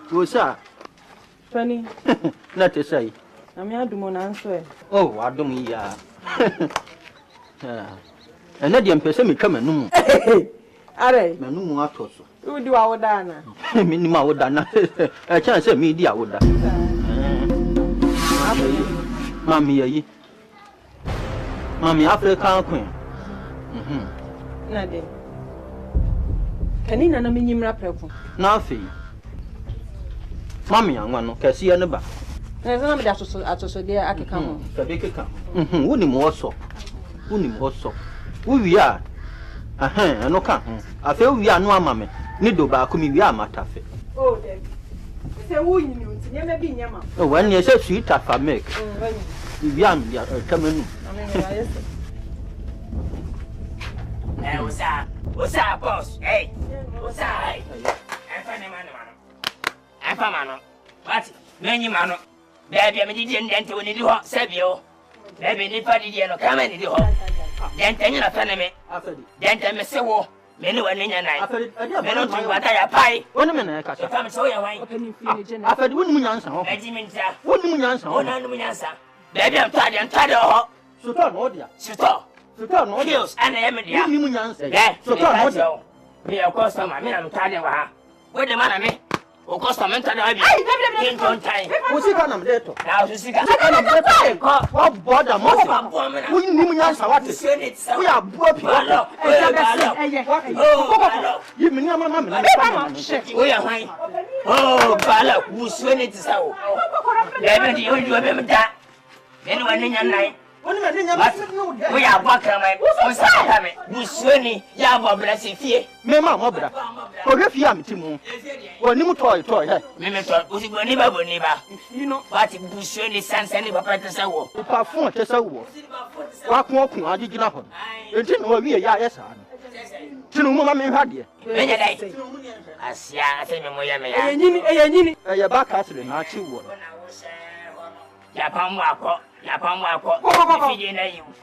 What's that? Funny. Not to say. I'm here to answer. Oh, I don't hear. And that young person come and no. Are no more at all. who do our Dana? Minima would done. I can't say media would done. Mammy, Mammy, African Queen. Nade. Can you not mean rapper? Nothing. Mammy, I want to see another. There's no that so dear I can come. The big come. Wouldn't more so. Wouldn't more so. Who we are? I no come. I feel we are no mammy. Nido back me, we are matafe. Oh, then. Say, who you knew, never be Yama. Oh, when you say sweet, I make. We are coming. What's up? What's up, boss? Hey, what's up? I'm fine, man. What? Many man. Baby, I'm didn't when you do hot, Sabio. Baby, if I didn't come and do hot. Then tell you a family. Then tell me, so many one in your night. I don't think what I pie. 1 minute, I can't show you why. I've had 1 million answer. 1 million answer. 1 million answer. Baby, I'm tired of hot. So, no, dear. So, no, hills, and I am the young answer. Yeah, so, we are customer. I mean, I'm tired of her. Wait a minute. O customer mental I be. Don't time. Who see can am later. Now you see can am later. What bother most. We need answer what is. We are poor people. Oh, you mean mama. We are fine. Oh, bala, who swing it so. Let me you do that. Anyone in your night. We are welcome. We swing Yaba blessing fear. Mamma, Mobra. Or if you am Timu. Well, no toy. Mimitor, who's going to neighbor. You know, but it was surely sans any papa so. The parfum to so. What walking, I did not. You didn't know we are yes. To Mamma had you. I see, I think you're back at the Nazi war. Yapam wako.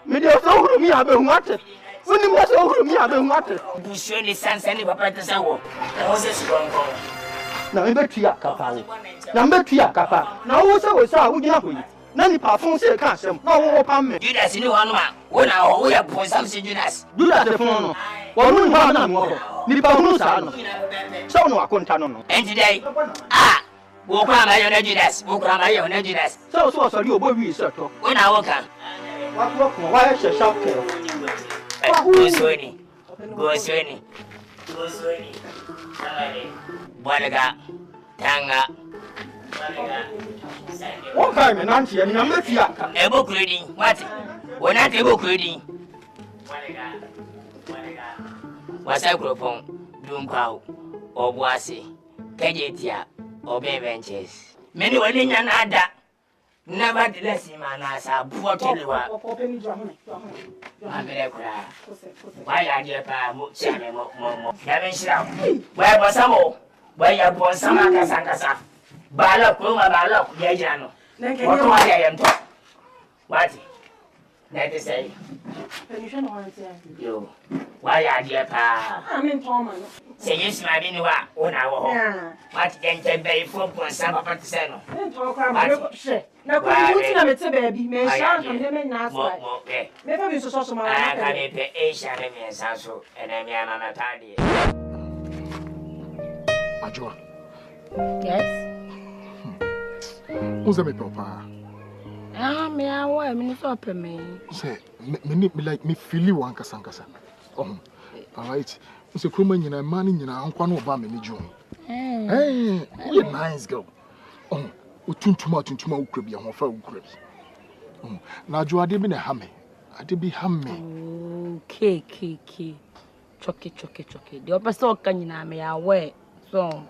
Me dey so me abe nwate. Woni mo so me abe nwate. Busuo ni sanse ni papa te sawo. Na wo se sikonko. Na me betua kapa wo. Na me betua kapa. Na wo se a wo gina hoyi. Na ni parfum se ka asem. Na wo pam me. Judas ni ho no ma. Wo na wo ya ponsam se Judas. Judas te fon no. Wo no ha na mo ko. Ni pa hunu sa no. So no akonta no no. Enti dai. Ah. Wokra ma yo na Judas. So sorry obo wi so to. We na woka. What work mo why she shop ke. Go swini. Bwanaga. Tanga. What kind of nanti and I'm not here. Ebo creating. What? We're not able creating. What's a gropon? Doom cow. Or boissy. Kajetia. Obey benches. Many one in another. Nevertheless, man, as a poor telewa. Why are you a more? Where was some more? Where you born some Casangasa? Balok, Yajano. What do I am talking? What? That is say. You. Why are you a I'm in Thomas. Say yes, my binua, on our what then take bay for some of the seno. Now, baby, may shine from him and now. Never be so some. I can pay Asian and Sasso and I am a tardy. Ajua. Yes. Who's a papa? Me, I want me to open me. Say, me like me feel you one Casancasa. Oh, all right. So, Kruman, you know, money, you know, I'm going to buy me June. Hey, you're a nice girl. Oh, we too much into my crib, your fellow cribs. Oh, now, you are a hammy. I did be hammy. Okay. Chocky. The upper so can you know me away. So,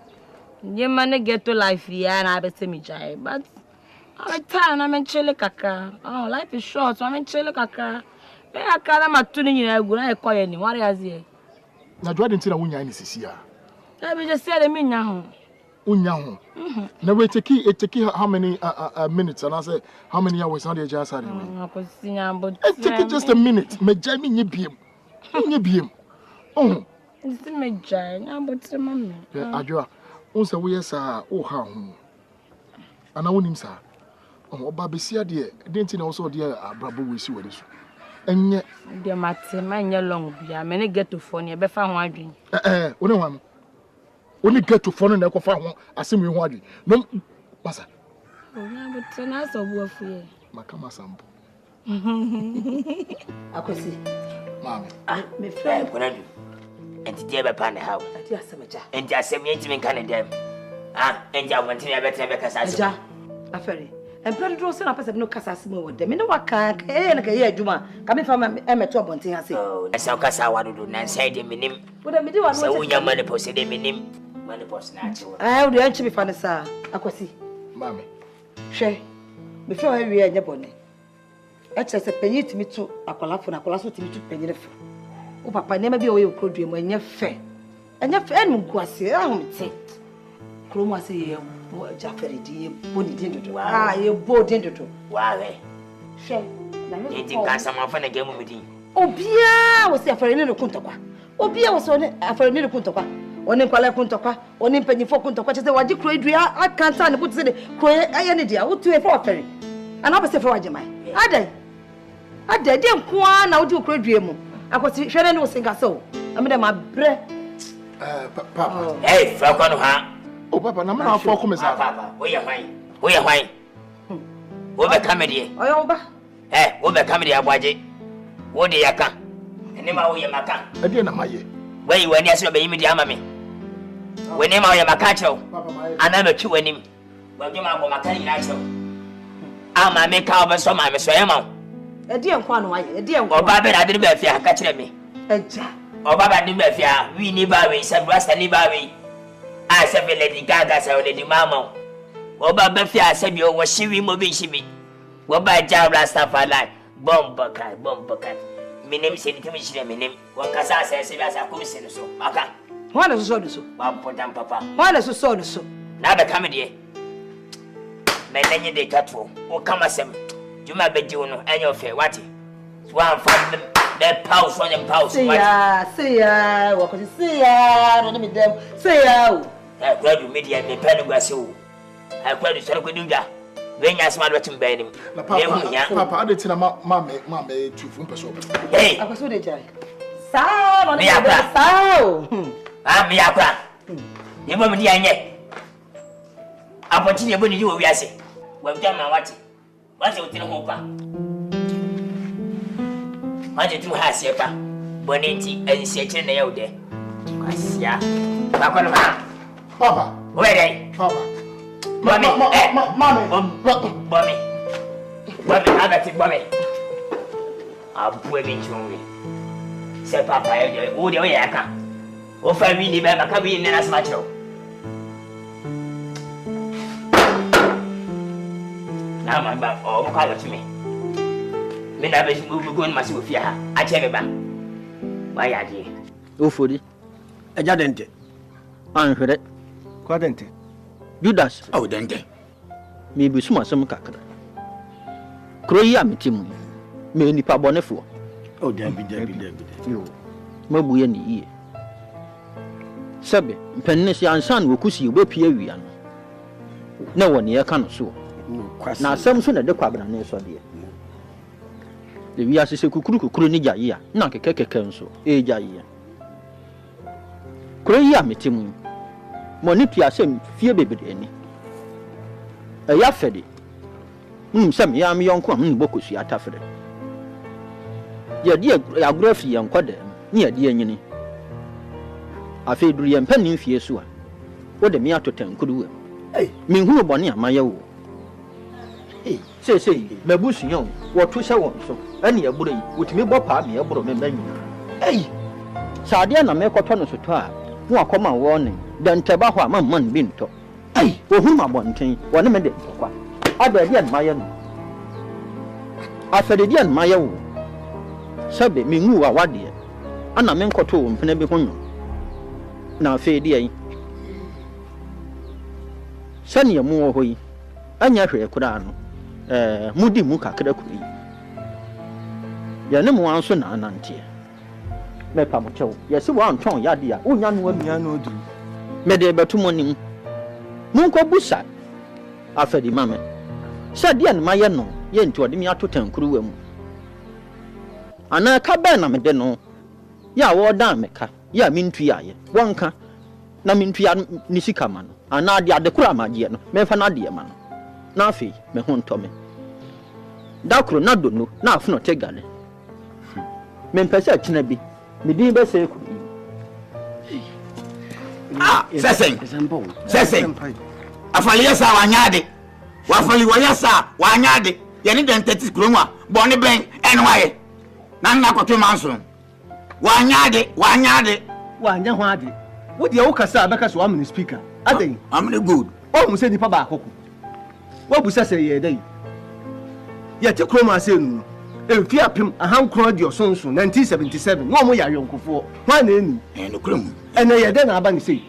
you man get to life here and I bet me jay, but I time I'm in chili kaka. Oh, life is short, so I'm in chili kaka. I can't my tuning in a good I call any what is here. Now, do I didn't see a woman in this year? Let me just say the mean now. Unyahu. Now, we take how many minutes, and I say how many hours on the jazz are you? Take just a minute. Me jammy ye beam. Oh, it's me jay, but mammy. Ajua, Unsa we sa o ha ho. Ana wonim sa. Oba besia de denti na wo so de abrabo we si wade so. Enye de matema enye long bia me ne get to phone e be fa ho adwen. One hwan. Oni get to phone na ko fa ho asem wi ho adwen. No masa. Ona but na so bu afu ye. Makama sampo. Akosi. Mama. Me friend Konadu. Enti dia be pa ne hawo. Ati asemaja. Enti asem enti men kan dem. Enti awonti ya betre be kasa asem. Aja. Afere. Employed do say na person no kasa asem wo dem. Me no waka na ka ye adwuma. Ka me fa emeto abonten ase. Oh, na sa kasa wadodo na sai de minim. Wo dem di wa no. Sa wonya mane pose de minim. Mane pose na achi wo. Wo de anchi me fa ne sa. Akosi. Mama. Hwe. Me fi o ha wi anya bone. Eche se penyi timi to akwalafo na akwalaso timi to penyi refa. O papa nema bi o ye okrodue mo anya fe. Anya fe enu guase ahomte. Kromo ase ye Jaferi di boni dindodo. Ye bo dindodo. Wawe. Hwe. Na me Enti kan sama fa na gemu medi. Obia wo se afere ne kuntokwa. Obia wo so ne afere ne kuntokwa. Oni kwala kuntokwa, oni mpanyifo kuntokwa chese waji kro edua akanta ne buti se de kro aye ne dia wo tu e fa afere. Ana be se fa waje mai. Adai de nkoa na wodi kro edua mu. Akosi hwere ne wo singa so. Amede ma bre. Papa. Hey, fra kwano ha. Oh papa, na mana afọ ko mesa. Papa, wo ye hwan? Wo ye hwan? Wo be kamedie. Oyo ba. Wo be kamedie abwaje. Wo de yaka. Ene ma wo ye maka. Ade na maye. Wei wani aso be yimi di ama me. Wani ma wo ye maka chew. Papa maye. Ana me twi wanim. Wo ge ma bo maka ni na chew. Ama me ka obo so ma me so ye ma. Ede nkwa no waye, ede nkwa. Oba be na de be afia ka kire me. Eja. Oba ba de be afia, wi ni ba we, se brasta ni ba we. A se be Lady Gaga se o Lady Mama. Oba be afia se bi o wo shiwi mo bi shibi. Wo ba ja brasta fa lai. Bomba kai. Minim se ni tumi shire minim. Wo kasa se bi asa ko se no so. Maka. Wana so do so. Wa potam papa. Wana so do so. Na be kamedie. Me nanyi de tatwo. O kama sem. Juma be ji no enyo fe wati. One from the pause on the pause. See ya, what could you see ya? No me dem. See ya. I gradu media me pen gwaso. I gradu so ko dunja. When ya smart wetin be nim. Papa, ade tina ma me tufu mpeso. Hey. Akoso de jai. Sa, no me akra. Sa. Me akra. Ye bo me di anye. Aponchi ye bo ni wo wiase. Wa jama wati. Wati o tinu ho pa. Wati tu ha se pa. Boninti ense kire na ye ode. Kwasia. Ba kono ha. Papa. Where dey? Papa. Mommy. Mommy. Agati mommy. Abu ebi chunwi. Se papa ye o de o ye aka. O fa wi ni ba maka wi ni na smacho. Na man ba o ko ka to me. Me na be go ni masi o fia ha. A che me ba. Wa ya di. O fodi. Eja dente. Anhwere. Kwa dente. Judas. Oh dente. Me bi suma sem kakra. Kro yi ametimu. Me nipa bonefo. Oh dabi. Yo. Mabu ye ni yi. Sebe, mpenne si ansan wo kusi obepie awia no. Na woni ye ka no so. Na asem so na de kwabra na so de. Le wi asese kukuru ni jaye a na kekeke nso e jaye. Kro yi ametimu. Mo ni pia sem fie bebede ni. Ya fede. Sem ya me yonko am ni bokosu atafere. Ya die agrofi ya nkode ni ya die nyini. Afi duru ye mpanin fie so a. Wo de me atotan kudu. Me hu bone amaye wo. Sei mabusu yon wo to hye won so. Ani aburo yi wotimi bɔ paa me aburo me manyu. Sade na me kɔtɔ no so to a. Wo akoma wo ne. Dan teba ho amman bi nto. Wo hu ma bonten wo ne me de kwa. Ada dia maye no. Afede dia maye wo. Sabe me ngu wa wade. Ana me nkɔtɔ wo mpena bi honyo. Na afi dia yi. Sani mu wo hoyi. Anya hwe kura no. Mudi mu kakra kuri. Ya ne mu anso na anante. Me pa mo chew. Yesi wo anton yade a. Onya no amia no du. Me de betu monim. Munko busa. Afedi mame. Said yen my no, yen to the miatoten crew. Ana ka ben na me de no. Ya wo dan meka. Ya mintua ye. Wonka. Na mintua nisika ma no. Ana de adekura magie no. Me fa na de ma no. Na afi me ho ntome. Dakro na do no. Na afuno tegale. Me mpese akina bi. Me din be se ku. Ah, seseng. Afali yasa wanyade. Wafali wanyasa wanyade. Yani den tetis kromwa. Boni ben enwaye. Nana kwatwe manso. Wanyade. Wanya hwade. Wo de wo kasa abeka so am speaker. Aden. I'm good. O mu se nipa ba akoko. Wo bu sese ye dey. Ye te kroma se nu. Emfi apem ahankro de osonso 1977. No mo ya yonkofo. Hwa na eni. No krom. Ene ye de na aba ni sei.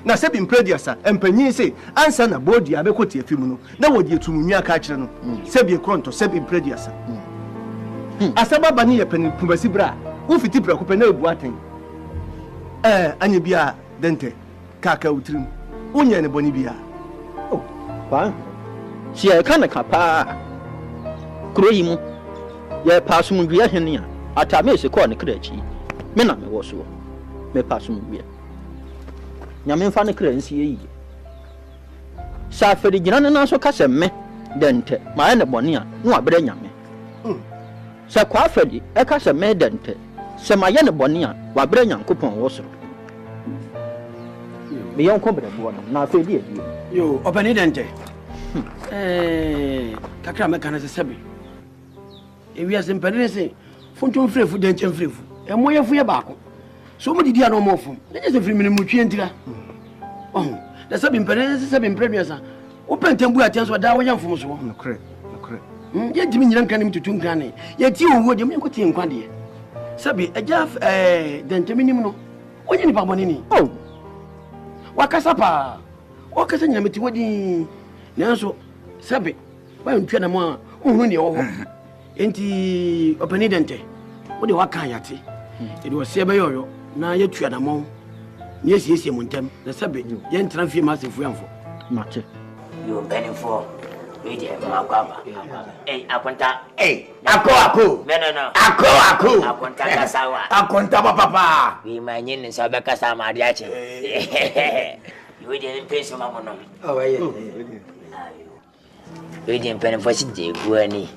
Na se bi mprediasa empanyin sei ansa na bodi abekoti afimu no. Na wo de etumunwi aka kire no. Se bi ekronto se bi mprediasa. Asaba bani ye pani pumasi bra. Wo fiti bra ko pe na ebu aten. Anye bia dente kaka utrim. Unye ne boni bia. Oh, ba. Si e kana kapa. Kroyi mu. Ye pasu mu bia hene a. Atame se ko ne krachi. Me na me wo so. Me pasu mu bia. Nyame mfa ne kra nsi yi. Sa feri gina ne na so kase me dente. Ma ne boni a no abere nyame. Sa kwa feri e kase me dente. Se ma ye ne boni a wa abere nyankopon wo so. Me yon ko bre bo no na feri e di. Yo, opani dente. Kakra me kana se sebi. Ewi asempane se fonton frefu dente frefu. E moye fu ye baako. So mo didi ano mo fu. Na je se frimi mu twie ntira. Oh, da sebi mpane se sebi mpremiasa. Wo pentembu atenso da wo yamfom so. No kre. Ye dimi nyina nkan mi tutu nkan ne. Ye ti owo de me ko ti nkwa de. Sebi eja dente minim no. Onye ni paboni ni. Oh. Wakasa pa. Wakasa nyina meti wodi. Nanso sebi ba ntwa na mo a ohunu ne wo ho. Enti opani dente. Wo de waka yate. E de wo se be yoyo na ye tua na mo. Ni esiesie mu ntem. Na sebi ye ntran fie ma sefu amfo. Mate. You benefit. Wait a minute, hey, Akonta. Hey, Ako. No. Ako. Akonta kasawa. Akonta papa. We manyin in Sabaka Samadiachi. You didn't pay some money. Oh, yeah. We didn't pay for city, Guani.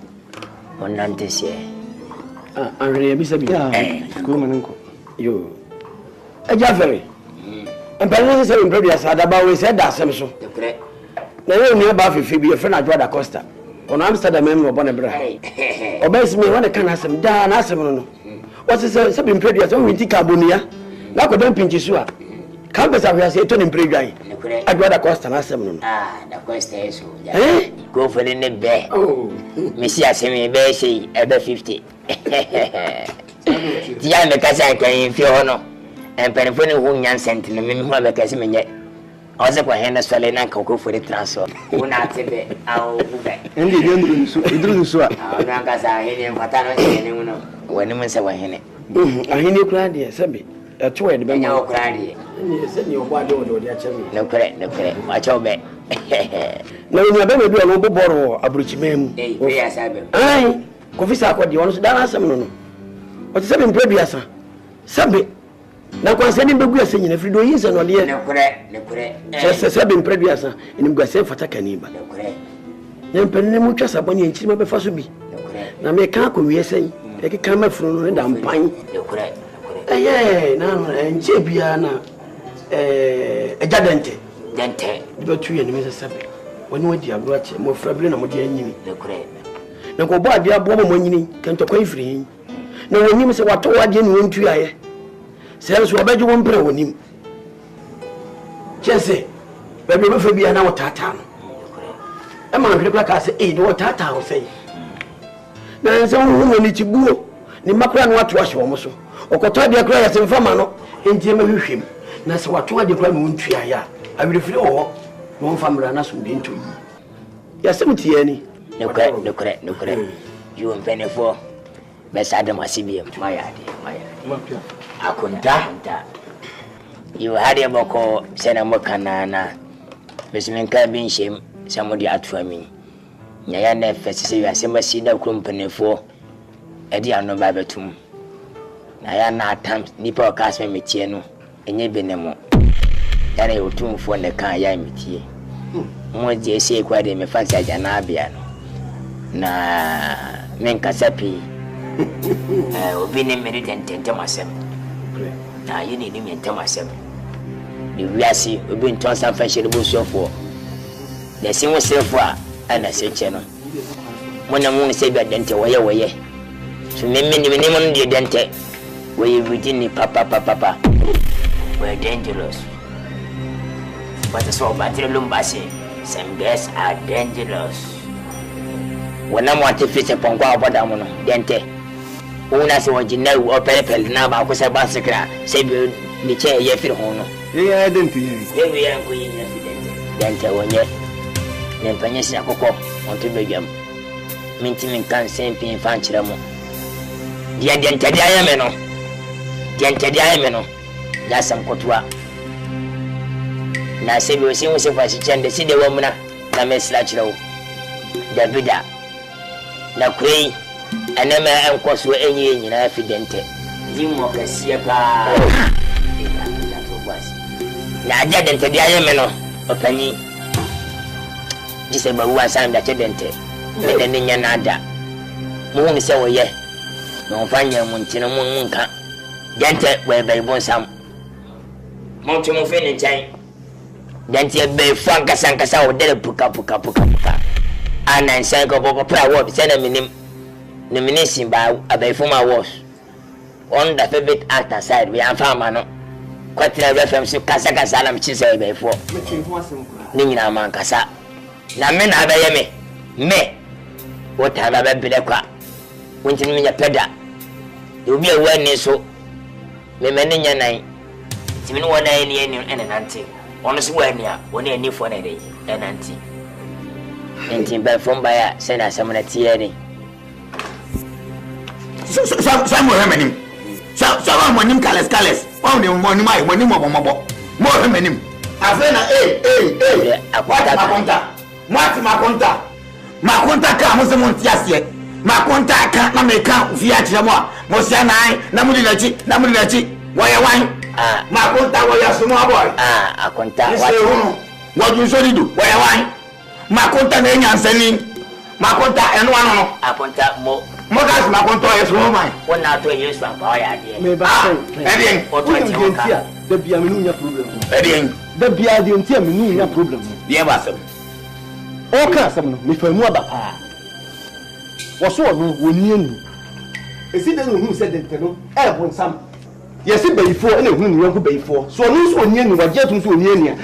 On Nantes. And really, Miss Kumawood. You. A Jaffery. And Penny said in previous had about we said that Samson. Na yo ni ba fefe bi efre na Joda Costa on Amsterdam em obo ne bra obesi me wana kan asem da na asem no what say be impredia so winti carbonia na ko don pinchi so a kan be sa se to ni impredua a Joda Costa na asem no da Costa eso go for the be me si asem be sei e be 50 dia me kasa kan fi ho no en penfo ne hu nyan sent no me hu be kasa me nye Oze kwa hena swale na nkoko for the transfer. Una tebe au bube. Ndi idru nsu a. Ona ngasa hene mfatano hene muno. Wani munse wa hene. Ahene kura de sebe. Eto e de be nya kura de. Ni se ni obo ade odo de achemi. No kure. Wa chobe. Na ni abe me do no boboro aburuchimem. We asabe. Ai, ko visa akodi wono so dana asem no no. O ti sebe mpre biasa. Sebe na kwa sɛ ni begu ase nyina frido yin sɛ no de ne kure sɛ be mprɛduasa ni mgu ase fata kaniba ne kure ne mpanne mu twa sabɔne nkyiri ma bɛfa so bi ne kure na me ka ko wie sɛn e ke kan mafuru no da mpan ne kure na nche bia na eja dente de batu ye ni me sɛ be woni wadi agro ache mo frabire na mo de anyini ne kure na ko ba bia bo mo anyini kan to kwan firi na woni me sɛ wato wade ni wontu aye sɛ so obeju wo mpre wonim chese baabi be fa bia na wotata no e ma hwere kla ka sɛ do wotata ho sɛ na sɛ wo hu ni tibuo ni makura no wato ahye wo mo so okoto de kra ya sɛ mfama no enti ma hwehwem na sɛ wato de kra no ntua ya awire firi wo no mfamra na so de ntu ya sɛ mtie ni ne kure you mpenefo besa adam asibiem mayade Akunta you had a boko sena mokanana Besmen ka bin shem samodi atwami. Nya ya na fesese wi asema si da krompanefo edi ano ba betum. Na ya na atam nipa okasme metie no enye benemo. Ya na otumfo ne kan ya metie. Mo je se kwa de me fancy aja na abia no. Na men kasapi obi ne meri tentente masem. Na yini ni men temasem. The wiasi obi nton san fa hye bo sofo. Na sin wo sefo a ana se che no. Mo na mo se bia dente woye. So me mo de dente. We within ni papa. We're dangerous. But so battery lumbasi. Some guys are dangerous. When I'm want to fish a pongwa about no dente. Una se wajina wo pelepele na ba ko se ba sekra se bi ni che ye firi ho no. Yeah, dente ye. Ye wi an ko yin na dente wonye. Ne mpanye si akoko onto bedwam. Minti min kan sempi fan kire mo. Dia dente dia ye me no. Dente dia ye me no. Da sam kotwa. Na se bi osin wo se fa si chende si de wo muna na mesla kire wo. Da bida. Na kwei anema enkoso enye nyina afidente dimo kasie pa na aja dente dia ye me no opani dise ba wa sam da chedente me de nya nada mo ni se wo ye no fanya mu ntino mu nka dente we be bon sam mo timo fe ni chan dente be fanka sankasa wo de puka ana nsanko popo pra wo bi se na minim nomination by Abayfuma was on the favorite actor side. We are farmer no. Quite reference to Kasaka Salam Chisel before. Nina man Kasa. Na men abayeme. Me. What have I been a quack? Winter me a pedder. You'll be awareness so. Me many your name. Timmy one any and an auntie. Honest one ya, one any for a day, an auntie. And Tim from by send us some at Tierney. Some more him. Some money callous. Only money more him. Afena Makonta ka mo se mo ntiase. Makonta ka na me ka via chamo. Mo sia nai na mu dilachi. Waya wan. Makonta wo ya sumo boy. Akonta wa ju so didu. Waya wan. Makonta na nyansani. Makonta eno ano no. Akonta mo gas makonta yes mo man. Wona to yes fa ba ya de. Me ba so. Edien. O to ntia. Da bia me no nya problem. Edien. Da bia de ntia me no nya problem. Bia ba so. O ka asem no me famu aba pa. Wo so no woni anu. Esi de no hu se de no e bon sam. Yesi bayifo ene hu ni yanku bayifo. So no so oni anu waje tun so oni ania.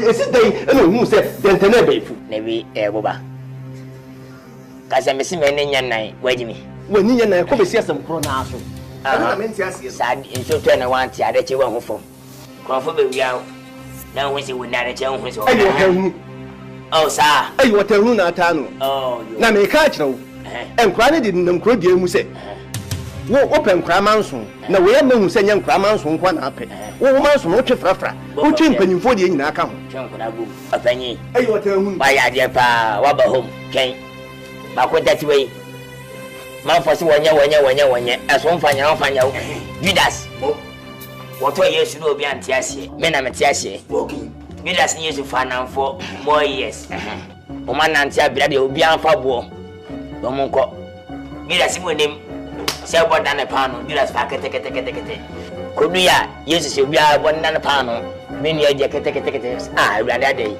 Esi de ene hu se de na bayifo. Na bi boba. Kasa mesi me ne nya nan wajimi. Wani nya nan ko be si asem kro na aso. Ana me ntiase. Sa nso to na wanti ade che wan hofo. Krofo be wia na hu se wona ade che hu se. Ayo hanu. Oh sa. Ayo watahu na ata no. Oh. Na me ka kire wo. Enkra ne de nam kro die mu se. Wo open kra manso. Na we mahu se nya nkra manso nkwa na ape. Wo manso no twe frafra. Wo twe mpanyimfo de nyina aka ho. Twe nkra bu. Apanyi. Ayo watahu. Ba ya de pa wa ba home. Ken. Ba ko dati we. Man fosi wanya. Aso mfanya wo. Judas. Woto Yesu no obi antiase. Me na metiase. Okay. Judas ni Yesu fa nan for more years. O man antia bia de obi anfa bo. Bo monko. Judas mo nim. Se boda na pano, Judas fa kete. Kodu ya Yesu se obi abonda na pano. Me ni aje kete. Awurade ade.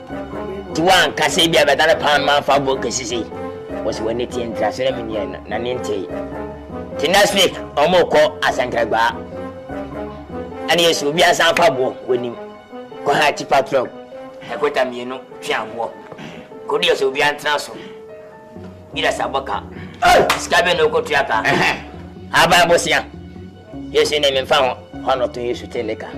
Ti wan ka se bia beda na pano man fa bo kesisi. Was when it in Traseminian, Naninte. Till next week, Omoko Asankragba. And yes, will be a San Pabo when you go high to patrol. I got a mino, Pian walk. Could you also be an transfer? Need a saboka. Scabbing no go to Yaka. Ababosia. Yes, your name and found honor to you to Teleka.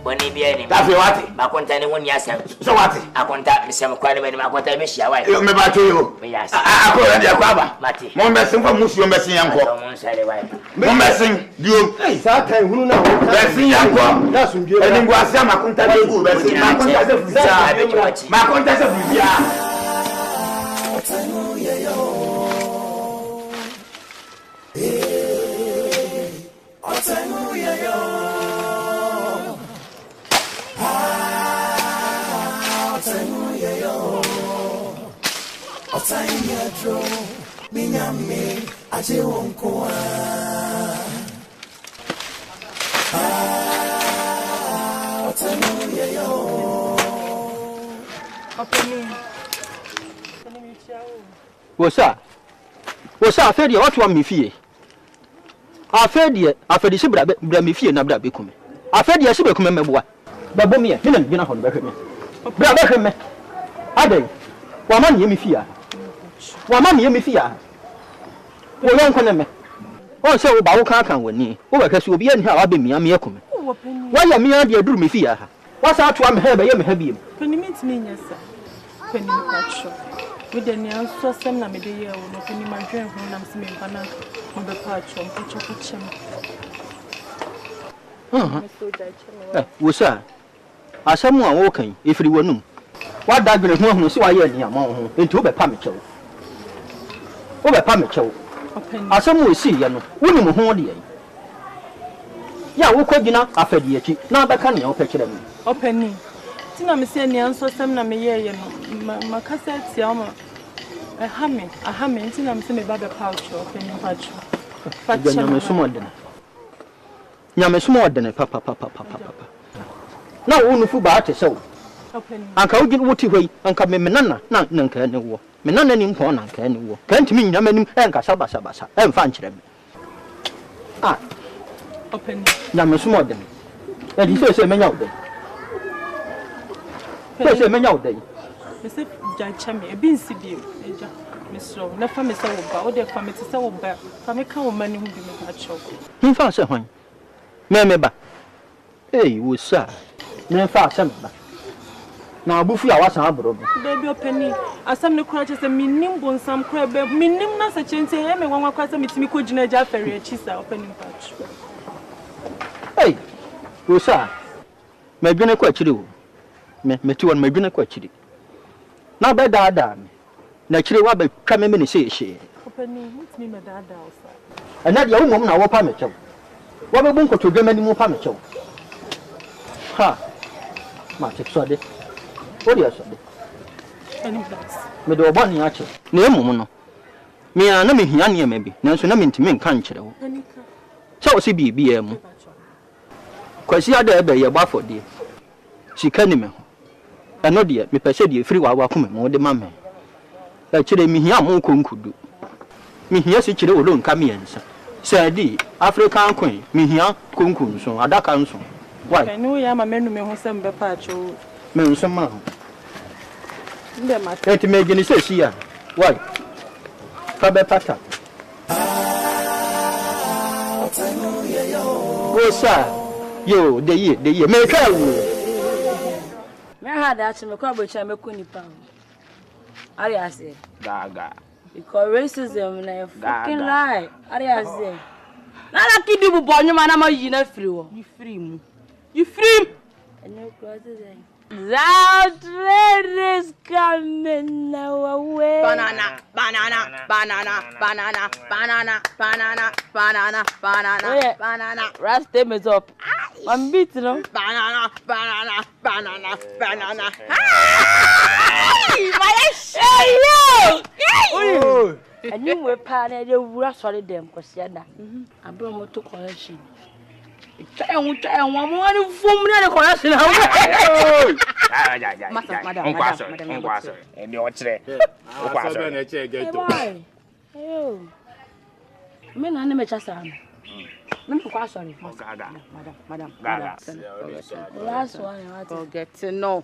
Boni bi ani. Tafi wate. Makonta ne woni asem. So wate. Akonta mesem kwa ne mani makonta me hia wa. Me ba to yo. Me yas. Akora dia kwa ba. Mate. Mo mesin fa musuo mesin yanko. Mo sare wa. Mo mesin dio. Sa kan hunu na wo. Mesin yanko. Da sumdie. Eni ngwa sia makonta de go mesin. Makonta se fuja. Makonta se fuja. Wosa afedi watu wa mifie. Afedi si bra mifie na bra bekume. Afedi si bekume meboa. Babo me na gina ho behwe me. Bra behwe me. Adai. Wa ma ne mifie a. Wa ma ne mifie a. Wo yon kone me. O se wo ba wo kan wani. Wo be kasi obi ani ha wa be mia me akume. Wa ya mia de aduru mifie ha. Wa sa to am ha be ye me ha biem. Penny meet me nyasa. Penny pacho. With the near so sem na me de ye wo no penny ma dwen ho na me bana mo be pacho pacho. Wosa. Asamu a wo kan efiri wanum. Wa da dwene ho ho se wa ye ni ama ho. Enti wo be pa me chew. Wo be pa me chew. Asamu esi ye no. Woni mo ho de ye. Ya wo kwagina afadi achi. Na ba kan ne wo pe kire me. Openi. Tina me se near so sem na me ye no. Makasa tia ma. Ahame tina me se me ba be pacho openi pacho. Nyame sumo odene papa. Na wo nufu ba ate sew. Anka wo gin wuti hoi anka me menana na nka ne wo. Menana ni mpo na nka ne wo. Kan timi nyame nim enka sabasa. Emfa nkyere me. Open. Nyame sumo odene. E di se menya odene. Se menya odene. Me se jancha me e bi nsibi eja. Me slow. Na fa me se wo ba. O de fa me te se wo ba. Fa me ka wo mani hu bi me ka cho. Himfa se hwan. Me ba. Hey, wosa. Me fa asem ba. Na abufu ya wasan abro bi. Baby openi. Asam ne kura che se minim bonsam kura be. Minim na se chente e me wanwa kwa se mitimi ko gina ja fere achi sa openi patch. Hey, wosa. Me dwene kwa chiri wo. Me ti won me dwene kwa chiri. Na be da me. Na chiri wa be twa me ne se ehye. Openi, mitimi me da osa. Ana dia wo mom na wo pa me chew. Wa be bun ko to dwema ni mu pa me chew. Ha. Ma te so de. Odi asode. Any bless. Me do boni ache. Na emum no. Me ana me hia ne ma bi. Nanso na me ntimi nka nkere wo. Anika. Che wo se bi ya mu. Kwasi ada ebe ye gba fode. Sika ni me ho. Eno de me pese de free wa kuma me wo de ma me. La kire me hia mo konkudu. Me hia se kire wo lo nka me yansa. Sadi African queen me hia konkun so adaka nso. Why? Can you ya ma menu me ho sem be pacho. Me nso ma ho. Nde ma. Eti me gini se sia. Why? Fa be pata. Wosa. Yo, de ye me twa wo. Me had that me kwa bocha me kuni pa. Ari ase. Gaga. Because racism na fucking lie. Ari ase. Na la kidi bu bonyo mana ma yi na free wo. You free mu. You free. And you cross it. That train is coming away. Banana. Rasta me up. I'm beating them. Banana. Hey, and you were panning the worst them because you're not. I brought me to collection. Try one from the collection. Last one, forget to know.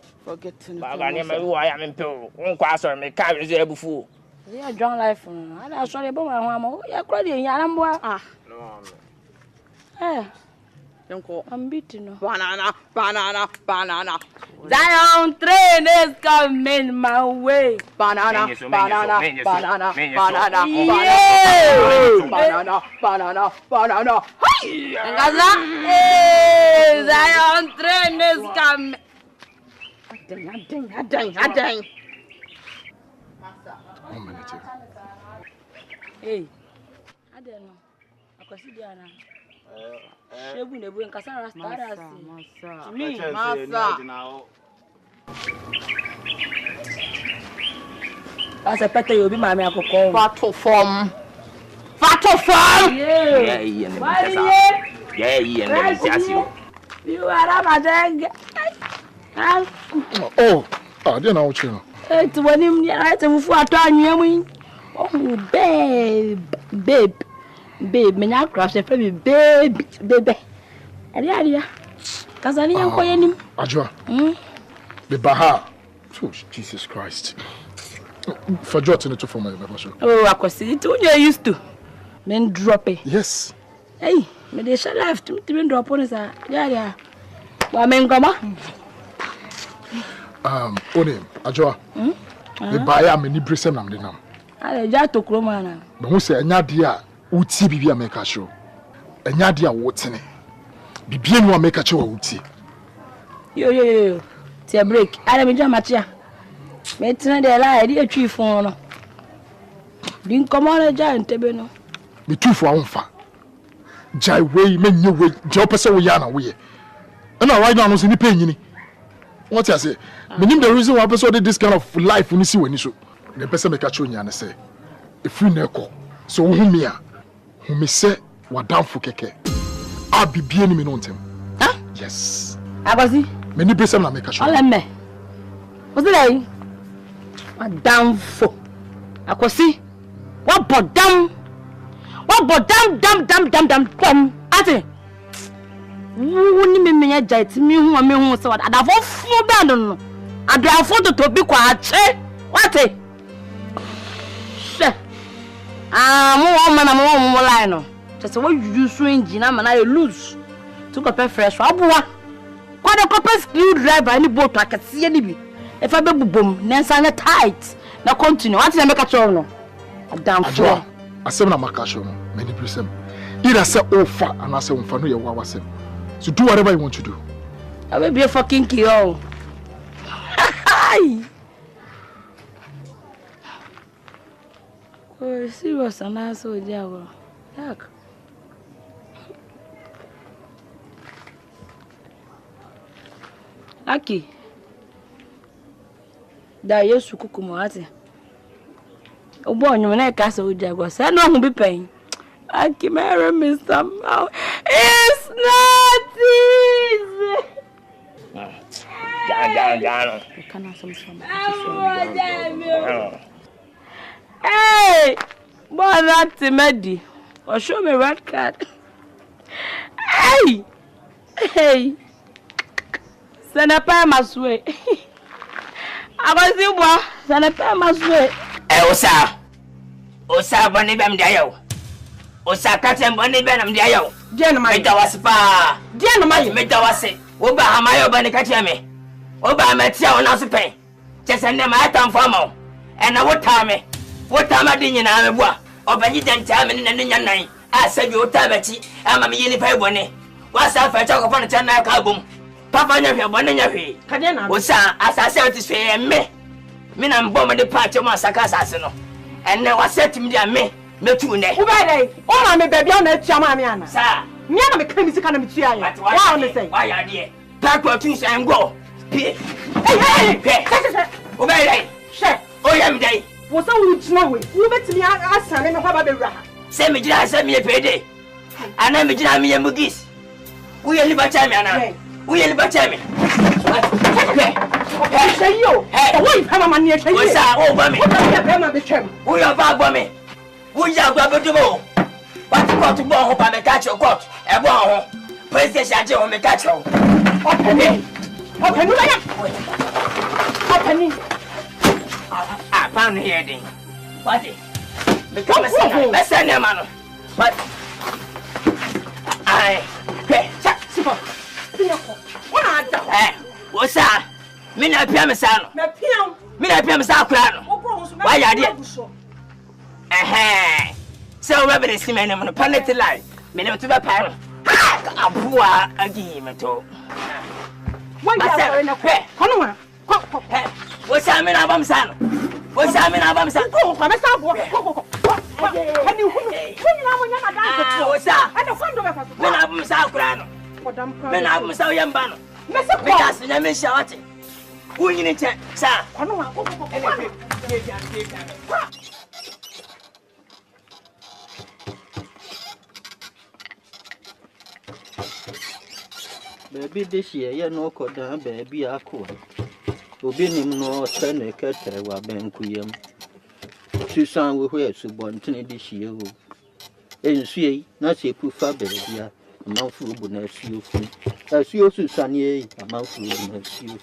Yeah, drunk life. I'm sorry about my mama. You're crying, Yaramboa. I'm beating her. Banana. Zion train is coming my way. Banana. Yeah. Banana. Hey, Zion train is coming. Dang. 1 minute. Hey, I don't know. I can see Diana. Shebu nebu nkasa rasta. Me, masa. Asa pete yobi mami akoko. Fato form. Yeah, You are my dang. Oh, I didn't know what you know. It's when him I tell you for time. Oh, babe, me na crash the baby, baby. Adia. Kazani yanko yenim. Ajwa. The Baha. Oh, Jesus Christ. For Jordan to form my show. Oh, I could see it. You used to. Men drop it. Yes. Hey, me they shall have to drop on us. Yeah. Wa men goma. Onim, Ajwa. The Baha me ni brisem nam denam. Ale ja to kroma na. Me hu se enya dia uti bibia make show. Enya dia wotene. Bibia no make show uti. Yo. Tia break. Ale me jama chia. Me tena de la e atwi fon no. Din komona ja ntebe no. Me tu fo awonfa. Jai we menye we. Je opese wo ya na wo ye. Na right now no se ni penyini. What you say? Me nim the reason why person did this kind of life when you see when you so. The person make a show nya na say. If you neko. So who me a? Who me say wa damfo keke. A bibie ni me no ntem. Huh? Yes. Abazi. Me ni person na make a show. Ole me. What's it? Wa damfo. Akosi. What bodam? Dam. Ate. Wuni me menya jait mi hu me hu se wada. Adafo fu ba no. Adafo to bi kwa ache. Wate. Mo line no. Just what you use engine na na lose. To go fresh aboa. Kwa de copper screwdriver ni boat akase ni bi. E fa be bubom na nsa tight. Na continue. What na make a show no. Adam for. Asem na make a show no. Many person. Either say offer and I say umfa no ye wa wasem. So do whatever you want to do. I will be a fucking kill. Oh, serious and I saw Jago. Yak. Aki. Da Yesu kukumwate. Obo onyo na ka so Jago. Say no hu be pain. Aki marry me somehow. It's not easy. Down. Can I some Hey! Boy, that's Medi. Or show me red card. Hey! Senator Masway. I was you, boy. Senator Masway. Osa bani bam dayo. Osa katem bani benam dayo. Diana mai. Metawaspa. Diana mai. Metawase. Oba hamayo bani kateme. Oba metia ona supen. Chesende ma atam famo. Ena wotame. Wotama dinyi na amebua. Obanyi dentame ni nanya nan. Asabi otabachi ama me yini pai bone. Wasa fa cha ko fa na chana ka bum. Papa nya hwe bone nya hwe. Kade na. Osa asase otiswe me. Me na mbom de patch mo asaka asase no. Enne wasetim dia me metu ne. Wo ba dai. O na me baabi a na atua ma me ana. Sa. Me na me kan mi sika na me tua ye. Wa on say. Wa ya de. Pack what you say go. Hey. Wo ba dai. She. O yam dai. Wo sa wo gyina we. Wo betimi asane me kwa ba bewura ha. Se me gyina se me pede. Ana me gyina me yamugis. Wo ye liba cha me ana. Wo ye liba cha me. Say yo. Hey. Wo ifa mama ne hwe. Wo sa o ba me. Wo ta be ma be twem. Wo ya ba gbo me. Wo ya gbo bedumo. What court bo ho pa me catch your court. E bo ho. President aje ho me catch ho. Openi la ya. Openi. Pan here then. What is? Become a son. Let's send them, man. But I Sipa. What's that? Mina Piamisano. Mina Piamisano. Why are you? So, Robert is seeming on a penalty line. Mina to the parent. A poor agreement. Why are you in a pair? What's I mean, Abamsan? What's I mean, Abamsan? Go, I'm a sub. What's that? I don't find the when I'm South. Men I'm so young banner. Because I miss shot. Who you need to say? Baby, this year, you know, could baby, I could. Obinim no send a cat, wa Benkuyam. Susan will wear so bontin this year. And see, not say Pufa baby, a mouthful bonus you. As you Susan, a mouthful bonus you.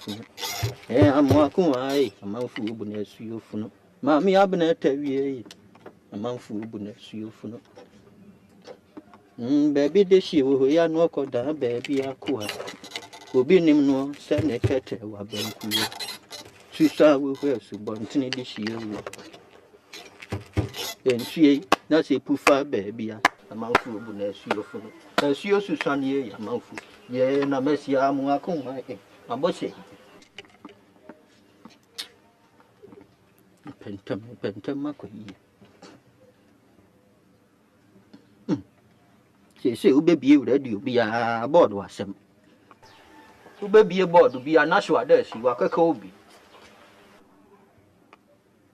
Eh, I'm walking away, a mouthful bonus you. Mammy Abner tell ye, a mouthful bonus you. Baby, this year, we are no called down, baby, I could. Obinim no send a cat, wa Benkuyam. Susan will wear so bontin this year. And she, that's a Pufa baby, a mouthful bonus you. As you Susan, ye, a mouthful. Yea, na Messia, I'm walking my bossy. Pentamacqui. She say, baby, ready, you be a board was some. You baby a board to be a natural there, she walk a Kobe.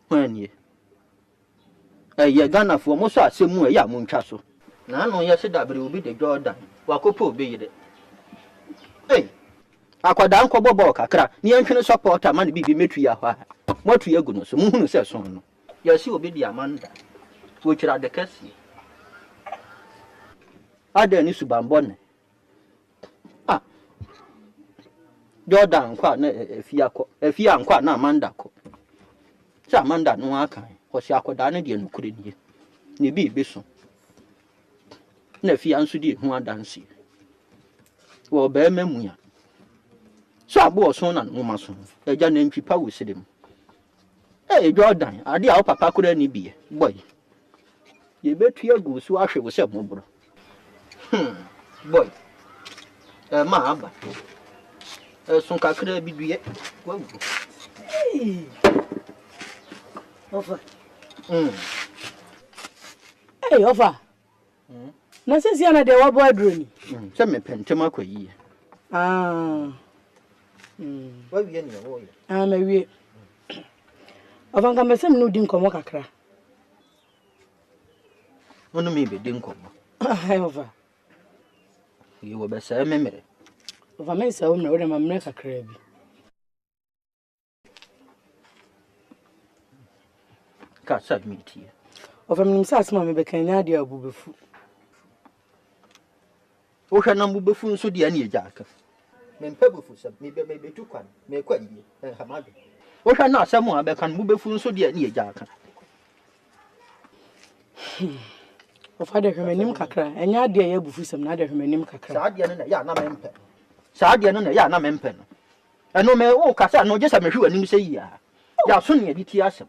When ye a Ghana for most are same way, ya moon castle. None on yesterday will be the Jordan, Wacopo be it. Hey, Aquadan Coboboca, crack, near can support a man be Dimitria. What to your goodness, moon says so. Yes, you will be the Amanda, which are the Cassie. I don't need to bambone. Ah, Jordan, quite if you are quite not Mandaco. Amanda no aka o si akoda de no kure nie ne bi beso na fi anso di hu adanse wo ba mamu ya so abo so na no ma so eja na ntwipa wo sedem Jordan ade a papa kura ni bi boy ye betu agu so ahwe wo se mobro boy ma aba so kakra bi duye wagu Offer. Hey, offer. Na sisi ana de wabo adroni. Se me pentema kwayi. Ah. Wa wie ne wo ye. Ah, ma wie. Offer kan mesem no di nkomo kakra. Wono me be di nkomo. Hey, offer. Ye wo be sa memere. Offer me sa wo na wo de mamre kakra bi. Kasa miti. Ofam nimsa asma me bekanya de abubefu. Wo hwa na mbubefu nso de ani eja aka. Me mpabufu sab me be tukwan me kwa yi hamade. Wo hwa na asemu abeka mbubefu nso de ani eja aka. Ofade hwemenim kakra enya de ya bufu sam na de hwemenim kakra. Saa de no na ya na mempe. Saa de no na ya na mempe no. Eno me wo kasa no je sa me hwe anim se yi a. Ya so ne edi ti asem.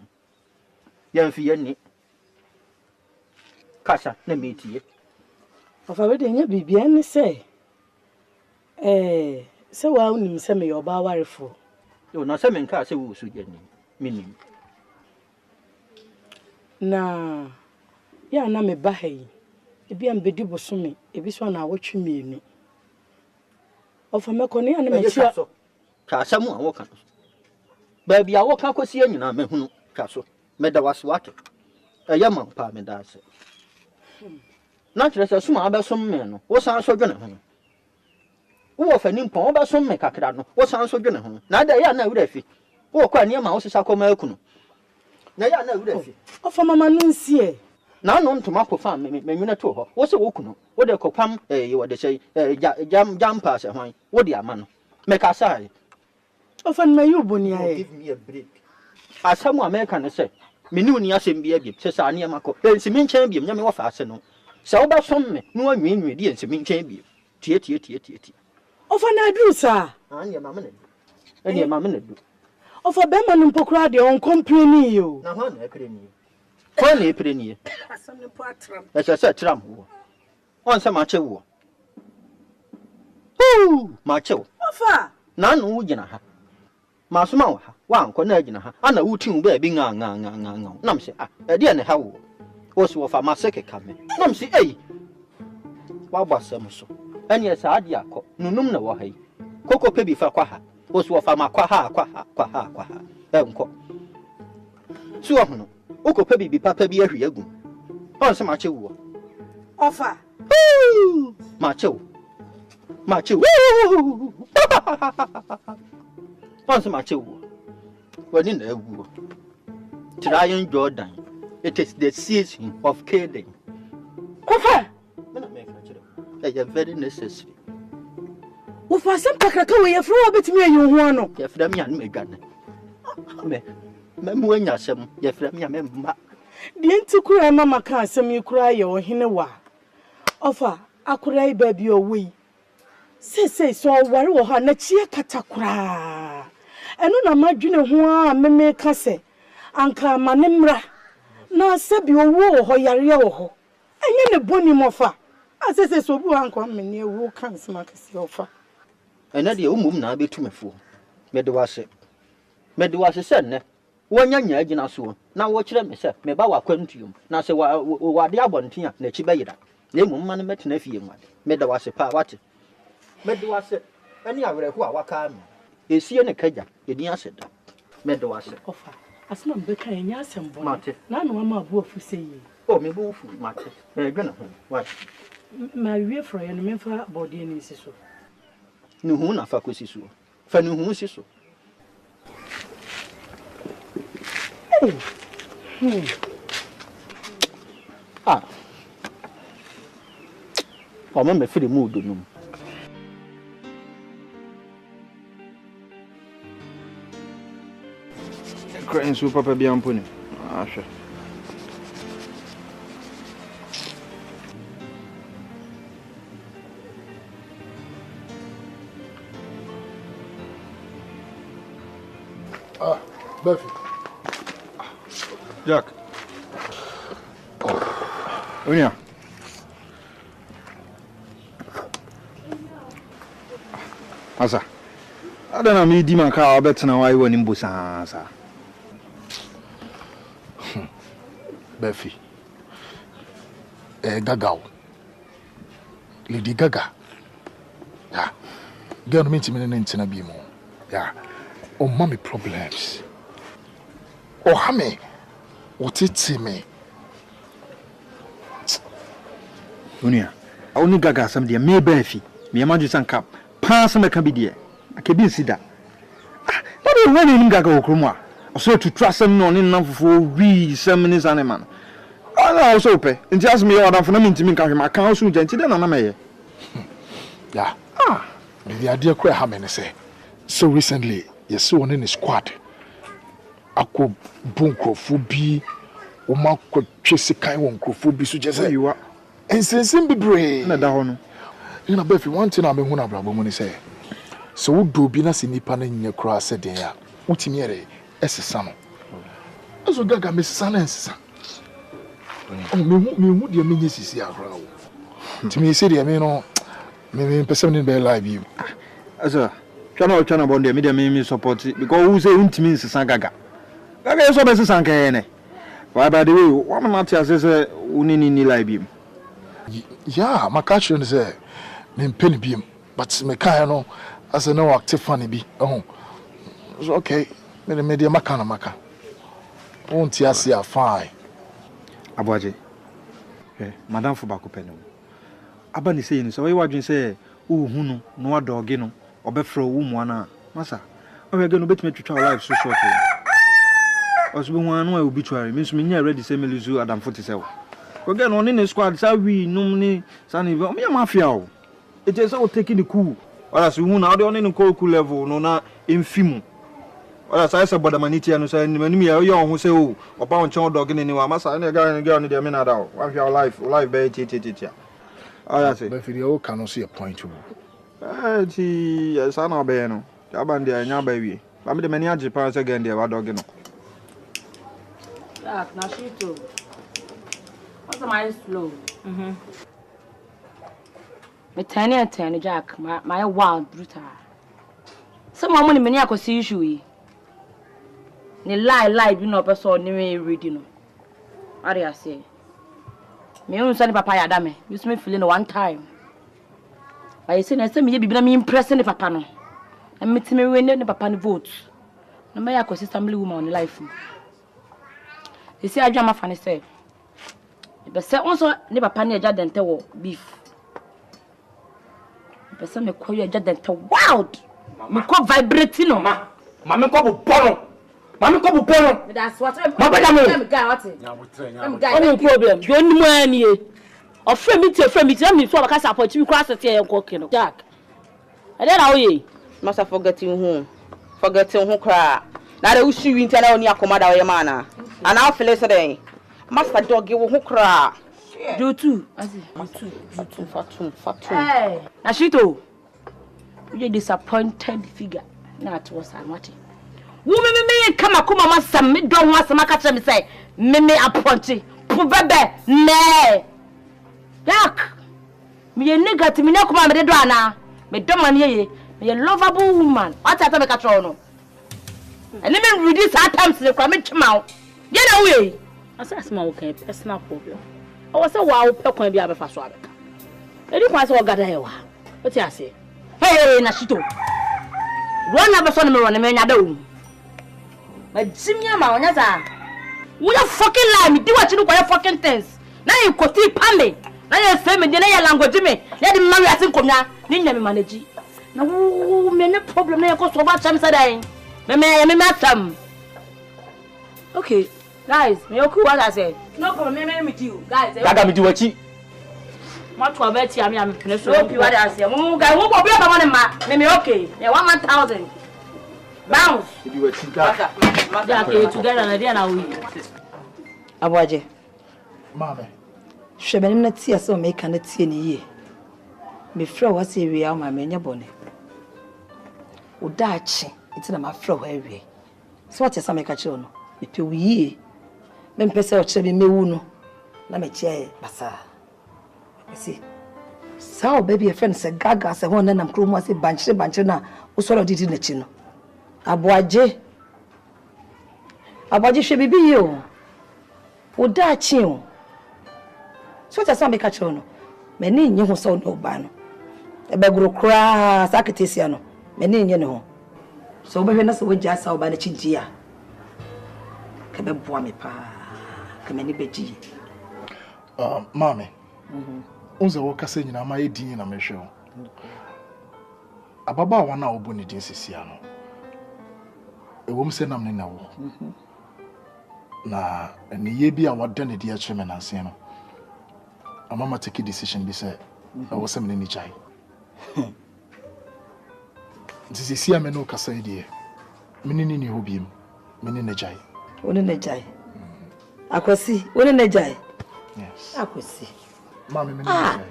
Yanfi ni kasa na metie afa we de nya bibia ni se wa unim se me yoba warefo yo na se me nka se wo su jani minim na ya na me bahai ebi am bedi bosome ebi so na awotwe mienu afa me kone ya na me chia ka samu a wo ka ba bia wo ka kwasi anyina me hunu ka so Meda was what? A yaman pa me das. Naturally, some other some men was also gonna home. Who of an impon about some make a crano was also gonna home. Neither ya no refi. Oh, quite near mouse is a comelcuno. Nay, I know refi. Oh, for Mamma Nuncie. Now known to Marco farm, me to her. What's a wokuno? What a copam, you would say, jam pass a wine. What dear man? Make a sigh. Often may you, Bunia, give me a break. As some American say. Minuni asembia bi se sa ania mako pensi min chen bi nyame wo fa ase no se wo ba som me no anwi nwi di ensi min chen bi tie Ofa na aduru sa. Anya mama na. Anya mama na du. Ofa be ma no mpokura de on complain yo. Na ho na ekre ni. Ko na epre ni. Asam ne po atram. Esa tram wo. On se ma che wo. Ma che wo. Ofa. Na no wo gina ha. Ma so ma wo ha. Wa anko na gina ha. Ana wutin ba bi nga. Nam se e de ne ha wo. Wo so wo fa ma se keka me. Nam se ei. Wa gbasam so. Eni esa ade akọ. Nunum na wo ha yi. Koko pe bi fa kwa ha. Wo so wo fa ma kwa ha. Enko. So ho no. Oko pe bi papa bi ahwe agum. On se ma che wo. Ofa. Ma che wo. Once my chill, when in the wood, Trying Jordan, it is the season of killing. Ofa. They are very necessary. Ofa some pakaka we afro bit me you hono. Your friend and me gun. When you some, your friend, your member. The antiquary mama can't send me cry or hinewa. Ofa, I could I baby away. Say so worry or her na chia katakura. And no na madwene ho a meme ka se anka manemra na sabi owo ho yare wo ho enye ne boni mofa asese so bu anko mene wo kan sma kase ofa ena de umum na betumefo mede wase se ne wonya nya agina so na wo kire me se me ba wakwantuom na se wade abonten a na chi bayira na emum ma ne metena fie nwade mede wase pa wate mede wase ani awereko a waka me esie ne kaja edin aseda mede wase ofa asma mbeka enya asembo mate na no ama abu ofu seyi o me bo fu mate dwena ho wa ma wie fro ye no memfa body ni siso ni hu na fa kosiso fa ni hu siso o me firi mu do num crying so papa bi amponi ahwe Buffy. Jack. Onya. Asa. Adana mi di man ka obetena wai woni mbosa sa. Buffy. Gaga. Lady Gaga. Yeah. Girl me timene ntina bi mo. Yeah. Oh mommy problems. Oh hame. What it me? Onya. Oni Gaga sam dia me Buffy. Me amaju sanka. Pass me kan bi dia. Akebi sida. That when in Gaga okromwa. So to trust him no in for we 7 minutes man. I also pay. And just me order for me to make him account soon gentle then na me. Yeah. The idea quite how many say. So recently, you saw one in the squad. Ako bunko fubi uma ko twese kai won krofobi so jese. You are. And since be brave. Na da ho no. You know Buffy one thing I mean na brabo mu ni say. So wo do bi na se nipa na nya kra se den a. Utimi ere esesa no. Aso Gaga mesesa na esesa. Oh me hu de me nyesisi akra wo. Timi se de me no me person ni be live you. Aso twana bonde me de me support because who say untimi nsesa Gaga. Gaga so be sesa nkan ne. Why by the way, what man ati say unini ni live you. Yeah, my catch you say me pen bi but me kan no as no active funny bi. Oh. So okay. Me de maka. Won't you see a fine. Abuaje. Madam for bako peno. Aba ni say ni so we wadwen say wo hu no no adoge no obefro wo mu ana. Masa. O we ge no betime twitwa live so short. Osbo hu anu obituary me so me nya ready say me luzu Adam 47. Ko ge no ni squad sa wi num ni sani o me mafia o. It is all taking the cool. Wala so hu na o de on ni cool level no na emfimu. Wala say say bodamaniti anu say ni ya yo hu say o oba on chen dog ni ni wa masa na girl ni de me na da o wa hia life be titi. Aya say but for the old can see a point to Yes, I know Beno. Abandia and Yababy. I'm the many Japans again, dear dog. Now she too. What's the mind slow? Me tiny Jack, my wild brutal. Some money many I could see you. Ne lie, you know, person never reading. What do you say? Me own son papa dame. You me feeling one time. I say na say me be me impressing the papa no. And me me win the papa no vote. No me ya sister family woman on life. You see adwa ma fa ne say. Be say also ne papa ne agya dente wo beef. Be say me koyo agya dente wild. Me ko vibrating no ma. Ma me ko bo bono. Mami ko bu pono. That's what I'm guy what? I'm guy. No problem. You only money. Of friend me, me so I support you cross the cooking. Jack. And then how ye? Must have forgetting who cry. Now they wish you intel on your commander or your mana. And I'll feel yesterday. Master dog you who cry. You too. I see. You too. Fatum. Hey. Nashito. You disappointed figure. Not was I what? Woman me come akuma masam me don wasam aka me say me appointed pubebe ne yak me negative me na kuma me do ana me do man ye me lovable woman what ata me ka no and me reduce times the kwa me chima ye na we asa ma okay personal problem I was say wa pe kwan bi abefa so abeka edi kwa say o gada ye wa what you say hey na shito run na be so me run me nya da wo my Jimmy ma onya za we fucking lie me do what you do fucking things na you koti pame na you say me na you language me na the marry asin komya ni nya me manage na wo me no problem na you go so ba cham say dai me atam okay guys me okay what I say no problem me with you guys Gaga me do wachi ma to abeti am pene so okay what I say mo guys wo problem ba mo ma me okay me 1,000 bounce. You were together. Together, we. Abuaje. Mama. Shebenim na tia so make na tie ni ye. Me fra wase wi am ma nya bone. Udaachi, iti na ma fra wa wi. So what yesa make a no. Me pe wi. Me mpese o chebe mewu no. Na me chia basa. See. So baby a friend say gaga say won na nam kromo say banche na wo soro didi na chi no. Abuaje hwe bibi yo udaachi o so ta sa me ka chiro no me ni nye ho so no ba no e be guru kra saketesia no me ni nye ne ho so be hwe na so wagya sa oba na chintia ke be boa me pa ke me ni beji mame unze wo kasa nyina ma edin na me hwe o ababa wa na obo ni din sisia no ewom se nam ne na wo na eni ye bi a wada ne dia cheme na nse no amama take decision bi se wo se me ni chai this is here me no kasa idie me ni hobi me ni ne chai woni ne chai akwasi woni ne chai yes akwasi mama me ni chai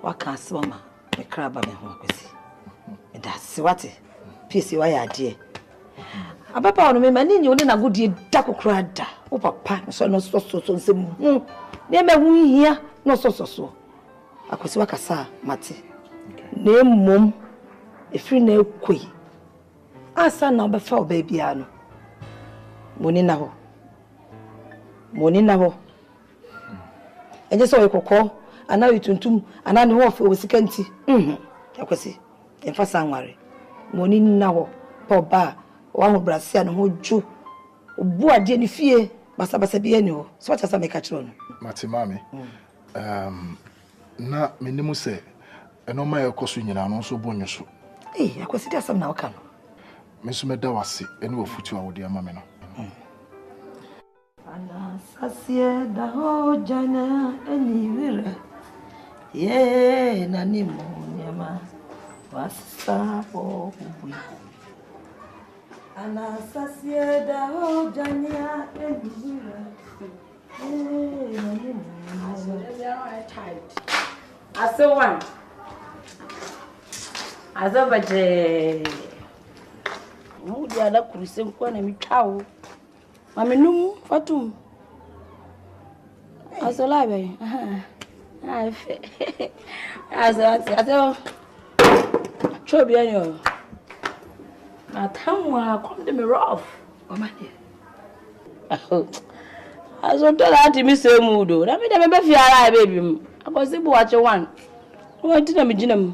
waka asoma me kraba me ho akwasi me da se wate pisi wa ya ade ababa ono me mani nyi woni na godie da kokora da o papa so no so nsem hu na me hu hia no so akwasi wakasa mate na mom efiri na ekoi asa na obefa obaby ano moni na ho enje so ekoko ana yituntum ana ne ho fe osika nti akwasi emfasa nware moni na ho poba wa ho brasia no ho ju obu ade ni fie basa bi ani ho so wacha sa me ka kiro no mate mame na menimu se eno ma ekoso nyina no so bonyo so akwasi dia sam na waka no me so me da wase eni ofutu a wode ama me no ana sasie da ho jana eni wira ye na ni mo nyama wasa po bui ana sasie da ho jana eni wira ye na ni mo nyama I saw one. Azabaje. Mu dia da kurisen ko na mi twawo. Mamenum fatum. Asolabe. Afe. Azo. Chobi anyo. Atamwa come to me rough. Mama dear. Azo tell auntie me say mudo. Na me dem be fiara baby. Akosi bu wache one. O nti na me ginam.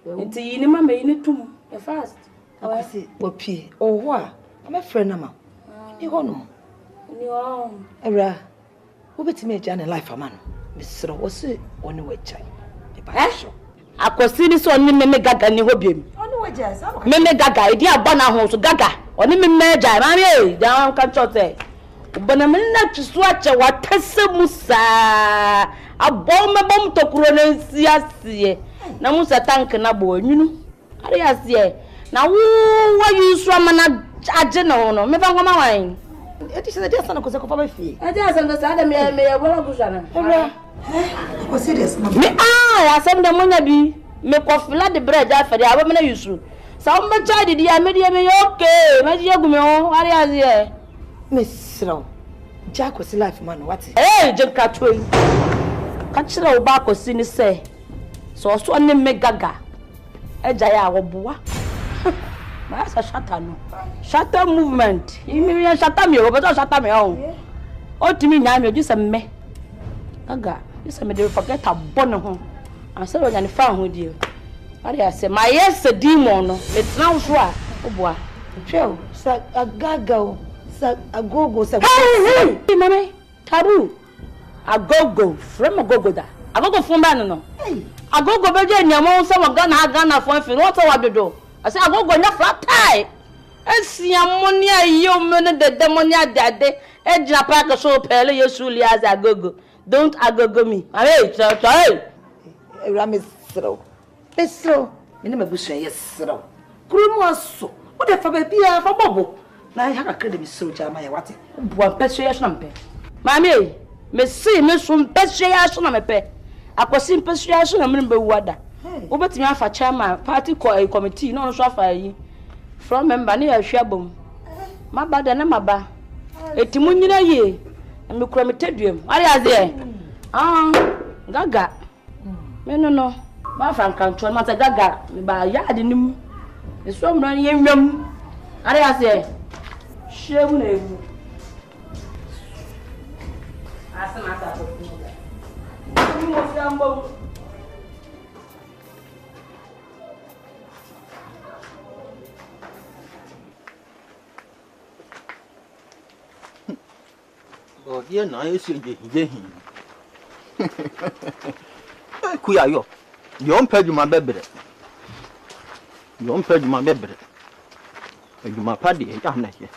Nti yini mama yini tum. E fast. Akosi opie. Oho a. Am friend na ma. Ni ho no. Ni ho. Era. Wo betime agya na life ama no. Me sro wo se oni wachai. E ba sho. Akosi ni so oni me gaga ni ho biem. Oni wagya sa. Me gaga idi aba na ho so gaga. Oni me agya. Ma me dan kan chote. Ubana me na tsusu ache watase musa. Abom me bom tokuro na nsiase. Na musa tank na bo nwunu. Are yase. Na wo yusu amana agye no no. Me fa ngoma wan. Eti se dia sana ko se ko fa ba fie. Eti asanda sa da me wala kusana. Era. Ko serious na. Me asem da munya bi. Me ko fila de bread afere abo me na yusu. Sa o me cha di ya me di me okay. Me di agu me o. Are yase. Me sro. Ja ko si life man what? Je ka twin. Ka kire o ba ko si ni se. So ne me gaga. Eja ya wo boa. Ma sa shata no. Shata movement. Imi ya shata mi o beto shata mi o. O timi nya mi o just me. Gaga, just me dey forget abon ho. Am say o nya ni fa ho die. Ari ase my yes demon no. Me tran so a o boa. Twel, sa agaga o. Sa agogo sa. Hey, mama. Tabu. Agogo, from agogo da. Agogo fun ba no. Agogo beje nyamo so mo Ghana fun fi. What wa dodo? I say agogo nya flat tie. Esiamoni ayo me no de demonia dade. E jina pa ka so pele Yesu li as agogo. Don't agogo me. Hey, hey. Era me sro. Pesro. Me ne mabusu yesro. Krumu aso. Wo de fa ba bia fa bobo. Na ya ka krede me sro cha ma ya wate. Bua peso ya so na mpe. Mami, me si me so peso ya so na mpe. Akosi peso ya so na me be wada. Wo betimi afa chairman party committee no so afa yi. From member ne ya hwabom. Mabada na maba. Etimu nyina ye. Me kura me taduam. Ari aze. Gaga. Me no. Ba frankan chon ma gaga. Me ba yard nim. Me so mno ye nwam. Ari aze. Shemu na ewu. Asema ata ko. Ni mo fi ambo. Oh, yeah, no, I see you. Kuya yo. You don't pay my baby. You don't pay my baby. You my paddy, I'm not here.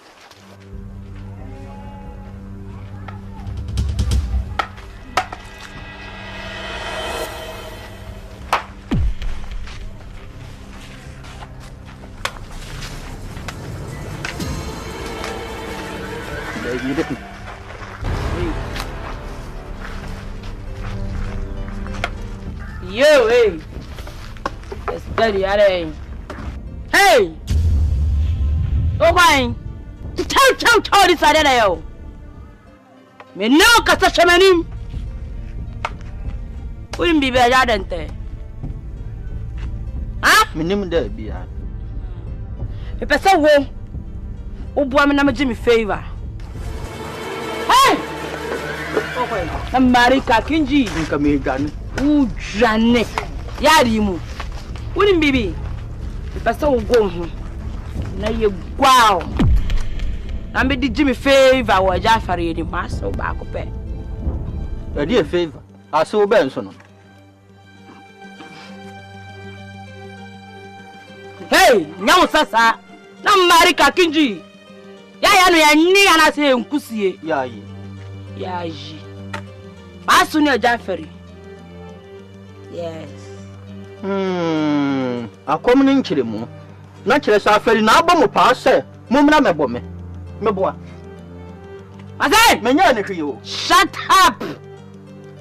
You didn't. Yo, hey. It's bloody, hey. Hey! Oh, my. Chow, this are there. Me no Casashamanim. Wouldn't be bad, hadn't they? Ah? Me name there be. If I saw one, oh, boy, I'm not Jimmy favor. Hey! I'm Marika Kinji. Come here, Gun. Ujane. Yarimu. Wouldn't be. If I saw go home. Now you wow. I made the Jimmy favor or Jaffari in the master back up. A dear favor. I saw Benson. Hey, now, Sasa. Now, Marika Kinji. Ya ni ana se nkusie. Ya ji. Basu ni Jaffari. Yes. Akomu ni nchire mu. Na chire sa aferi na abo mu pa se. Mu mra mebo me. Meboa. Azai, menya ne hwe o. Shut up.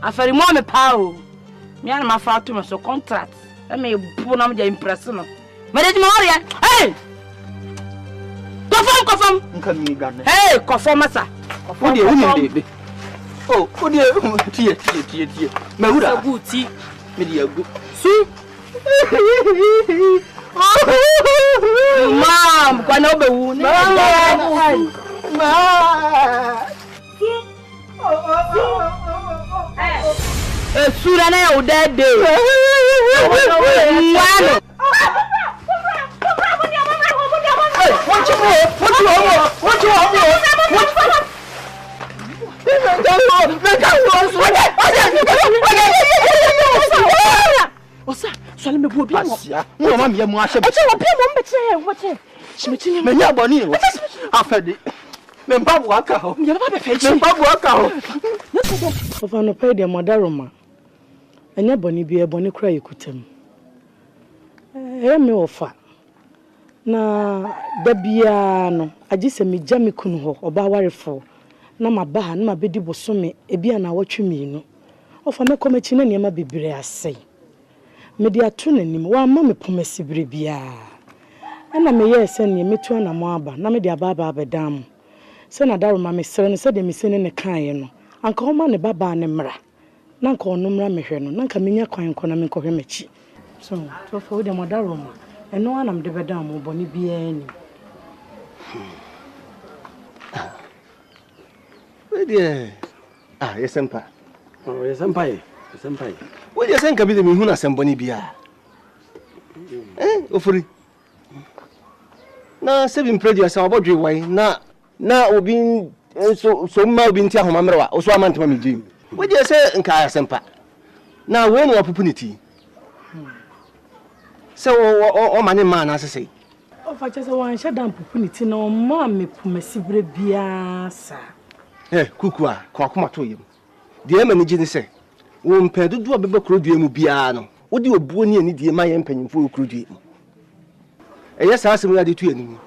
Aferi mo me pa o. Me ana ma fa to me so contract. E me bu na me impress no. Madame Maria. Hey! Confirm. Hey, confirm, sir. Baby. Oh, tea. Mahura. Good tea. Media good. See? Mom, Guanobe wound. Surana, oh, that day. What na dabia no agise me jami kunu ho oba warefo na maba na mabedi bosome ebia na watwemi no ofa me komachi na niam bibire ase me dia to nanim wa ma me pomasi bire bia na me yese ne metu na mo aba na me dia baba abedam se na daro ma me sere no se de me sene ne kan no anka ho ma ne baba ne mra na anka ono mra me hwe no na anka menya kwan ko na me kohwe machi so to fo de mo daro ma eno anam de bedam mo boni bia ni yesempa we yesenka bi de mi hu na semboni bia ofuri na seven produce abodwe wai na obi so ma obi nti ahoma mrewa o so amantama mi jim we se nka yesempa na we no opportunity so o mane ma na sese o fa che se wan sha dan opportunity na o ma me pomasi bire bia sa kukua kwa kuma to yem de ma ni gini se wo mpa dudu obebe krodue mu bia no wo de obuo ni ani de ma ye mpanyimfo krodue mu sa asem ya de tu ani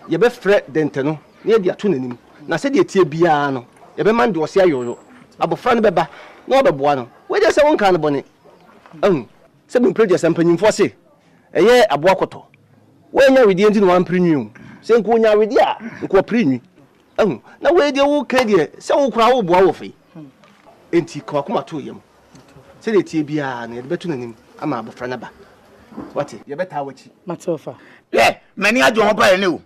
ye be frɛ dente no ne de ato nanim na se de tie bia no ye be man de ose ayoyo abofra no beba na obeboa no we de se won kan bone se bin predia se mpanyimfo se aboa koto we nya wedi enti no wan prenyu se nko nya wedi a nko prenyu na we de wo ka de se wo kura wo boa wo fe enti kwa kuma to yem se de tie bia na ye betu nanim ama abofra na ba wati ye beta wachi matofa mani ajo ho pa ne o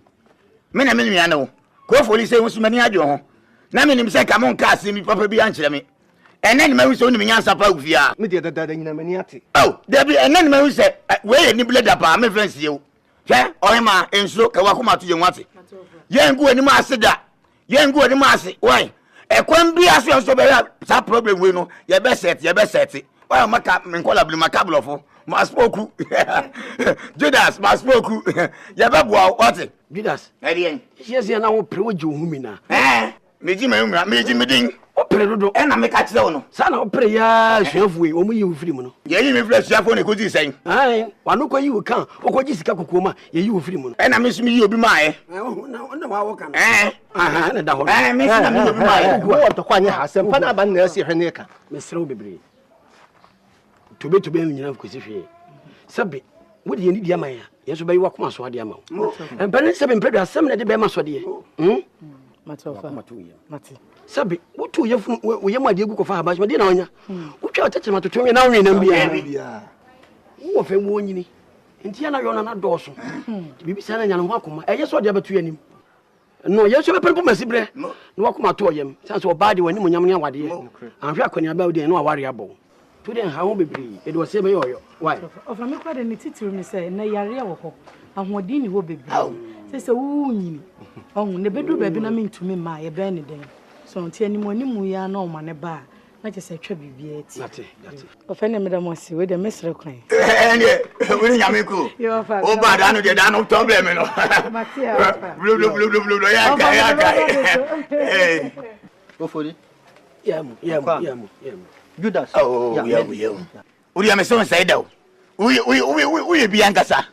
me na me nua ne o ko foli se nsu mani ajo ho na me nim se ka mon ka ase mi papa bi ankyere me ene ni ma hu se oni nyansa pa gufia me de dada nyina mani ate debi ene ni ma hu se we ye ni bleda pa me friends ye o hwe ohima enso ka wa kuma to ye nwate ye ngu ani ma ase da ye ngu ani ma ase why ekwan bi aso enso be sa problem we no ye be set why maka me nkola bli maka blofo maspoku Judas maspoku ya beboa what Judas edien yes na wo pre wo je ohumi na meji mahumra meji medin o pre dodo na me ka kire wo no sa na o pre ya hwefu e o mu yi wo firi mu no ye yi me firi hwefu ne ko ji sen wanu ko yi wo kan o ko ji sika kokoma ma ye yi wo firi mu no na me sumi yi obi maaye na wa wo kan na da ho me sina me obi maaye wo to kwa nya hasem pa na ba na ase hwe ne ka me sere wo bebre tobe nyina ko si hwe sabe wo de ni dia man ya yeso bayi wa kuma so ade ama wo empane sabe mpredo asem na de be ma so de matofa mati sabe wo tu ye fu wo ye ma de gu ko fa ha ba de na onya wo twa tete matoto na wi na bia wo fe wo nyini nti ya na yo na doso bibi sa na nya no ho akoma e yeso de betu anim no yeso be perpo masibre no wa kuma to oyem sanso oba de wani munyam ne awade anhwe akoni aba wo de no aware abo to den ha ho bebre e de wo se be yoyo why ofa me kwa de ni titiru ni se na yare wo ho ahodin ni ho bebre se wo nyini ne bedu ba bi na mentumi ma ye be ne den so nti animu ya na o ma ne ba na je se twa bibia ti nate ofa ne me da mo si we de mesre kwan ene we nyame ko o ba da no de da no problem no matia blu ya ka ofori yamu Judas ya uri ame so say da uye bi ankasa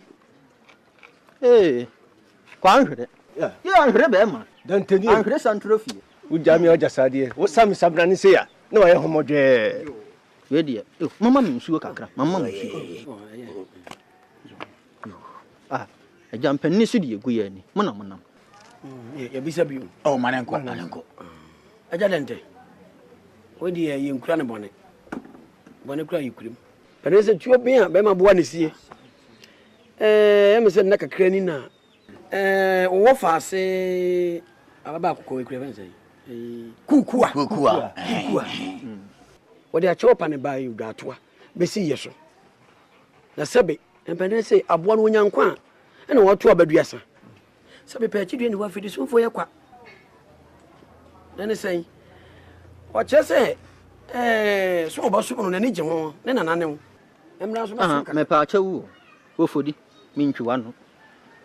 kwa nhwere ya nhwere be ma dan tani nhwere santrofi wo jami oja sade wo sami sabra ni se ya na wa ye homodwe we de mama mi nsuo kakra mama mi nsuo A jump and Nissy, a guiani, Monam. Yabisabu. Oh, Mananko. A jadente. Where do you cranny bonnet? Bonnet you could. But there's a two beer, Bema Buanissi. Emerson Naka Cranina. Wafa say about Coequency. Kukua. What they are chopping by you, Gatua. Bessie, yes. The Sabi, and Penny say, I've one young quan, and what to a bedresser. Sabi Petty didn't work for this one for your quack. Then they say, what you say? So about super on any jam, then an animal. My pacha woo, Wofudi, mean to one.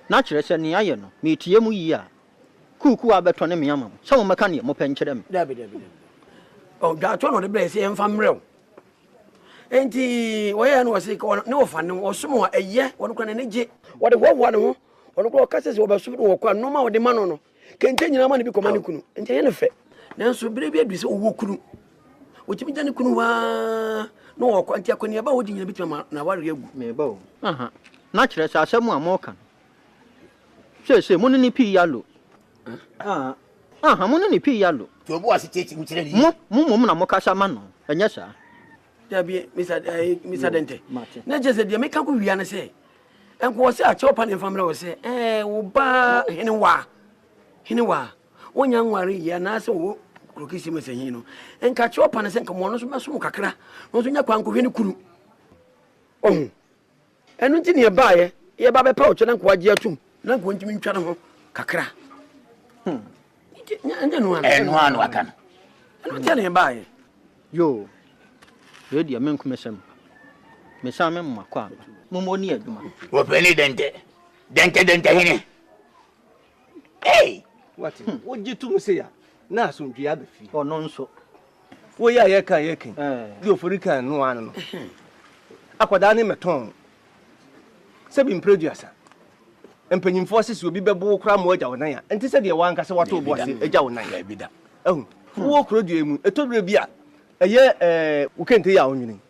Naturally, said the iron, me Tiamu ya. Kuku abetonemiam, some mechanic, more penchem. Oh, that one of the place, and from real. Ain't he? Where was he called? No fun or some more a year, one can energy. What a one, or the casses over super or no more the man. Continue your money become Manicunu, and the effect. Now, so baby, be so wokunu. Which you done Kunua no quantity about you between Nawario. Maybo. Naturally, as someone more can. Say, money pea yellow. Money pea yellow. To was teaching Mumma Mocasa Mano, and yes, sir. There be Miss Dente. Not just a dear make up with Yana say. And was a chop on family say, Uba, Hinawa. One young worry, Yanaso, Crocisimus and Hino, and catch up on a second one of Masumacra, was in a quanku Kuru. Oh, and nothing nearby, a baba pouch and quite year too, not going to be channel Cacra. And then one Wakan. And tell him by yo. Ready a man commission. Miss Simon Macquarie, Mumoni, what penny dente. Hey, what you two say? Now, soon the other fee or non so. We are yaking. You for Rica no one. Aquadani Maton. Seven producer. And penny forces will be bebo cram word or nine. And this is the one Casawato was a jaw nine. Oh, walk rodium, a total beer. A year, we can't tell you.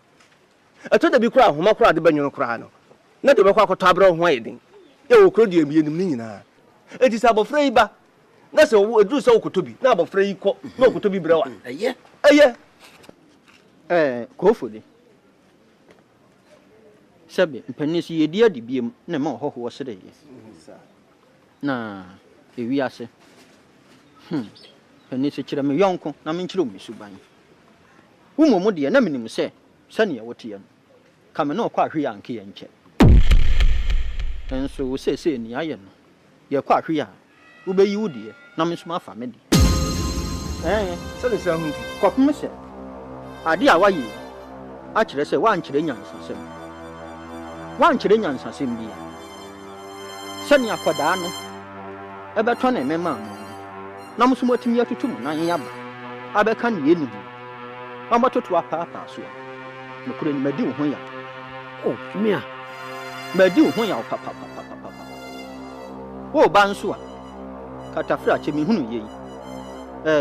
I told the big crowd who cried the Benyon Crano. Not the Bacco Tabro wedding. You could be in the Mina. It is about Freyba. That's a word do so to be. Now, Frey, no to be brown. A year. Go for it. Sabi, Penisi, dear, the beam, no more who was today. Nah, if we are say, Penisi Chirame Yonko, Namin Chilumi Subani. Umodi and Eminim say, Sanya Watian. Come no quite here and key and check. And so we say in the iron. You're quite here. Ube you dear, Namis my family. So the sound. Cock Miss. I dear why you actually say one Chilean Sassim. One Chilean Sassim dear. Sanya Quadano. About 20 member. Namus Motimia to 9 yab. Abecan yin. I'm about to a papa, so. You couldn't medu when ya. Oh, me. Medu when ya papa. Oh, Bansua. Catafra chemi hunu ye.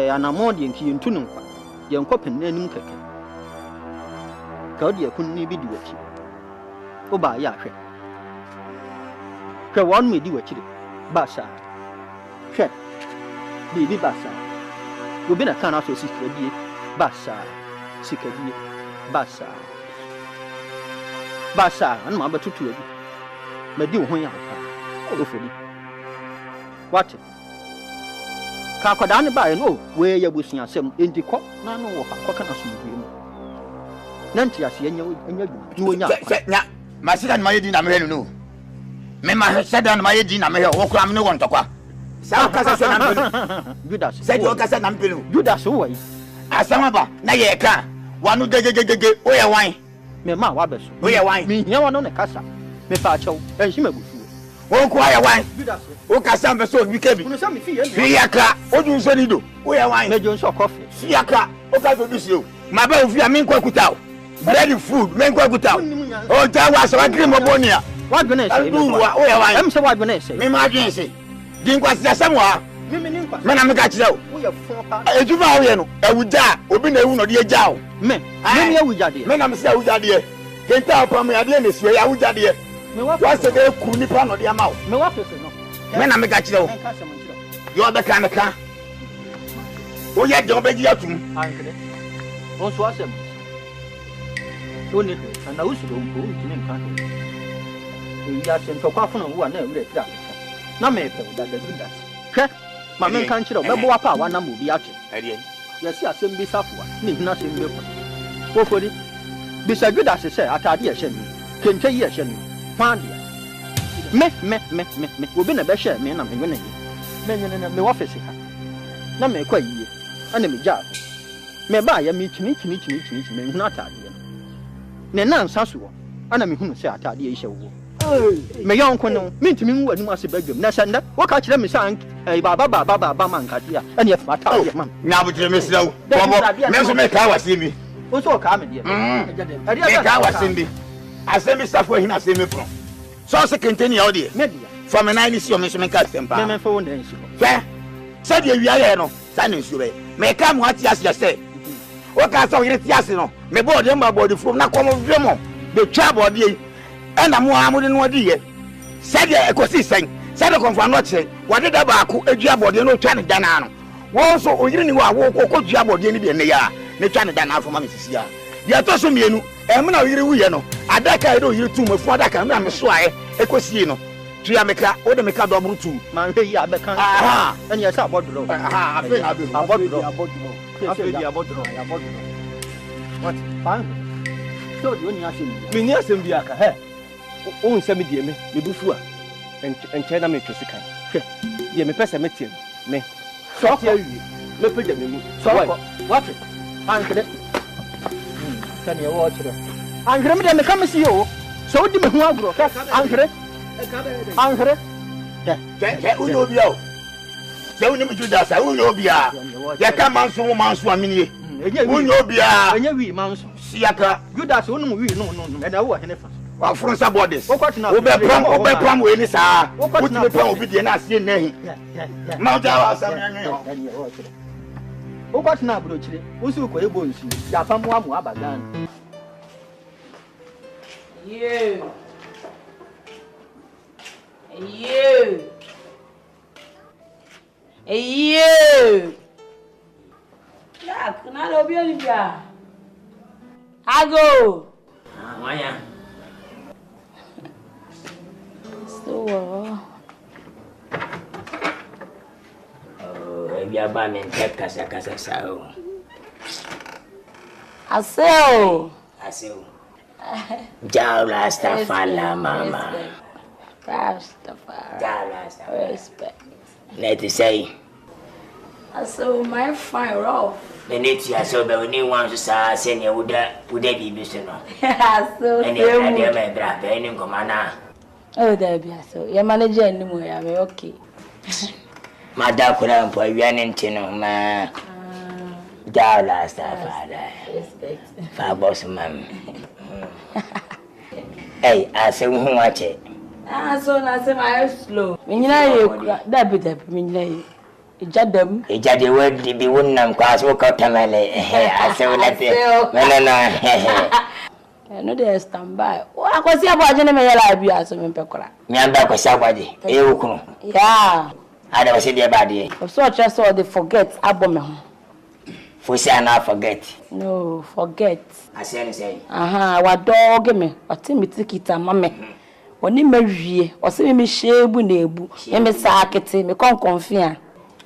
Anamodi and Kian Tunumpa. Young copin name keke. Claudia couldn't be do it. Oh, by Yashe. She want me do it. Bassa. She. Baby Bassa. You've been a can of a secret, Bassa. Sikadi Bassa and Mamba to you. But you when you are for me. What? Kakadani by no, where you wish yourself in the cock, none of a coconut. Nanti, I see you my son and my dinner, no. Memma said on my dinner, may walk around no one to qua. Judas said your cousin and Pinu. Judas away. Asamaba, na ye ka. Wanu gege oya wine. Me ma wabes. Oya wine. Me nya wanu ne kasa. Me pa chaw. E hima bufu. Won ko oya wine. Judas. O kasa me so bi kebi. Unu sa me fi ye. Fi yakra. Oju so ni do. Oya wine. Me jo so coffee. Fi yakra. O ka so dusi o. Ma ba ofi amin ko kuta o. Ready food, men ko kuta o. O ja wa so cream obonia. What gonna say? Oya wine. Em say what gonna say? Me ma dwen say. Din kwa sia samwa. Me na me ka kire o. Wo ye fon pa. Ejuma wo ye no. Ewuja, obi na ewu no de eja o. Me. Me awuja de. Me na me say awuja de. Kenta pa me ade na siwe awuja de. What's the day Kuni Pano de Amau? Me wa pese no. When I got you. You are the kind of car. Oh, yeah, don't beg you to me. Also, I said, only and I also don't go to name country. You are sent for coffin and one never let that. No, maybe that they do that. My main country of Babuapa, one number be out. Yes, I send this up one, need nothing different. Go for it. This a good as I say, I thought yes, can tell yes, found you. Me, we've been a better man, I'm winning. Men me office. Na me kwa yi ana me ja me ba ya me chini me hu atade ne na nsa so ana me hu se atade yi hye wo me yon ko no me ntimi hu anim ase bagam na sanda wo ka kire me san baba man ka dia ana fa atade man na bu kire me sirawo bobo me so me ka wase mi o so ka me dia me ka wase mi asemi safo hina se me pro so se kenteni ya odi me dia from a 9 isi o me so me ka sempa me fa won den si fe said you are no sign sure me come what yes say o ka so yire ti ase no me board dem board from na kom dwemo be twa board yi e na mo amude no odi ye said e kosi sen said ko fa no che wade da ba ko edua board no twa ne dana no wo so o yire ni wa wo ko dua board ni de ne ya ne twa ne dana afoma me sisi ya ya to so mienu e me na yire wu ye no adaka e do yire tu mafu adaka me so aye e kosi no Tria meka, o de meka double two. Man, hey, I become. Ah, and yes, I bought the road. I bought the road. What? Fine. So, you only ask me near some Biaka, hey. Oh, send me dear me, you do fool. And China make your second. Dear me, pass a meeting. Me. So, tell you, me put them in. So, what? Uncle, can you watch it? Uncle, let me come and see you. So, do me who I grow. Uncle. Angre ke uno biao se uni mi juda sa uno bia ya ka manso amini uno bia enye wi manso siaka juda se unu wi no e na wo hene fa wa fronsa borders wo be pram we ni sa wo ti be pram obi de na asie na hi ma ja wa asam nyan wo kwat na abro chire wo su ko ebo nsu ya fa mo amu abagan You. Yeah, can I love you, Olivia? I go. Why? So, if you are bad, man, take casa. I say. Rastafari, mama. Rastafari. Respect. Let us say. I saw my fine rough. The nature so the only one to say, send you would be business. So, and you may grab any commander. Oh, there be so. Your manager anymore, I'm okay. My dad could have put you an intino, ma. Rastafari. Respect. Fabos, ma'am. Hey, I say, who watch it? So I say my slow. When you know, that be Jadam. A jaddy word be wouldn't have cross walk out tamale. I say, let it. I know they stand by. I can see about Jenny Library as a pecora. Nyamba was somebody. Yeah. I never see the body. So I saw they forget Abomon. For say I not forget. No, forget. I say. What dog me? What Timmy Tikita, mamma. When you marry, or see me shave with nebu, and me sack it, me come confia.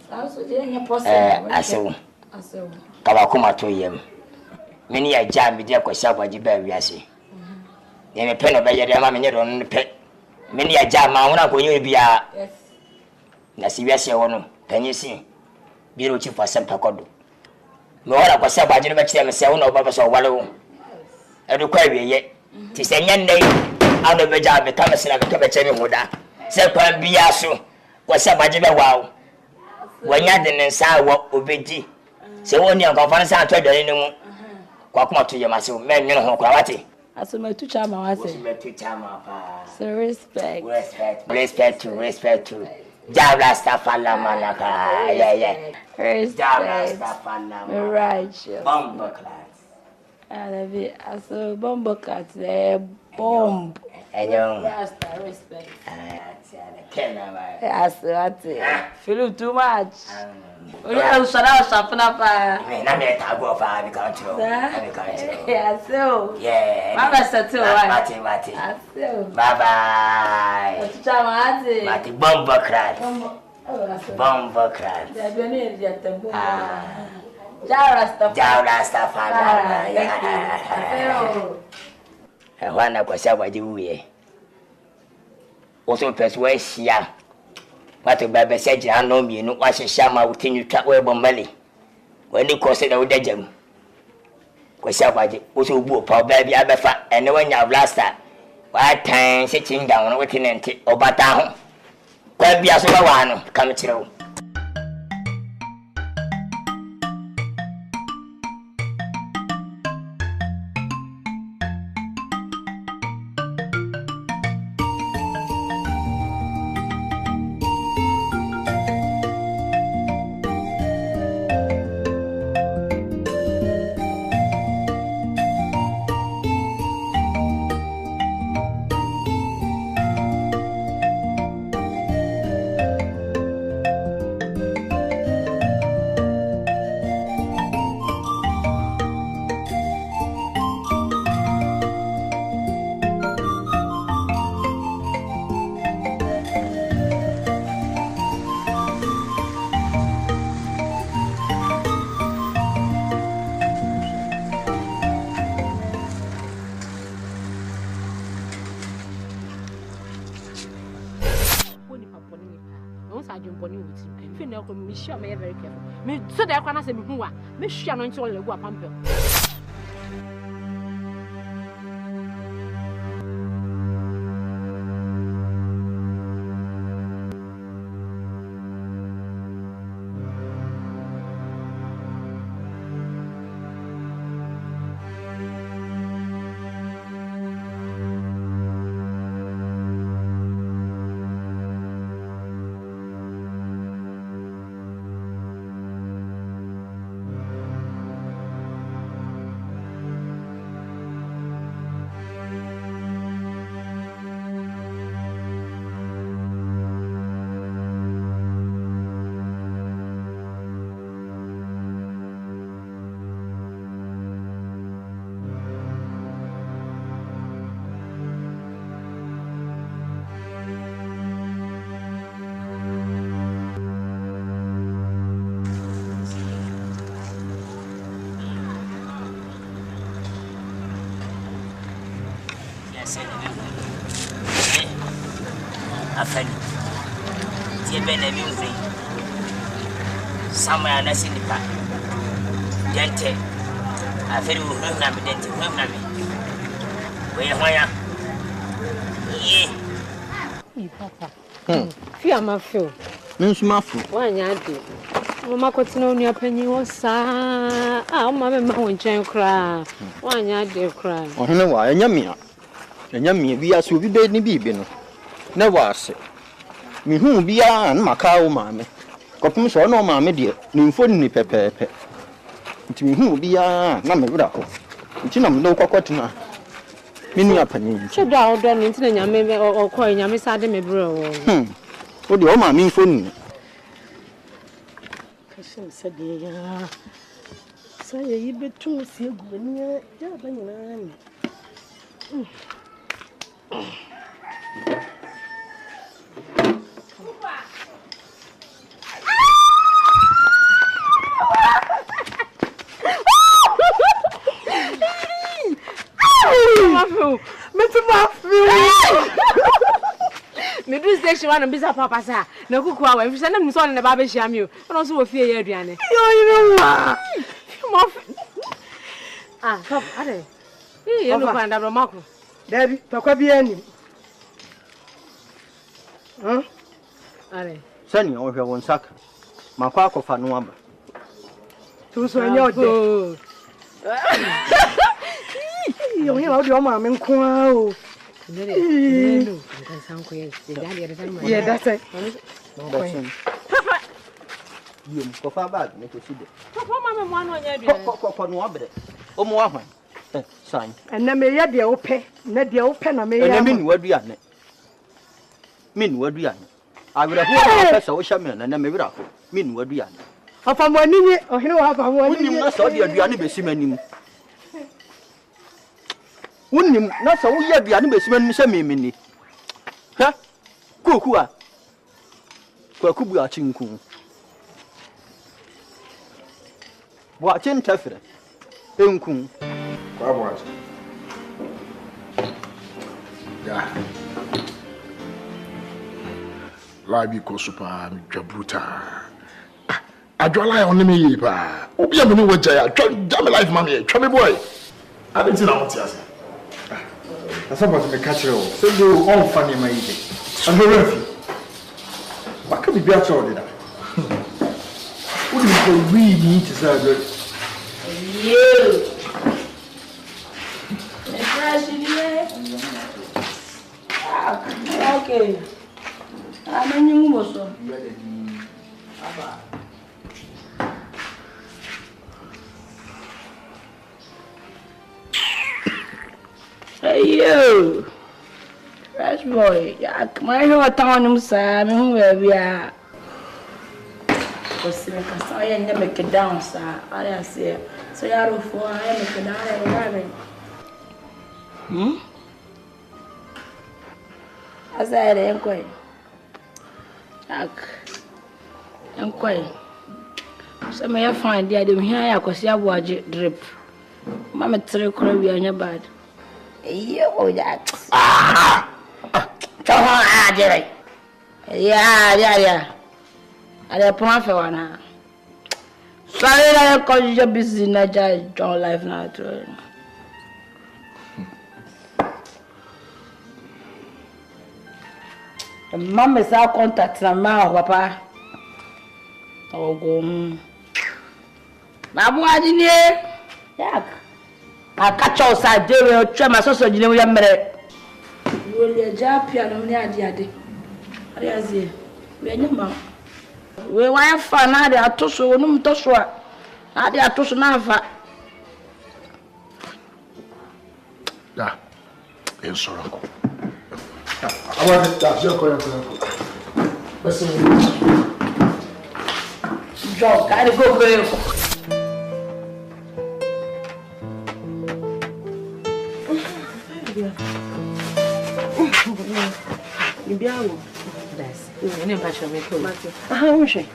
I say, Kawakuma to him. Many a jam with your Kosaba, you bear, I see. Then a pen of a mamma on the pet. Many a jam, I want to go be a. Nasiasia one, can you see? Beauty for some pacodo. No one of Kosaba, you never tell me, say, no, Baba, so wallow. I do query yet. Tis a young day. Out of the job, become a sinner, become a champion with that. Second Biasu was a budget wow. When you didn't say what obedi. So when you go for a sound to the animal, walk more to your massive men, you know, quality. As a two charm, I say, so respect to Rastafari, Malaka, yeah. Respect, right, Bomber class. Alabi, aso bombo cat, bomb. Rasta, respect. Asante. Feel too much. Oh, yeah, I'm sorry, I'm sorry. I'm not go for the country. Yeah, so. Yeah. Mama settle. Mati. Bye bye. Mati bombo crat. Bombo crat. Rastafari. Wana kwa sababu jiwe. Oso peswe sia. Watu baba seji ano mienu washisha ma utinyu twa webo mali. Wani kose da udajam. Kwa sababu oso bu pa baby abefa ene wanya blaster. Wa tan se chinga wono wetinenti obata ho. Kwa bia so ba wano kam kirewo. Sure, me very careful. Me so that I can say me who are. Me sure not to all go pamper. Afani. Tiebene mumfri. Somewhere na sinipa. Dente. Aferi uhuna mi dente, uhuna mi. We hoya. Ye. Papa. Fi amafu. Nsumafu. Wanya ade. Mama kotina onu apanyi wo saa. Ah, mama me ma wo nchen kra. Wanya ade kra. Ohene wa enyamia. Enyamia bi aso bi be ni bi no. Na wase mi hu bia na makawo maame kopum so no maame de ni mfo ni pepepe nti mi hu bia na me wura ko nti na me no kwakwatina mini apanyin cheda odo ni nti na nyame okọ nyame sade me bro o de o maame mfo ni kashin sade ya sai yi betu si egu ni ya ba nyina ni me do station one bisa papa sa na kuku awa mfisa na mso na ba be hia mi o no so wo fie ye aduane yo yire wa papa ade ye no kwanda bro mako Dabi pakwa bi ani ade sani o hwe won saka makwa akofa no aba tu so nya ode yo ye wa odi o ma me nko a o no kan san ko ye ye da sai papa yom kofa bag ne ko side papa mama mo anu nya aduane ko no abre o mo ahwan Sign. And na me ya de wo pe, na de wo pe na me ya. Na me ni waduane. Me ni waduane. Awira ho na so wo hya me na me wira ho. Me ni waduane. Afa mo ani ni, ohene wo afa mo ani. Unim na so de aduane besi manim. Unim na so wo ya aduane besi manim se me ni. Ha? Koku a. Koku bu a chinku. Bo a chen tafire. Enku. Kwa bwaje. Ya. Labi ko super mi dwabuta. Adwala ya onime yi pa. Obi amuni waja ya. Jam life mami. Twa boy. Abeti na wonti ase. Asante me catch you. So you all funny my ide. And the refi. Baka bi bia cho de da. What do you really need to say? You. Okay. I'm in your moso. Hey you. Fresh boy. Yeah, my no town him say me hu we bia. Because me can say you make it down sir. I say so ya ro fo I make it down e Azare enkwai. Enkwai. So me find there dem here akosi aboaje drip. Mama tere kora wi anya bad. Yo that. Chaha ajere. Yeah. Ada pon fe wana. Sorry na ko je busy na John life na to. Mama sa contact na ma papa. Ogo. Babu adini. Yak. Akacho sa dewe o twa masoso gine wo ya mere. Wo le ja pia no ni ade. Ari azie. We nyama. We wa fa na ade atoso wonu mtoso a. Ade atoso na afa. Ya. Ensoro. Awa da je ko. Listen. Jo, gotta go girl. Ibiawo. Das. Ene pa show me ko. Aha, unhwe.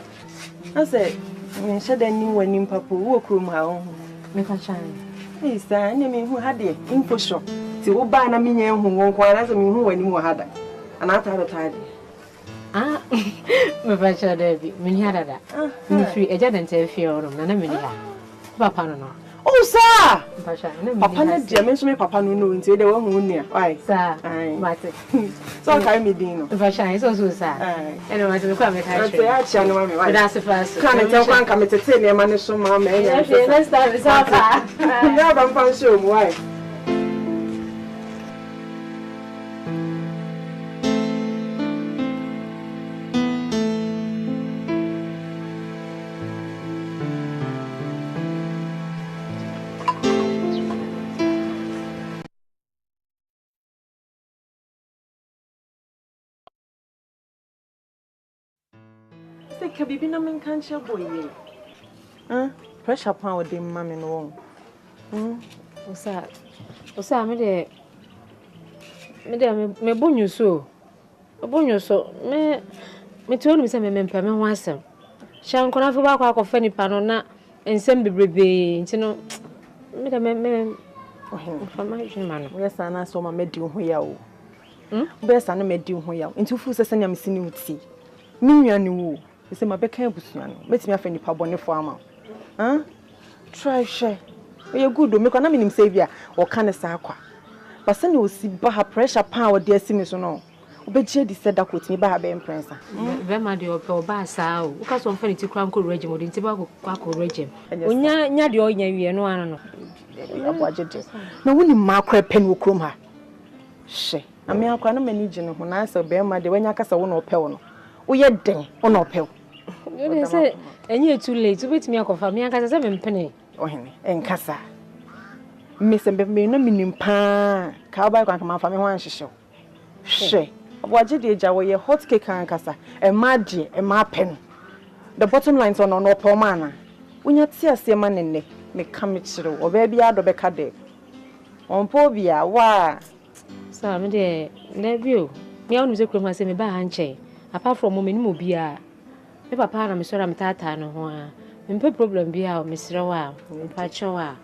Ase, me sheda ni wani mpapo wo krom ha ho. Me fa chan. Isa, ene me hu ha de info shop. Ti wo ba na me nya hu won kwa na se me hu wani mo ha da. Ana ta do ta de. Ah, me fa chan de me ni hada da. Ni free eja den te fi orum na me ni ha. Papa no no. Oh, sir. Papa na dia me so me papa no no nti de wo hu nua. Why? Sir. Mate. So kai me din no. Papa shine so sir. Ene mate me kwa me ka shwe. Ate acha no me why? That's fast. Kan te kwa nka me tete ne ma ne so ma me enya. Next time is papa. Ya ba mfa show mu why? Ka bibi na men kan che boye. Pressure pan with them mama no. Osa me bonyu so. Bonyu so me to no me se me mpa me ho asem. Shan kona fo ba kwa akofa nipa no na ensem bebrebe nti no me fa ma jin ma no. Yes na so ma medi ho ya o. Be sa na medi ho ya. Nti fu se senya me sini uti. Mi nwa ni wo. Ese mabeka abusua no metimi afa nipa bone fo ama try share we good o me kwa na minim say bia o ka ne sa akwa basa ne osi ba ha pressure pan o de asimi so no obeje di said that me ba ha be imprensa be ma de o ba sa o ka so mfa ni ti kra nko regime o de nti ba ko regime onya nya de o nya wie no ano no aboaje de na woni ma kra pen wo krom ha she ame akwa na mani gine ho na asa be ma de wanya kasa wo no ope wo no wo ye den wo no ope you say enye too late. You wait me akofa me anka say me mpene. Ohene, enkasa. Miss and me no minim pa. Cowboy can come from me one show. She. What did you jaw your hot cake and cassa? A madge, a mappen. The bottom lines on no poor manner. When you see a sea man in me come through, or baby out of a caddy. On Pobia, why? So, my dear, nephew, me only say, "Come and say me by handche." Apart from women, mobia. Me papa na me sora me tata no ho a. Me pe problem bi a me sere wa, me pa chewa.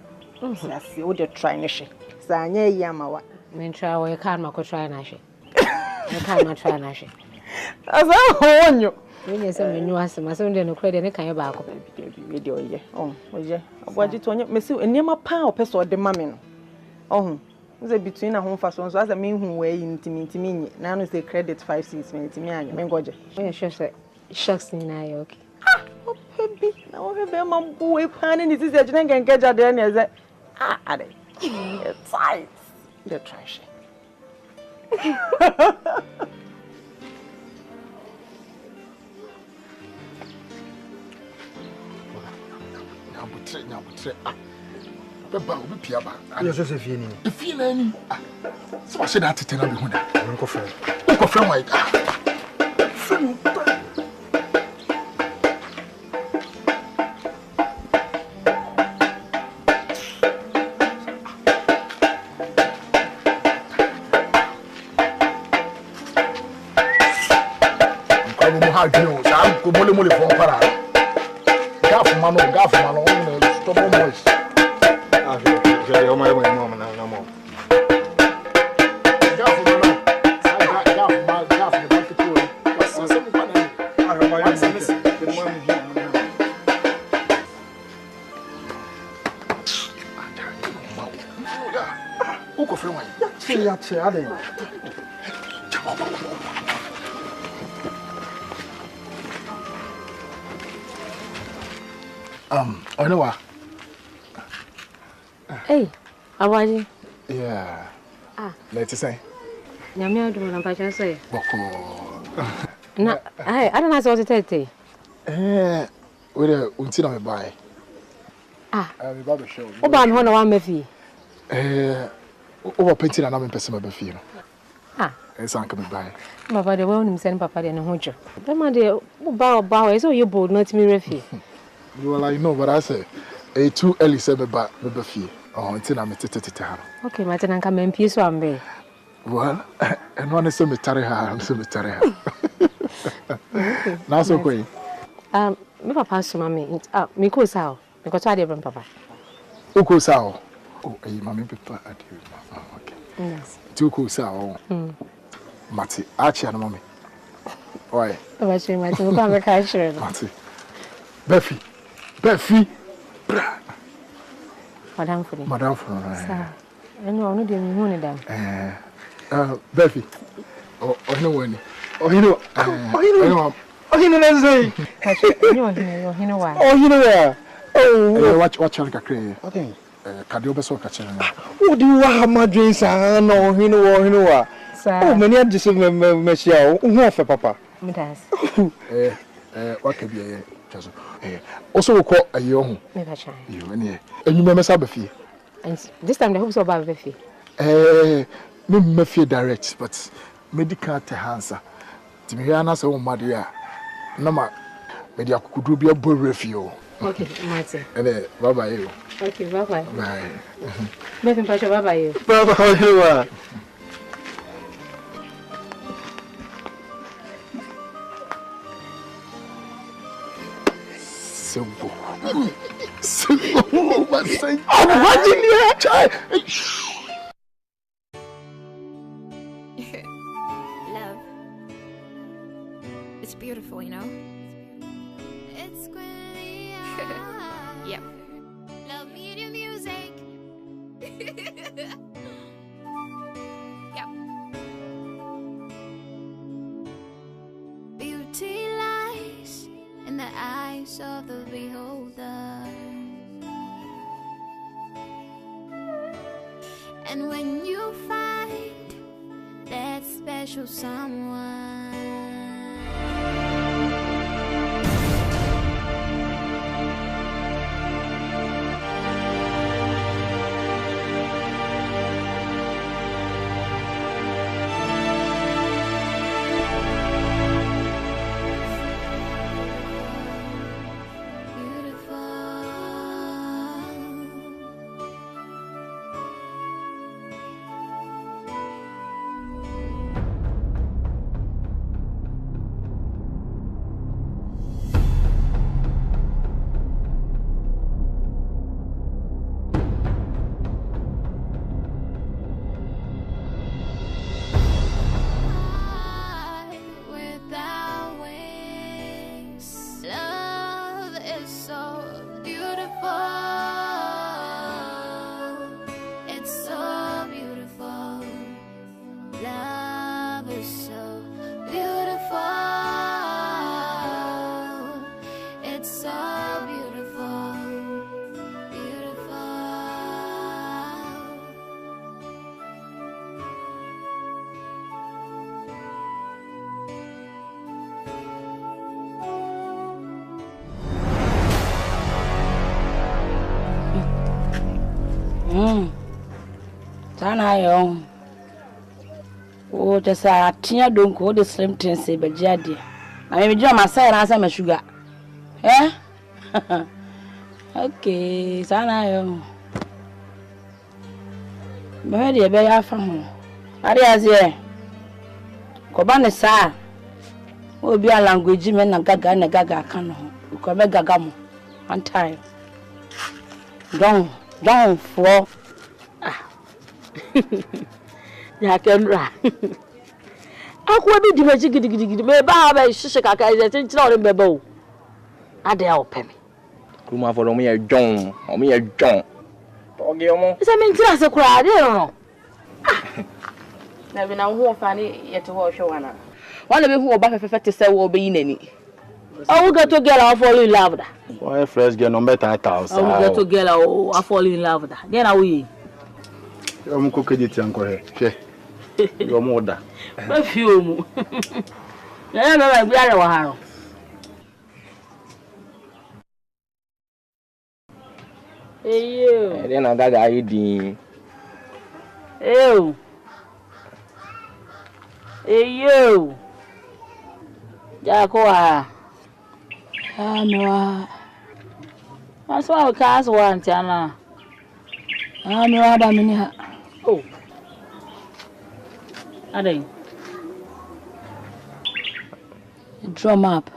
Yes, you would try na she. Sa anya yama wa. Me try we kan ma ko try na she. Me kan ma try na she. Asa ho onyo. Me nye se me nyu asema se ndे no kredit ne kan ye ba ko. We dey oye. Oye. Aboaji to onye me se enema pa opeso de ma me no. Nze between na home fashion so as a me hu we intimi nye. Na no say credit 5-6 minutes me anya. Me ngoje. Me sure say shucks ni na yo okay. Baby, na o be ma boy pan ni sisi agina ngengeja de na ze. Ade. It's tight. The trash. Nyabutre. Beba obi pia ba. Yo so se fie ni. E fie na ni. So wa se da tete na be hu na. Nko frɛ. Nko frɛ wai. Frɛ. Hardinho, sabe? Como ele molhou para parar. Gafo, mano, stop on voice. Ah, já é uma irmã, não, não. Gafo, mano. Gafo, vai que tu. Você não pode. Ah, vai o que foi mãe? Já, adem. I know what. Hey, Awaji. Yeah. Let's say. Nyame adu na mpacha say. Boko. Na, I don't know what to tell. We dey unti na me buy. Me buy be show. Oba me ho na wa mafi. Oba penti na me pese me be fie no. Esa nka me buy. Papa de we onim se papa de ne ho dwo. Be ma de oba we so you bold not me refi. Well, I know, but I say, too early, say, me fee. Until I'm a okay, Martin, come and peace one way. Well, and one is me tarry her, I'm so tarry her. Now, so quick. Me papa, so mammy, me cool sao, because I didn't papa. Who cool sao? Oh, mammy, papa, at you. Okay. Yes. Too cool sao. Matty, Archie and mommy. Why? What's your Martin? Come and catch her. Matty. Befi. Madam for sir. I know they me them. Befi. Oh, no one. You know let's say. You know why? You know where? Oh, watch on Kakre. Okay. Kadio Beso Kachin. What do you have my dreams? No, you know what? Oh, many of this Monsieur, who papa. What can be also call a young. You and you may mess up a fee. And this time the hopes of a fee. Me feel direct, but medical to answer. To me, I'm so mad. Nama, maybe I could be a boy review. Okay, Martin. And bye bye you. Okay, bye bye. Bye. Maybe bye bye you. Bye bye you. Love. It's beautiful, you know? It's yep. Love me in your music. Yep. Beauty lies in the eyes of the beholder. And when you find that special someone, Sana yo. O just a tia don't go the slim tin say be jade. Na me jua masai na asa me sugar. Eh? Okay, sana yo. Be de be ya fa ho. Ari azie. Ko ba ne sa. Obi a language me na gaga kan ho. Ko be gaga mo. One time. Don't for ya kenra akwa bi dibe gidi me ba ba shishe kaka je tinchira ore bebe o ade a opemi kuma for omo ye jon toge omo se me ntira se kura ade no na bi na ho fa ni yete ho hwe wana wana be hu oba fefefe te se wo obeyi nani oh get to girl I fall in love da why fresh girl no better 1000 oh get to girl I fall in love da then awi omo ko kejiti anko he hwe yo mo da ba fi omu na ba bi are wa haro eyo then na gaga ayi din eyo Jacoa no that's why cars want yana no ada mini ha oh adai drum up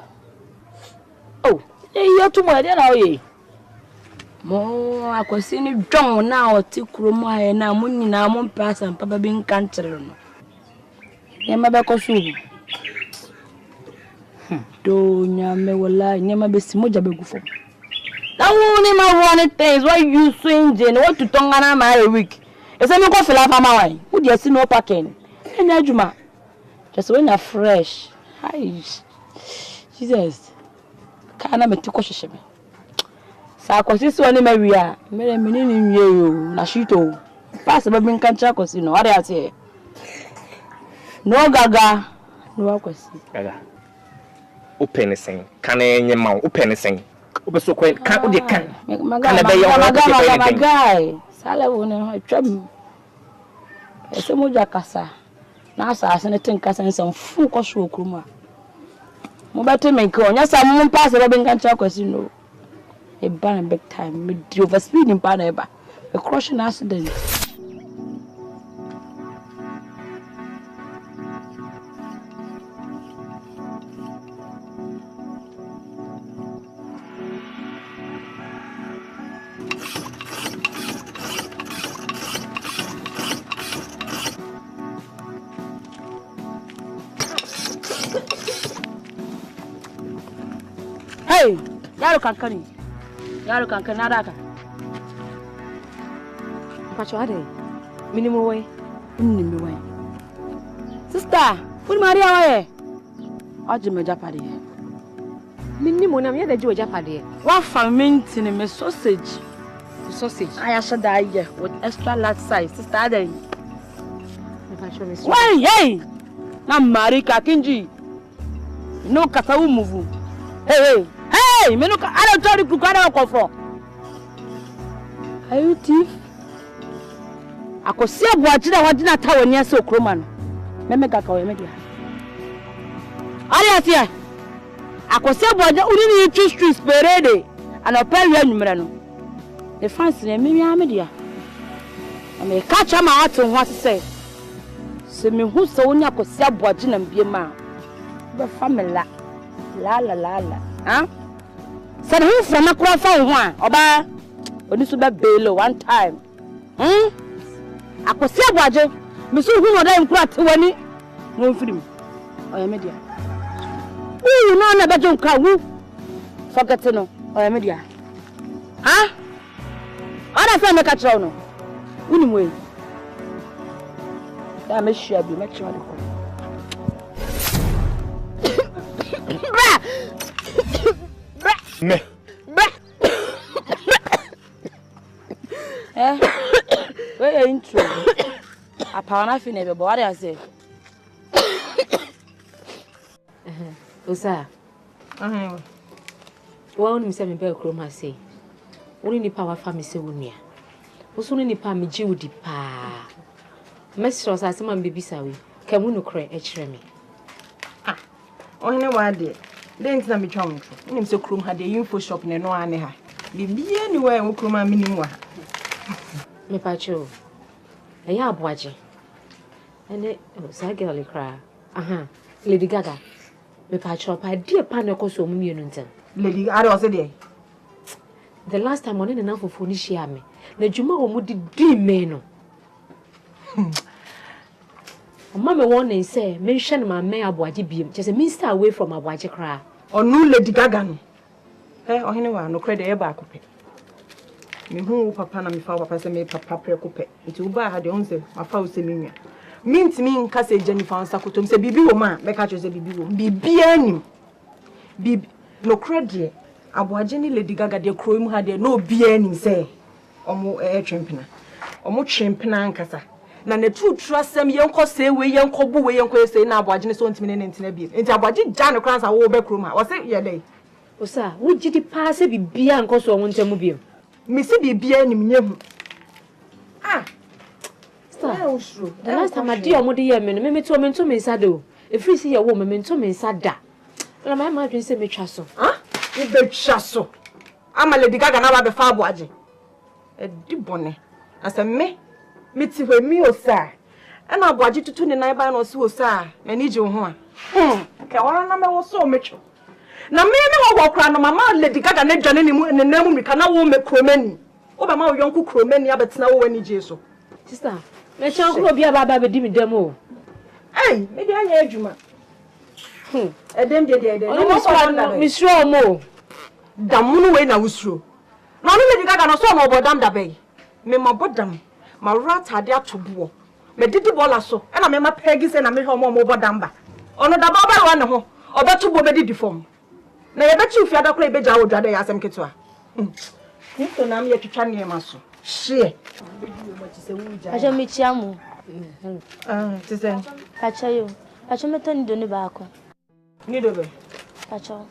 oh you to mo dey na oye mo akwasi ni drum na o ti kuro mo aye na mo nyina mo mpasa papa bi nkantere no ye mabe ko subu do nyame wala nyama besi moja begufo na woni ma run things why you swinging what to tongana ma a week ese me ko fila fa ma wan wo dey see no packing enya adwuma just when you're fresh hi Jesus kana meti ko hwehwe me sa akwasi so ni ma wi a mere meni ni nwie yo na shito pass ba bin kan cha akwasi no are ate no gaga no akwasi gaga open sen kan enye ma open sen obeso ko kan o de kan kan be yo ma guy sala woni ho twam ese moja kasa na asa ne tin kasa nsam fu ko so okruma mo bete me ko nya sa mo pass ba ben kan cha kwasi no e ban big time me di over speed in pan eba a crushing accident Hey, yaro kankani naraka. Pacho ade. Minimo way. Nimi way. Sister, wuri Maria waye? Aje me japade. Minimo na me da jiwo japade. Wa fermenting me sausage. Sausage. I should die with extra large size. Sister ade. Pacho me. Why, hey. Na Marika Kinji. No kasa wu move. Hey, me no I don't tell you to go come from. Are you thief? Akosi abuaji na wadi na tawo ni ase okroma no. Me kaka we me dia. Ari atia. Akosi abuaji uni ni two streets perede. Ana peri anumre no. The fans na me ya me dia. Me catch am out ho ase. Se me hu se onya akosi abuaji na mbie ma. Be family la. Huh? Said who from a crowd for one? Oba, when you bailo one time. I could see a budget. Miss who are them crowd to any no film. I am media. Oh, no, never don't come. Forget to know. I am media. Huh? Other family catch on. Anyway, I may share be make sure. Me. Where intro? A pound finish the body I say. Osa. Wa oni se me be kroma say. Oni ni power family se wonia. Osuni ni pa mi jiudi pa. Mesro sa se man baby sawe. Kamu no kre e kire me. Ah. Ohene wa de. Den tina mi twa mo. Nim se krom ha de info shop ne no ane ha. Bibie ni wa wo krom amini wa. Me pa cho. Eya aboaje. Ene sa girl kra. Aha. Lady Gaga. Me pa cho pa de pa na koso mu mienu ntem. Lady Gaga o se de. The last time on na fofo ni share me. Na djuma wo mu di me no. Mama warning say mention my me aboaje biem. Just me stay away from aboaje kra. Onu Lady Gaga no. Ohene wa no credit e ba akope. Me hu papa na me fa papa se me papa pre kope. Nti wo ba ha de onse afa wo se me nwa. Mint me nka se Jennifer ansa kotom se bibi wo ma be ka cho se bibi wo. Bibi anim. Bibi no credit aboaje ni Lady Gaga de kro mu ha de no obi anim se omo twempena. Omo twempena nkasa. Na ne tutu asem yenko se we yenko bu we yenko se na aboaje ne so ntimi ne ntina bi. Nti aboaje gya no kransa wo be kro mu ha. Wo se ye dey. Osa, wo gidi pa se bibia nko so won ntemu biem. Me se bibia nim nyem. Ah. The last time I did omo de ye me no me to me nsa do. E free si ye wo me to me nsa da. Na my ma dwen se me twa so. Ah? Wo be twa so. Ama Lady Gaga na ba be fa aboaje. E di bone. Asa me ti hwe mi osa. E na aboaje tutu ne nan ba na so osa. Na ni je ho a. Ka wala na me wo so metwo. Na me wo kra no mama Lady Gaga na dwane ni mu ne namu mika na wo me kromani. Wo ba ma wo yonku kromani abetena wo wani je so. Sister, me chan kro bia baba be di mi dem o. Ei, me di anya adwuma. Edem de. No mi sure mo. Damunu we na wusuro. Na no Lady Gaga no so no bodam da be. Me ma bodam. Ma rat ade atobo. Me didi bola so. E na me ma pegi se na me hwe mo bodam ba. Ono da ba ba wa ne ho. Obeto bo be didi fom. Na ye bechi ufia da kra ebeja wo dwade ya asem ketua. Nto na me twetwa ne ma so. Hye. Ajo mi chiamu. Tisen. Pachayo. Pacho meto ni doni ba ako. Ni do be. Pacho.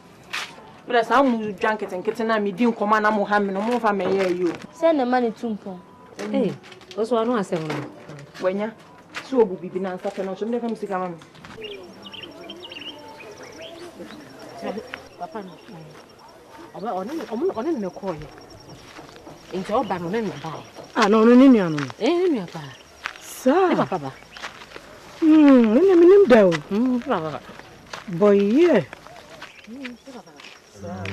Bra sa mu dwankete na me di nkoma na mo ha me no mo fa me ye yo. Se na mani tumpo. Eh, oso anu asem no. Wanya. So obu bibi na nsa pe no so me fa musika ma me. Papa no. Oba oni me call you. Into oba no me ba. Ah no ni nua no. Ni apa? Sa. Ni papa ba. Ni minim dawo. Papa. Boy yeah. Sa.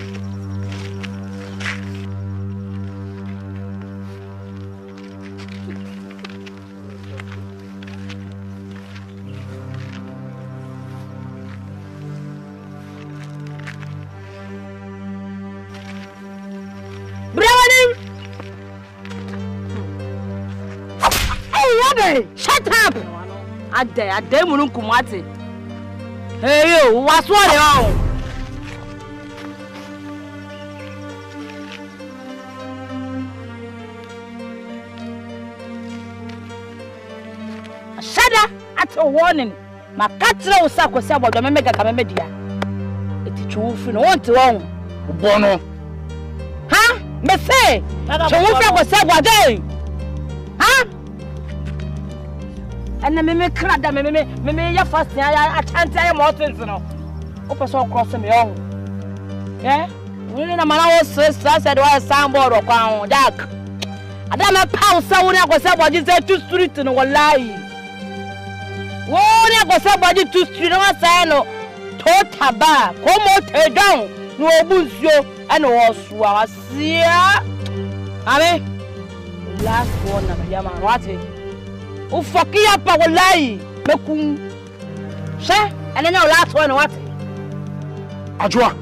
Shut up! Ade munu kumati. Hey yo, what's what on? Shada at a warning. My catcher was sako sabo do mega kamedia. It chufu no want to bono. Ha? Me say, chufu ko sabo again. Ha? And me crack that me ya fast ya Asante Akan mountains no. Open so cross me on. Yeah? We na mana was said was soundboard or crown Jack. Adama pow so na go say body say 2 street no wallahi. Wo na go say body 2 street no say no. Tota ba komo te down no obunsuo e no osuwa asia. Ame last one na ya man what? Ufokia pa wallahi mekun she ene na last one what Ajwa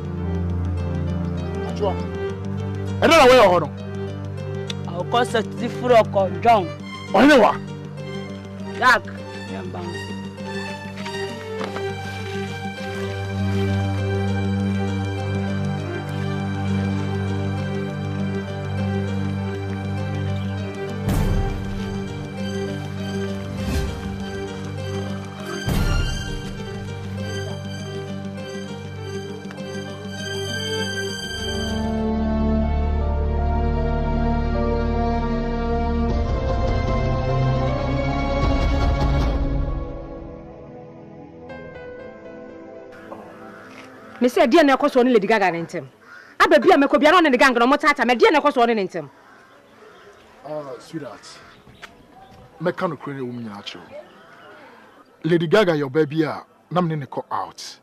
ene na we ho no o ko se ti furo ko John ohine wa Jack yamba Me say dia na ekoso ne Lady Gaga ne ntem. Aba bia me ko bia no ne gang no mo tata me dia na ekoso ne ntem. Sweetheart. Me kanu krene wo nyina acho. Lady Gaga your baby a nam ne ko out.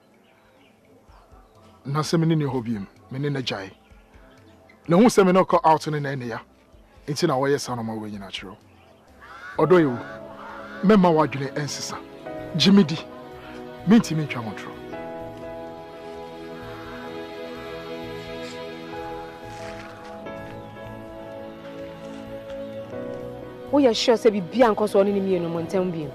Na se me ne hobiem, me ne na jai. Na hu se me no ko out ne na ne ya. Nti na wo yes anoma wo nyina acho. Odo yo. Me ma wadwene ensisa. Jimidi. Minti mi twa montro. We are sure say bibia nkoso ne mi enu mo ntem bi.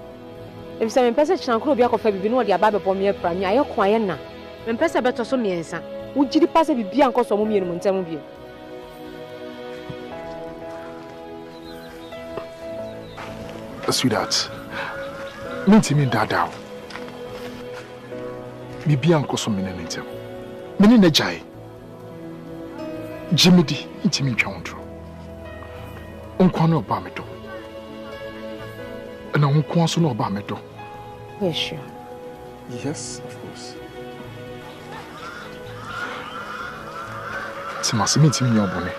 If say me pese china kro bia kofa bibi no de aba bebo me pra mi aye kwaye na. Me pese beto so miensa. Wo giri pase bibia nkoso mo mi enu mo ntem bi. Sweetheart. Minti mi dada. Bibia nkoso me ne ntem. Me ne jai. Jimidi inti mi twa wontro. Onkwa no ba me do. And I won't no about me do. Yes, sure. Yes, of course. It's my meet me your bonnet.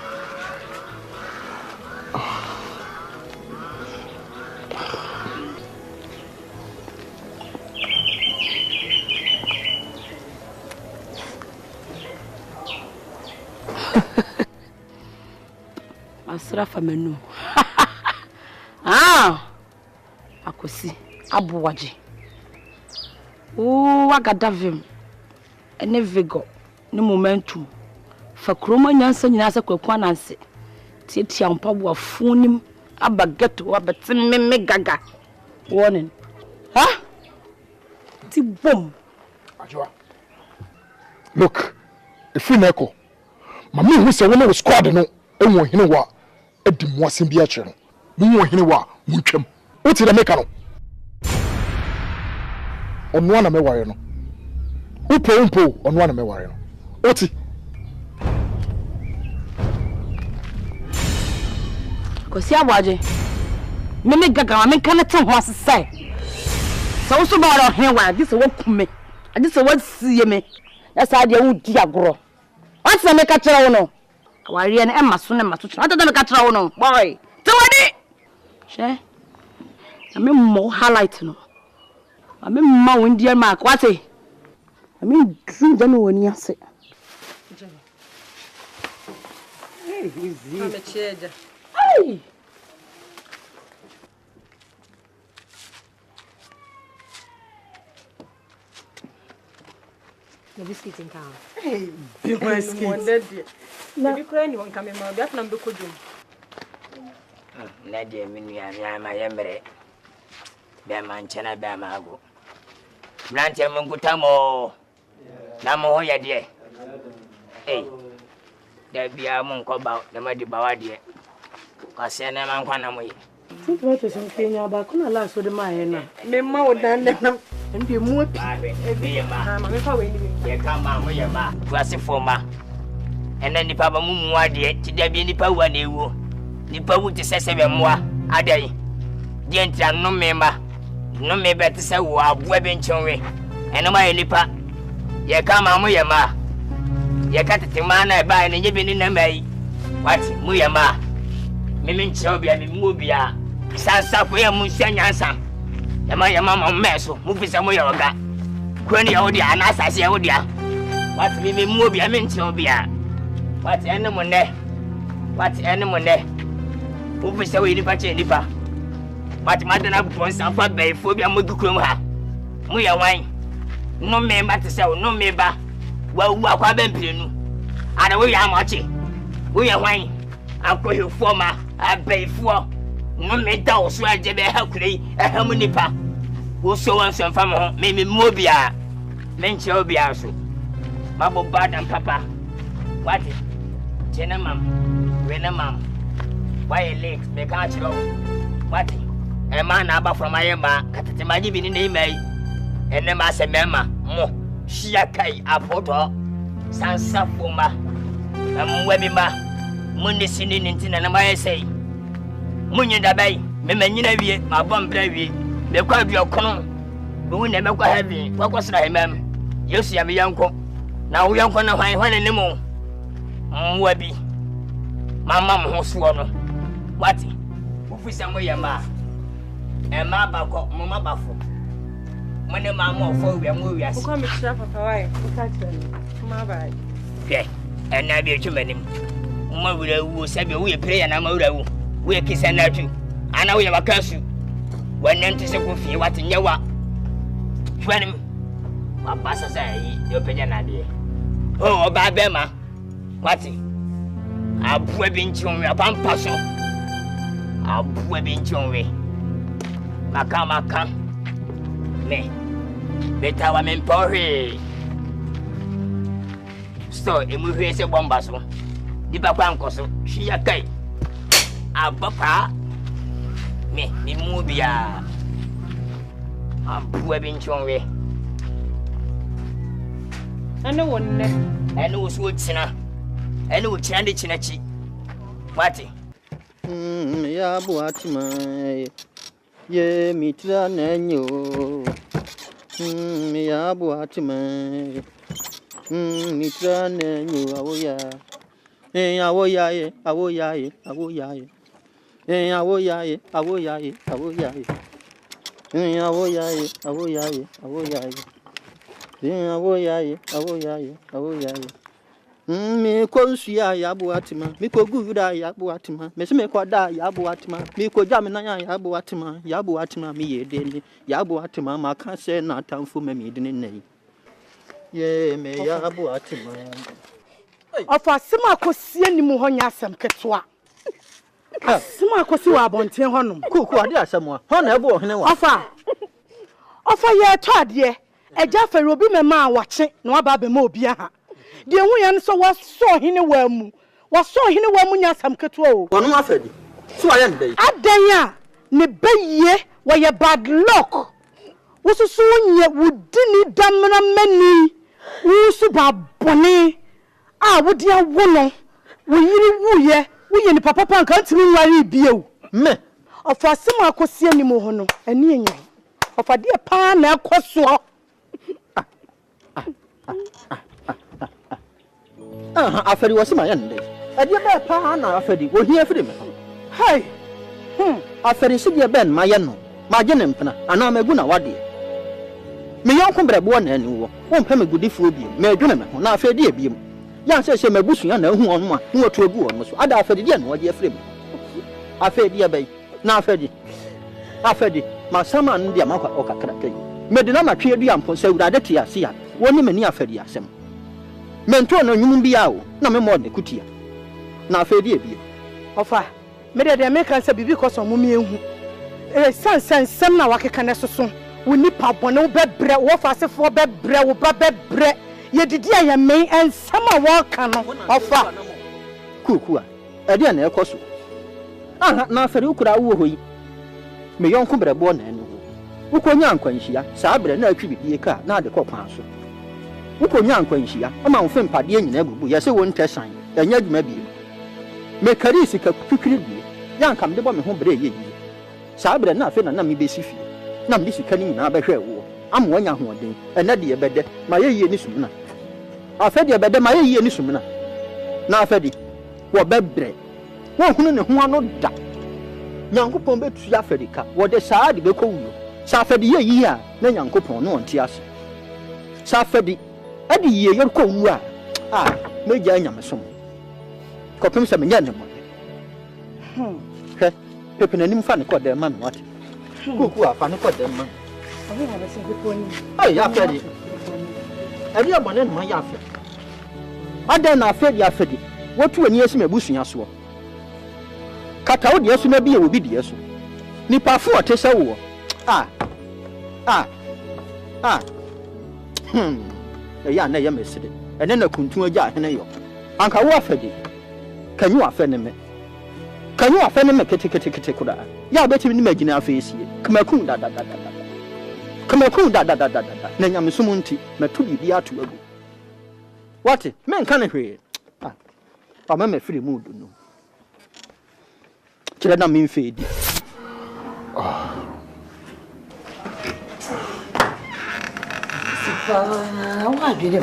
Asrafa menu. Ah! Akosi abuwaje o agadavim ene vigo ne momentum fa kroma nyansa nyina asa kwakwa nanse tietia mpabu afunim abageto abetim me gaga warning ha ti bom Ajwa. Look, if you neko mama hu se wona squad no enwo hene wa edim wasem bi a kire no mu hene wa muntwam. What's the make no? On one me worry no. Upo on one me worry no. What's Kosi abuaje. Me gaga me kan te ho asese. So so ba ro he wa this wo kume. This wo sie me. That's how they would di agro. What's the make a try no? Wari en emma so ne maso. What the make a try no? Boy. Tawadi. She I mean more highlight no. I mean more Indian mark. What say? I mean true than when you say. Hey, easy. I'm a chair. Hey. The biscuit in town. Hey, you biscuit. Na bi kura ni won kame ma bi afna mbe kodum. Na de minu ya ma yemre. Be man chena be ma ago. Blante mun gutamo. Na mo ho ya de. Eh. Da bia mun ko ba da ma di bawa de. Ka se na man kwa na mo yi. Since what is in Kenya ba kuna la so de ma ye na. Me ma o dan de na. Mbe mu api. Be ma. Ma me fa we ni. Ye ka ma mo ye ma. Tuase foma. Ena nipa ba mu ade ti da bi nipa wa na ewo. Nipa wu ti sese be moa adai. Die ntia no memba. No me be ti se wo aboa be nchonwe. Ena ma ye nipa. Ye ka ma mo ye ma. Ye ka tete ma na ba na ye bi ni na mai. What mu ye ma. Mimi nchio bia mi mu bia. Sansa ko ye mu nsanyansa. Ye ma mo meso. Mu fi se mo ye oga. Kwani ya odi ana asase ya odi a. What mimi mu bia mi nchio bia. What enemo ne? What enemo ne? Who say we nipa che nipa? What matter na bon sanfa be phobia mo dukrom ha. Mu ya wan. No me ma te say no me ba. Wa wu akwa be mpirenu. Ana we ya amache. We ya wan. Akwa hefo ma abaifo. No me da o so aje be ha kure eham nipa. Wo so wan sanfa mo me mu bia. Me nche obia so. Mabo bad and papa. What? Jena mam. Wena mam. Why late? Me can't you? What? A man about from my emma, Catati Maji be in the may. And then I say, Mamma, mo, Shiakai, a photo, Sansa Fuma, and Webima, Mundi singing in Tina, and I say, Munya da bay, Memenina, my bomb baby, the quad your con, but we never go heavy. What was I, ma'am? You see, I'm a young cook. na wo yanko na hwan ne mo mwa bi mama mo so no wati wo fisa mo yema e ma ba ko mo ma ba fo mo ne ma mo fo wi mo wi ase ko mi tira papa wai ko ka tira ma ba ke na bi chumanim mo wura wu sabi wo ye prayer na ma wura wu wo ye kisa na tu ana wo ye wakasu wannan tise ko fi wati nyawa hwanim wa basa sai yo penya na de oh ba be ma wati abua bi nchonwe apampa so abua bi nchonwe maka me betawa mempohe so emuhwe se bomba so di ba kwa nkoso hwia kai abapa me ni mu bia abua bi nchonwe ane wonne ene wo so china ene wo china de china chi wati ya buatima ye mitra nenyo ya buatima mitra nenyo awoya awoya ye awoya ye awoya ye awoya ye awoya ye awoya ye awoya ye awoya ye awoya ye awoya ye awoya ye awoya ye mi ko nsuya ya buatima mi ko guvura ya buatima me se me ko da ya buatima mi ko jamina ya buatima mi yedeni ya buatima ma kan se na tamfo me mi dini nei ye me ya buatima ofa sima ko sie ni mu ho nya asem ketwa sima ko si wa abonten ho nom kuku ade asem ho na ebo ohene wa ofa ye to ade eja fere obi me ma wache na wa ba be ma obi aha de hu ya nso waso hene wa mu nya asem ketwa o wono afedi so aye ndai adan a ne beye wa ye bad luck wosusu nye wudini damna mani wusu ba bone a wodi awono wo yiri wuye wo ni papa pan kan timi nware bieu me ofa sem akosie ni mo ho no ani enyan ofa de pa na akoso afedi wasema yande ade ba pa na afedi wo hia firi me hey afedi se de ben ma ye no ma je ne mpena ana magu na wade me yonko brebo na ani wo mpa me gudifo bi me adwene me ho na afedi e bi mu ya se mabusu ya na hu onu a hu otu ogu onu so ada afedi de na waje afiri me afedi e bai na afedi ma sama ndia makwa okakra kai me de na matwe adua mpo se urade te ase ya woni me ni afedi asem mento na nyum bia wo na me mo de kutia na afedi e bi ofa me de me kan se bibi ko so mu me ehu san na wakeka ne soso woni pa bone wo bebre wo fasefo bebre wo ba bebre ye didi aye men ensama wo ka no ofa kuku a ade na ekoso na afedi ukura wo hoyi me yonko brebo na enu ukonya ankwanhia saa bre na atwi bibie ka na ade kokwan so ukonya ankwanhia ama wo fempade nyina gugu ye se wo ntesan enya dwuma bi me karisi ka kwikiri bi yanka mde bo me ho bre ye yi saa bre na afi na me besi fi na mde sika ni nyina ba hwe wo am wanya hoden ena de ebede ma ye yi ni sumna afedi ebede ma ye yi ni sumna na afedi wo bebre wo hunu ne ho ano da nyankopon betu ya afedika wo de saa de bekowuyo saa afedi ye yi a na nyankopon no onti ase saa afedi ade ye yerkowu a meja nyamesom kopem se menya ne mo he pepe nanim fa ne kode ma me wate kuku afa ne kode ma obi ha be se beponi ya afedi ade abone no ya afedi ade na afedi wotu ani esi mebusunya so kata wo de esu na biye wo bi de esu nipa fu otese wo ya na ya mesede ene na kuntun agya hene yo anka wo afedi kanyu afene me kete kuda ya beti ni magina afesie kamakun da na nyamesum nti matu bibi atu agu wate men kan hwe ama me free mood no kire na me mfedi sipa wa dwele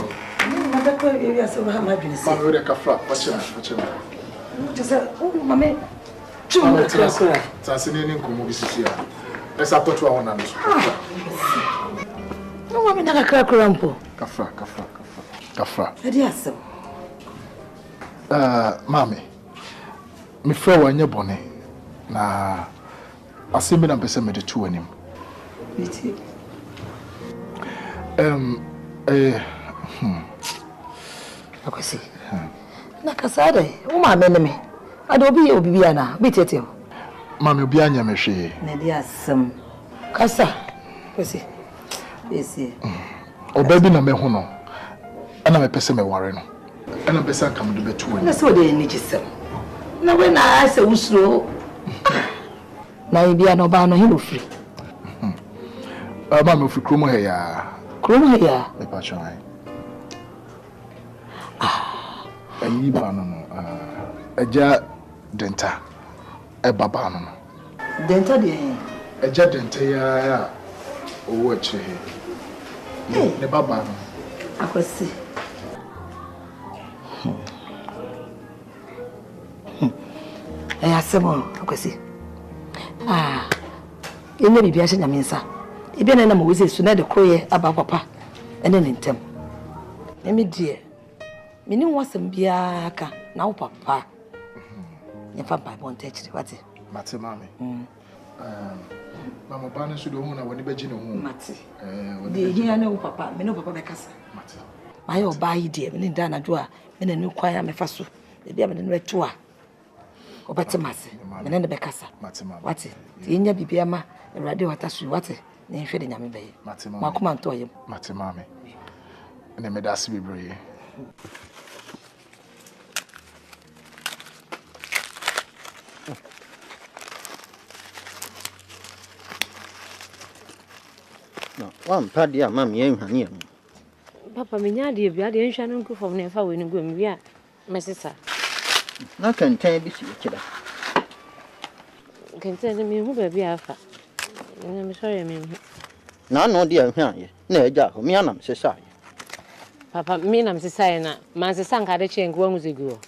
I'm going to go so how much is Mammy, a flat. What's your just oh, Mammy. Tanzanian communities here. Let's have to one and no, I'm not a crack rumpo. Kafra. Yes, Mammy, me friend, when you're bonny. Na asemi na mpese mede tu anim. Biti. Akwasi. Na kasade, o ma meneme. Ade obi ye obi bia na, bitete. Mami obi anya me hwe. Na dia asem. Kasa. Akwasi. Esi. Oba bi na me hu no. Ana me pese me ware no. Ana pese aka me do betu anim. Na so de ni gisem. Na we na ase usuro. Na ibia no ba no hino free. Mami ofi kromo he ya. Kromo he ya. Me pa chai. Ayi ba no eja denta e baba no. Denta de he. Eja denta ya owo achi he. Ne baba no. Akwasi. Asemo akwasi. Ene bibi a shenya mensa. Ibe na na mo wese su na de kroye aba papa. Ene ne ntem. Eme die. Meni wasem bia ka na wo papa. Nya fa Bible on teach wati. Mate mami. Mama bana su do hu na woni beji ne hu. Mate. De hia na wo papa, me no papa be kasa. Mate. Ma yo ba yi die, me ne da na do a, me ne kwan ya me fa so. E bia me ne wetu a. Obate mase. Me ne be kasa. Mate mami. Wati. Ti nya bibia ma, Ewrade wata su wati. Ne hwe de nyame beye. Mate mami. Ma kuma nto yem. Mate mami. Ne me da sibi broye. No, one party a mammy ain't honey. Papa, me nya de bia de nhwa no nku fom ne fa we ni gwam wi a mesisa. Na kan tan bi si kida. Kan tan me hu ba bia afa. Na me sorry me hu. Na no de ahwa ye. Na eja ho me anam sesa ye. Papa, me nam sesa na man sesa nka de che ngwa nguzigu.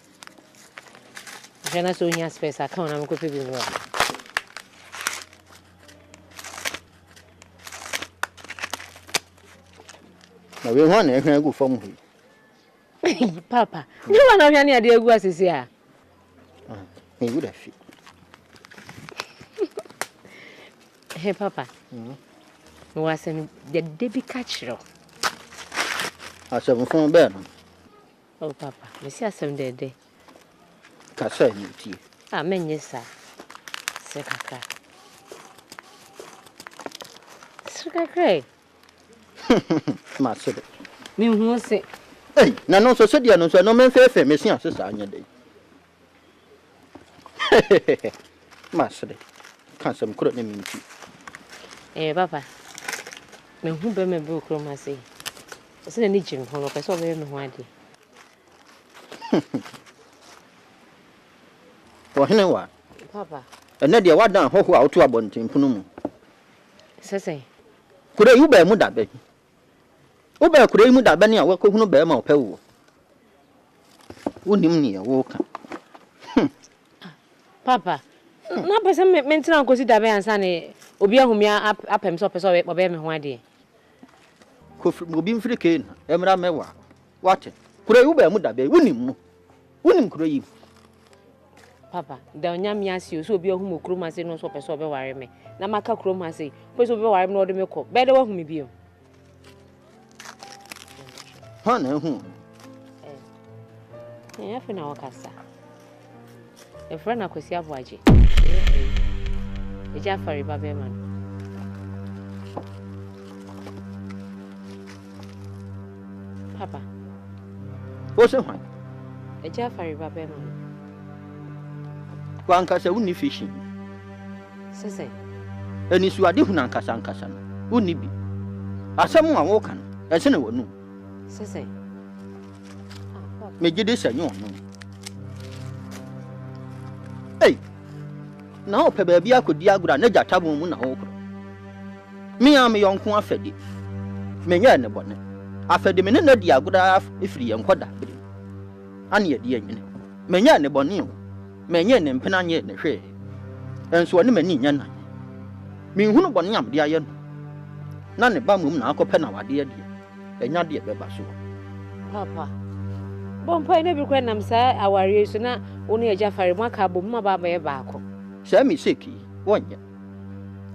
Jana so nya space account na me ko pe bi no. Na we ho na ehwa gu fam hu. Papa, you wanna hwa ne ade agu asese a? Me would have. Hey Papa. Me wasem de debi catchro. Asem fon be no. Oh Papa, me si asem de. Ka say ni ti. Ah menye sa. Se kaka. Se kaka. Ma so de. Me hu se. Hey, na no so dia no so no men fefe me si asesa anya de. Ma so de. Kan sem kro ne mi ti. Papa. Me hu be me bu kro ma se. Se na ni jim ho no pe so be me ho ade. Hene wa. Papa. Ene de wadan hoho a otu abonten punu mu. Sese. Kure yu ba mu da be. Wo ba kure mu da be ne a wo kohunu ba ma opa wo. Wonim ne ye wo ka. Papa. Na pese me ntina nkosi da be ansa ne obi ahumia apem so pese o be me ho ade. Ko obi mfiri ke na emra mewa. Wate. Kure yu ba mu da be wonim mu. Wonim kure yi. Papa, da onyame ase so obi ahum okroma ase no so pese o be ware me. Na maka kroma ase, pese obi ware me no de me ko. Be de wa humi bio. Ha na hu. Ya fe na wakasa. E fra na kwesi aboaje. E ja fari babe man. Papa. Wo se hwan? E ja fari babe man. Kwa nkasa wuni fishing. Sese. Eni suade hu na nkasa nkasa no. Wuni bi. Asem a wo kan. E se na wonu. Sese. Me gide sanyo no. Hey. Na o pe ba bia kodi agura na jatabo mu na wo kro. Me am yonko afedi. Me nya ne bone. afede me ne na di agoda efiri enkoda bere ane ye di anyene menya ne bone o menya ne mpena nye ne hwe enso ne mani nya nan me hunu bone am de aye no na ne ba mum na akopɛ na wade ade enya de beba so papa bompa ne bi kwa nam sa aware so na wonu agya fare mu aka bom ma baba ye baako sɛ me seki wonye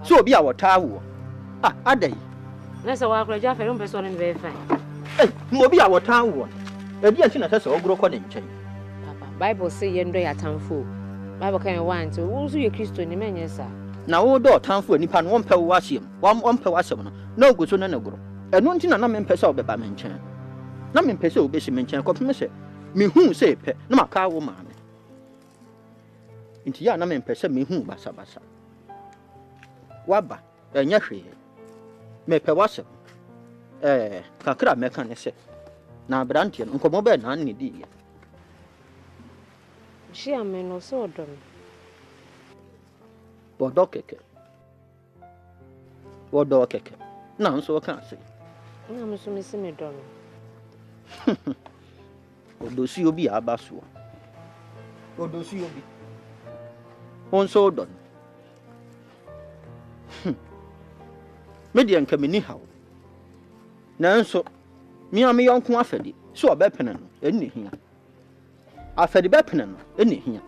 so obi a wɔtaa wo adai na sɛ wakora agya fare mu pɛ ne be fa mo obi a wɔtaa wo ebi anti na sɛ ogro kɔ ne nkyɛn papa bible say ye ndo ya tamfo bible kan want wo so ye kristo ni menye sa na wo do tamfo nipa no wɔmpɛ wo asɛm wɔmpɛ wo asɛm no na ogoso na nagoro ɛno nti na mempɛ sɛ obɛba me nkyɛn na mempɛ sɛ obɛsi me nkyɛn kɔpem sɛ mehu sɛ pɛ na maka wo maame nti ya na mempɛ sɛ mehu basa waba ɛnyɛ hwee mepɛ wasɛm kakra mɛka ne sɛ na abrante no nkɔmɔ bɛ na ne di ya Shia me no so odom. Wodo keke. Wodo keke. Na nso ka ase. Na me so me se me dom. Wodo si obi abaso. Wodo si obi. Onso odon. Me de anka me ni hawo. Nanso mi am yonko afedi. So obepene no eni hia. Afedi bepene no eni hia.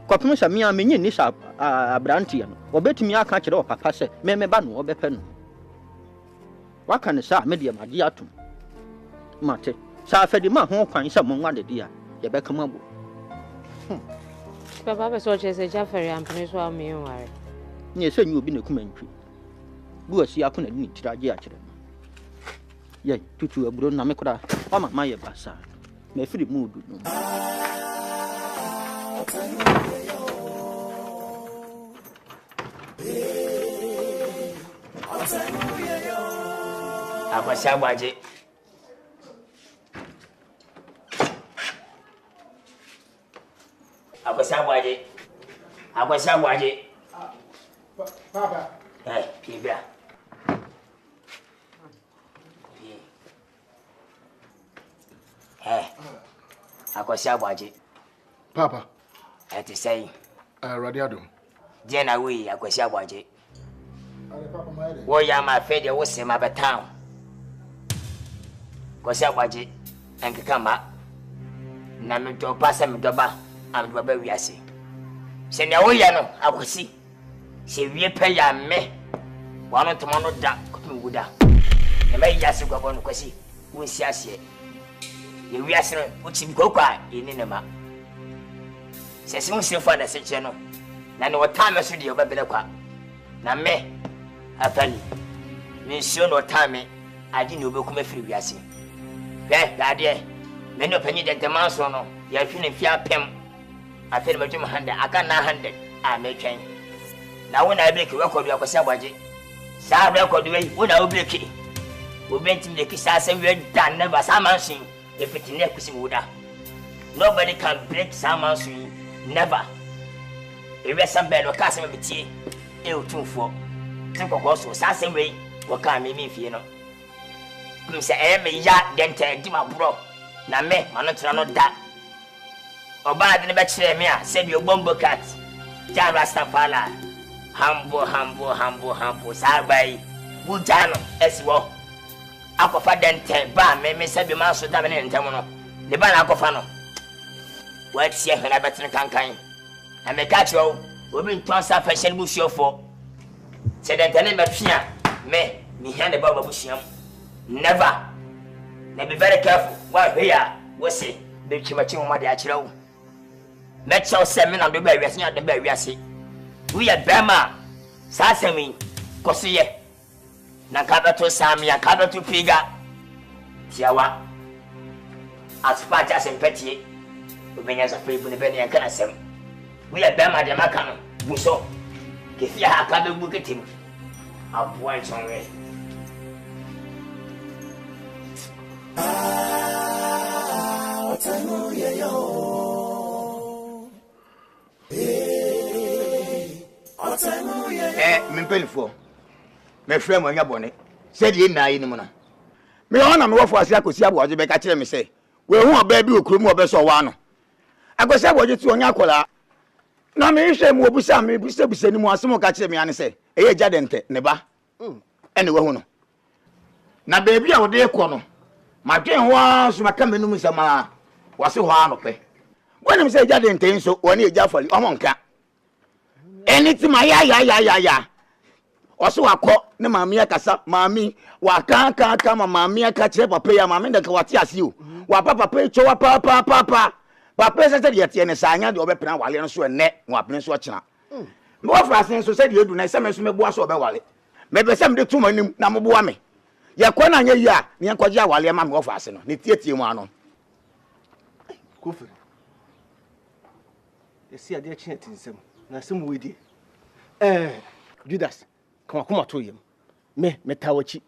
Kwapem sha mi am nyi ni sha abrante no. Obetimi aka kire o papa se me ba no obepe no. Waka ne sha me de made atom. Mate. Sha afedi ma ho kwan sha mo nwa de dia ye beka mabo. Papa be so chese Jafari ampene so am me ware. Nye se nyi obi na kuma ntwi. Bu asi akona ni tiraje akire. Ye tutu aburo na me kora o mama ye basa. Me firi mudu no. Akwasi agbaje. Akwasi agbaje. Papa. Pibia. Akwasi agbaje. Papa. Ati say. Radiado. Jena we akwasi agbaje. Wo ya ma fe de wo se ma betown. Kwasi agbaje. Enkeka ma. Na me do pasa me doba. Am do ba wiase. Se ne wo ya no akwasi. Se wie pe ya me. Wano tomo no da ko mi guda. Ne me ya se gwabo no kwasi. Wo si ase. Ye wiase no wo chim kokwa eni ne ma. Se se mo se fa na se che no. Na ne wo time so de obabele kwa. Na me afali. Me sio no time adi ne obekuma firi wiase. Dade. Me no panyi de demanso no. Ya hwi ne fia pem. Afere majum 100 aka na 100 a me twen. Na wona break we kodu akwasi agbaje. Sa record we wona break. Obentim de kisa asem we dan na ba samansin. If it never kusimuda. Nobody can break samansin. Never. Ewe sambe no ka asem betie. E otumfo. Tin kokko so sa asem we wo ka me fie no. Kum se me ya dente di ma bro. Na me mano tira no da. Oba de ne be kire me a se bi ogbombo cat. Ja Rastafala. Hambo sabai. Bujano esiwo. Akofa dente ba me se bi ma so da me ntem no. Le ba na akofa no. Wa tie hena betre kankan. Na me ka kire obi nton sa fashion busuofo. Se dente ne mafia me mi hande ba babusiam. Never. Na be very careful. Wa here we say be chimachi mo ma de akire wo. Me chow se me na do ba wiase nya de ba wiase. We are Bema, Sasami, Kosie, Nakabato Samia, Kabato Piga, Tiawa, as far as in Petty, who bring us a free Bunny and Canasem. We are Bema de Macano, Busso, Kifia Hakabu Buketim, our boys on way. Me mpelifo me frɛ mo anya bɔne sɛ die na yi no mu no me on am wofo ase akosi aboje be ka kire me say we hu oba bi okuru mu obeso wa no akosi aboje ti onya akola na me hwe mu obusa me busa ni mu asem ka kire me ane say eye jadente ne ba ene we hu no na beebi a wode ekọ no ma dwen ho so maka menum sama wase ho anope wonim say jadente nso woni eja fali omo nka anything ma ya oso wakọ ne maami akasa maami waka maami aka kire papa ya maami de ka wate ase o wa papa echo wa papa papa se de yete ne sanya de obepena wale no so ene wa pene so kina me wa frasen so se de edu na se me so me boa so obewale me be se me de tuma nim na mo boa me ye kwa na anya yi a ne yankwaje awale ma me wa frasen no ne tietie mu ano kofere esi ade akye tinsem na sem wedi Judas kuma to yem me tawachi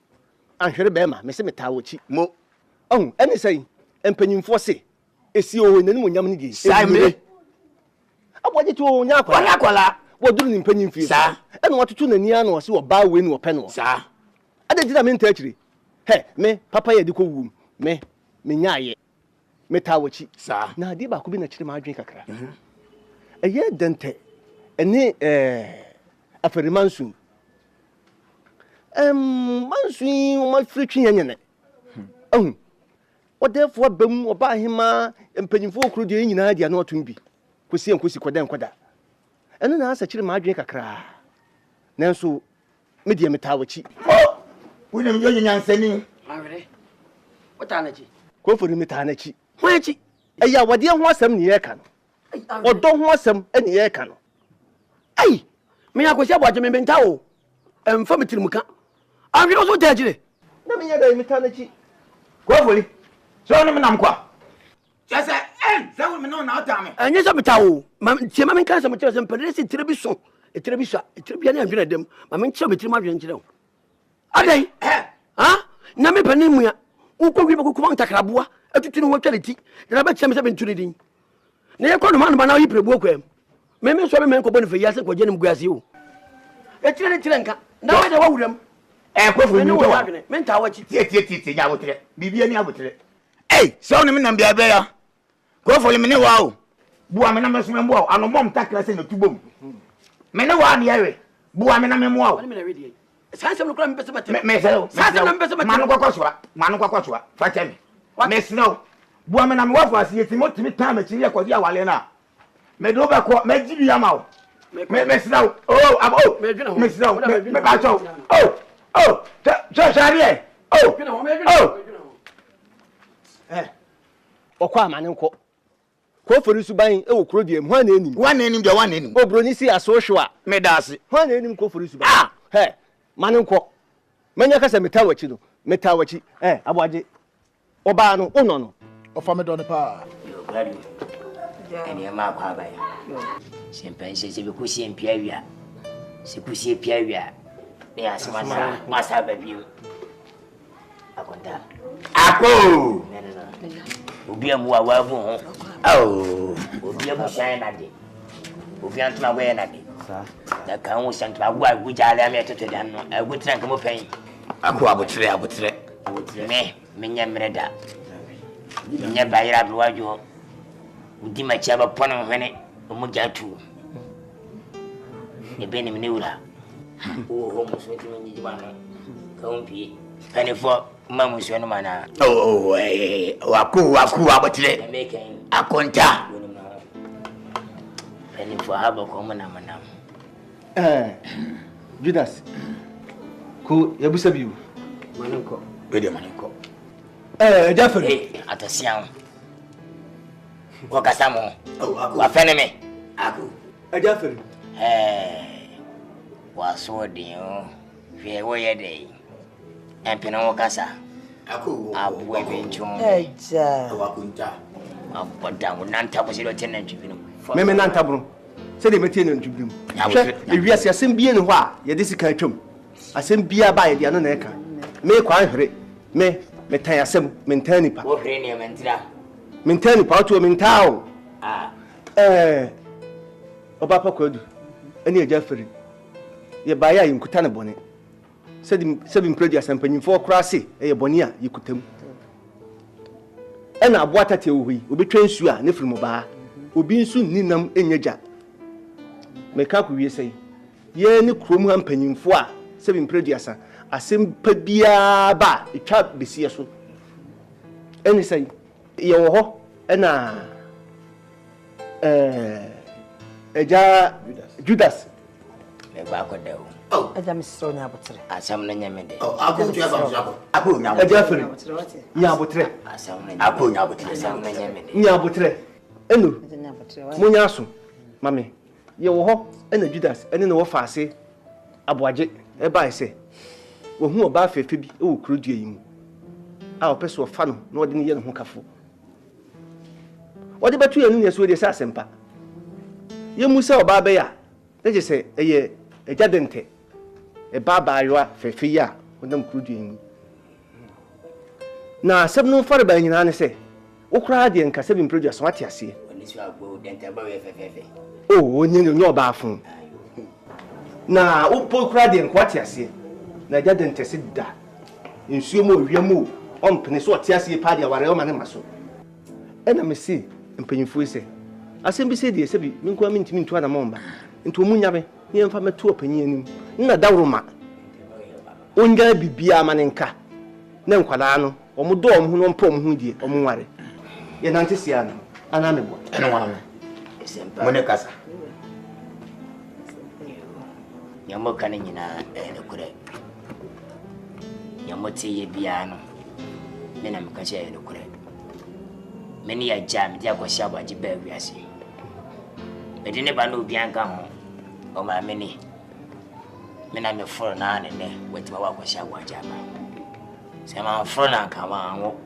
anhwere be ma me se me tawachi mo ene sei empanyimfo se esi o nanim onyam ne gi sai me aboje to onya akwala woduru ni mpanyimfie sa ene watoto nani ana o se wo ba we ni wo pe no sa ade jira me ntachiri he me papa ye diko wum me nyaaye me tawachi sa na ade ba ko bi na kire ma adwen kakra eye dente ene aferimansu mansu ma fritwi nyene odefo bam oba hema empanyimfo okru de nyina dia na otum bi kosi koda eno na asa kire ma adwen kakra nanso me de metawachi woni me yo nyansani awere wotanachi ko fori metanachi hoachi eya wode ho asem ne ye ka no odo ho asem ene ye ka no ai me akosi aboje me benta o emfa metirimuka awere so tajire na me yada metanachi ko fori so no me nam kwa jese se wo me no na otame anye so metawo tie ma me kan se metire se mpedesi tirebiso etrebia na adwena dem ma me nkire metirimu adwen nkire o adai na me pani mu ya ukogwi be kokuma ntakraboa atutu no watwa leti na ba kyem se be nturi din na ye kono ma no na yi prebu okwam me so be me nko boni fe yase ko jenim guase o etire nka na we de wawuram ko fo mi to me ntawachi tie nya botre bibia ni abotre so ne me nam bia be ya ko fo me ne wa o bua me na me so me mbo ano mom takra se na tubom me ne wa ne yewe bua me na me mbo o sanse no kura me pese mate me se sanse no me pese mate manu kwakwa fa temi me snow bua me na me wa fa se yeti motimi tan ma chiri akodi awale na me do ba ko me jibi ama o me snow me snow me ba cho shari okwa amane nko ko fori suban e wo kuro die mu ha na enim de wan enim obroni si aso hwa me dase ha na enim ko fori suban he mane nko manya kasa metawachi no metawachi aboaje oba no uno no ofa me don pa ene ma kwa ba ya sempen se be kusi empia wia se kusi empia wia ne asema masa ba biu akonta ako obi amu wa wavu ho obi amu shine na de obi antuna we na de sa da kan wo santra agwa agujale am etete dan no agutra nka mo pen ako abotre me nya mreda nya bayira biwajo udi ma chaba pono hene mo jatu ne beni mnewura ho mo so timi ni jibana kaumpi kanifo mamu so no mana waku abotre akonta kanifo haba ko mana Judas ko yabusa biu manenko Jafari atasian ko kasamo wa feneme aku Jafari wa so de o hwe wo ye de empena wo kasa aku abu ebenchon wakunta aboda mo nanta bo se do tenan twibino meme nanta bro se de metie na ntwibim ewi ase asem bie ne ho a ye de sika atwam asem bia ba ye de ano na eka me kwa hwere me tan asem me tan nipa wo hwere ne mentira me tan nipa to me ntao oba pa kwadu eni Jafari ye ba ya yinkuta ne bone seven prejudice and penny for crassy, a bonia, you could tell. And I bought at you, will be trained you, Nifrimoba, will be soon Ninam in your jack. Make up, we say, ye ni crum and penny for 7 prejudice, a simple beer bar, a chap be season. Any say, yo, and Judas. Oh, I am so nabotre. Asam na nyamede. Oh, aku tu aku nyabotre. Ejafere. Nyabotre. Asam na aku nyabotre. Asam na nyamede. Nyabotre. Enu. Munya so. Mame. Ye wo ho, ena Judas, ene no wo faase. Aboaje. E ba ise. Wo hu oba fefe bi e wo krodua yi mu. A opeso fa no, na ode ne ye no ho kafo. Ode betu ye no ne so de sa sempa. Ye musa oba be ya. Na je se eye ejadente. E baba yoa fefe ya, onam krodua yi mu. Na seb no fare ba nyina ne se. Wo kra de nka seb improduce so ate ase. Oni so agbo dente ba we fefe. Oh, onye no ba afun. Na wo po kra de nka ate ase. Na ejadente se da. Nsuo mo wiam o mpene so ate ase pa de aware o ma ne maso. E na me se mpanyimfo ise. Asem bi se de se bi me nko ntimi ntu ana momba. Ntu omunya me ye mfa metu opanyi anim. Na dawroma. Onga bibia ma ne nka. Na nkwala no omo do omo no mpa omo hu die omo nware. Ye nante sia no ana me bo. Ene wa me. Mone kasa. Nyamo kan nyina ne kure. Nyamo ti ye bia no. Me na me ka che ne kure. Me ni ya jam dia ko sha ba ji ba wiase. Me de ne ba no bia nka ho. O ma me ni. Me na me foro na ne ne wati ba wa ko sha wa jaba. Se ma foro na ka wa wo.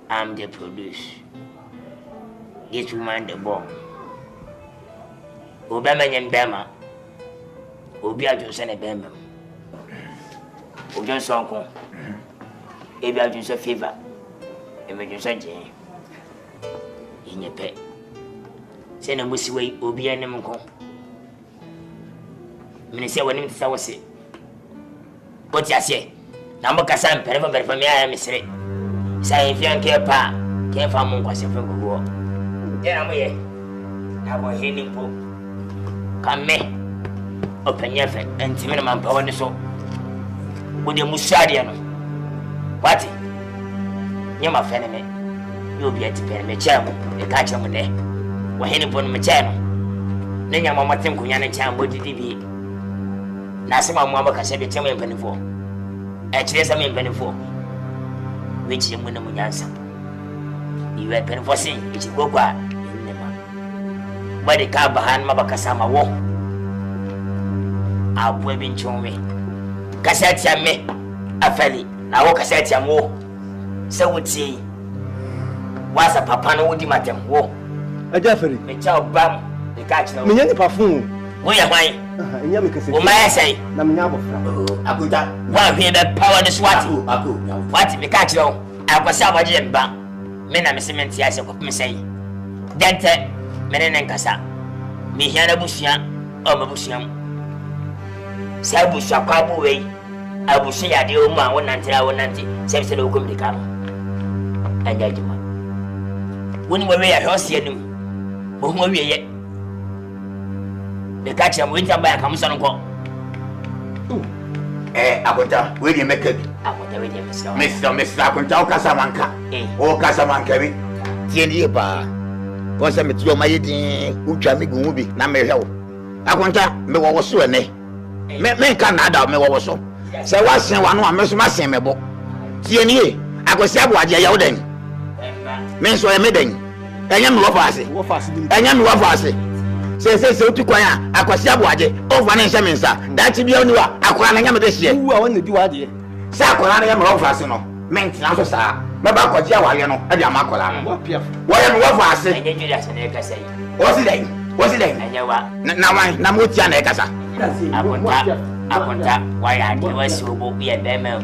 I'm the produce. This woman the bomb. Obama and Bama. Obia Johnson and Bama. Ojon Sonko. Ebia Johnson fever. Emergency Jane. In your pet. Send a mussy way, Obia and Munko. Minister, when you say, what you say? Number Cassan, Pereva, for me, I am straight. Say if you can't pa, can't find Munko, say for go. Then I'm here. Now we're healing for. Come me. Open your face and Timmy man power the soul. With your Musadiano. What? You're my friend, you'll be at the pen, my channel, the catch on there. We're heading for my channel. Then your mamma think we are in town, what did he be? Now, some mamma can say the time in 24. Actually, I'm in 24. Which you wouldn't answer. You had been foreseen, it's a go quiet. But the car behind Mabakasama walk. I've been showing me. Cassatia me, a felly. I walk Cassatia more. So would see. What's a papa no would matter? Walk. A Jeffrey, me child bam, the catch no. Me perfume. We are mine. Oh, my say, Namabo. Akuta. One here that power the swat. What if the catch no? I was our gem back. Men am cement, yes, of me say. Dente, Menen and Cassa. Me here a bushia, or Babushiam. Sabusha Pabu way. I will say, I do my 190, says the local become. And gentlemen. When we are horse yet, whom we yet. The catch him winter back comes on call. Akonta, we make it. Mr. Akonta, Casamanca. Oh, Casamanca. Tieni ba. Once I'm at your mighty Uchamigu, Namel. Akonta, me was so ne. Me Canada, me was so. So what's one must massing me book. Tieni, I was Sabuaja Yoden. Men so a meeting. I am Wafasi. I am Wafasi. Say so to choir, Aquasiabuaje, over an examensa. That's be only Aquanam this year. Who I want to do idea. Saquanam Rofasino, meant not star. Mabako Jawayano, and Yamakola. What am Wafasi? What's it then? What's it then? Now I Namutia Necasa. Aponta, why I do a so will be a bemer.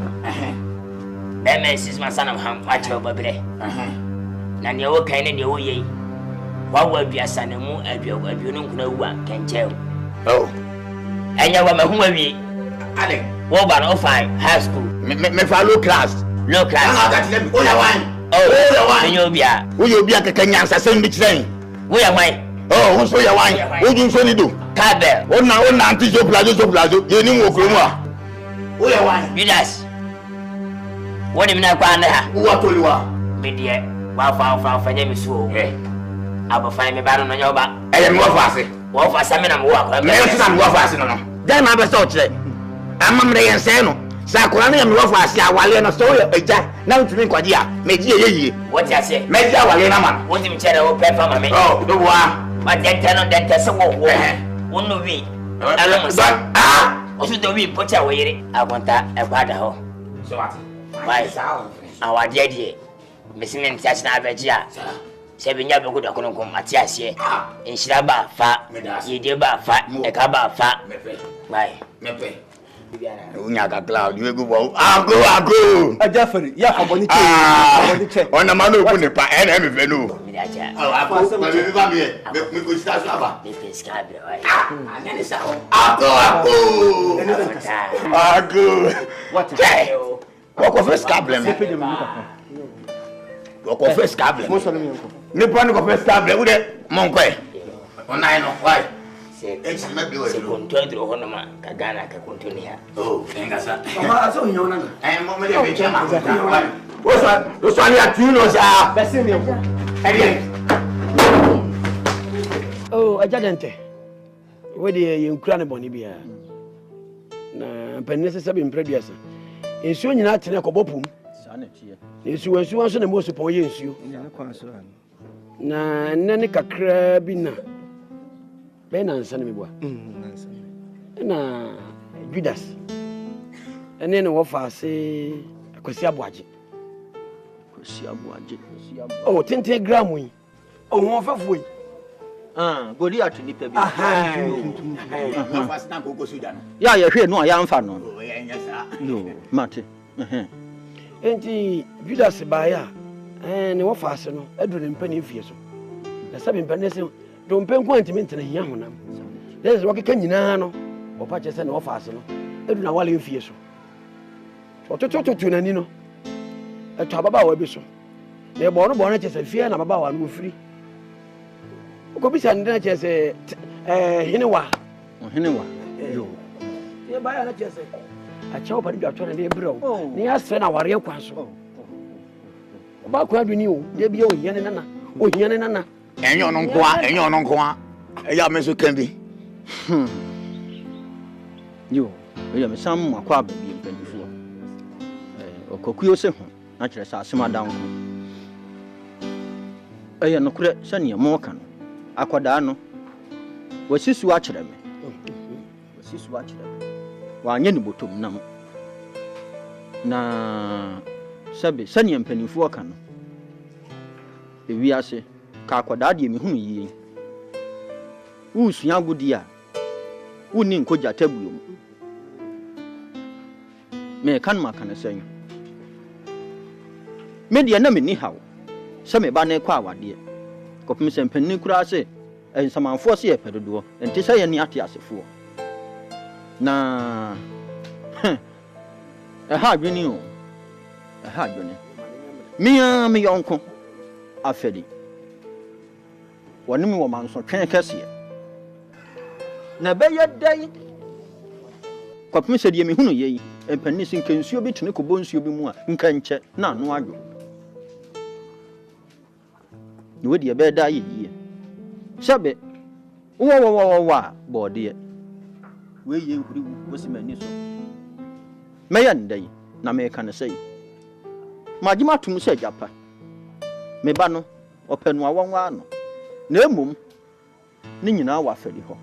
Bemer is my son of Ham, watch over there. And you're kind in your way. What will be a son and moon if you don't know what can tell? Oh, and you are my home. What about 05 high school? Me for low class. Low class. I got them. Oh, ya wine. Oh, you be a. Who you be a Kenyan assassin which saying? We are wine. Oh, who so ya wine? Who you so do? Cabell. Oh, now, auntie so plazo. You need more croma. Who ya wine? Judas. What do you mean? Who are told you are? Media. Wow, found for them so. I will find me baron on your back. I am more fast. What for some and walk? I'm more fast. Then I was thought. I'm a man and say no. Sakurani am rough as ya wale na so ya eja na ntumi kwadia meji ye. What you say? Meji wale na man. What him tell o pay for me. Oh, do wa. But then tell so wo. Wonu wi. O so do wi put away. I want that e kwada ho. So what? Why? Our dear. Missing touch na beji a. Se binya be good akonokom ati ase. Enhira ba fa. Yede ba fa. E ka ba fa. Why? Mepe. Unya ka cloud you go bo. Ago. Ajafari, ya aboni che. Ona manu ku ne pa ene me fe no. Mi da cha. Ago. Me ba me. Me ko sta so aba. Me pe ska be. Anya sa. Ago. What? What of first problem? What of first problem? Mo so no mi nko. Ne pa no first problem wo de monko e. Ona no why? Se control ho no ma ka Ghana ka control ya. Oh, engasa. Papa aso nyo na. Mo me de be chama. O so ali atu no sa. Bese mi nko. Oh, ajadente. We de yenkura ne boni bia. Na penese sabe impreduasa. Ensuo nyina tene kobopum. Sa na tie. Ensuo so na mo so pon ye ensuo. Na nene kakra bi na. Bena nsane mebua. Na Judas. Ene ne wo fa ase akwasi aboaje. Kwasi aboaje. Oh, 10 gram yi. Oh, wo fa foi. Goliath ni pe bi. Mo fa stand ko so da no. Ya ye hwe no ya mfa no. Oh, ya engasa. No, mate. Enti Judas ba ya. Ne wo fa ase no, aduru mpani fie so. Na sabe mpani se do mpen ko antimi ntene hia honam. Yes, wakeka nyina no. Opa chese ne wo fa ase no. Edu na wale fie so. Ototototo nani no. Eto ababa wa bi so. Na ebo no bo na chese fie na baba wa no ofiri. Ukobisa ndina chese hinewa. Hinewa. Yo. Ye ba ya na chese. Acha opa ndi atore ndi ebro. Ni asre na ware kwa so. Ba kwa aduni o. De bia o hiane nana. O hiane nana. Enyo no nko a. Eya me so kan bi. Yo, eya me sam akwa ba bi mpanifo. Okokuo se ho, na kire sa asema danko. Eya no kure sane mo ka no. Akoda no. Wasisu a kire me. Wasisu a kire me. Wa anye ni botom nam. Na sabe sane mpanifo ka no. Ewi ase ka akoda de me hunu yi. Usua gudi a woni nkoja tabuo mu me kan makana sen me de na me ni hawo se me ba na kwa awade kopim se mpani kura se ensamanfo se ye pedodo enti se ye ni ate asefo na ha adwini o ha adwini me yonko afedi woni me wo manso twen kese na beye dai kwapem se de me hunu ye empani sin kensuo bi tune ko bonsuo bi mu a nka nche na anu adwo ni we de be dai ye sabe wo bode we ye huri wo si mani so meya ndai na me ka na sei magima tum se japa me ba no openu awonwa no na emum ni nyina wa fadi ho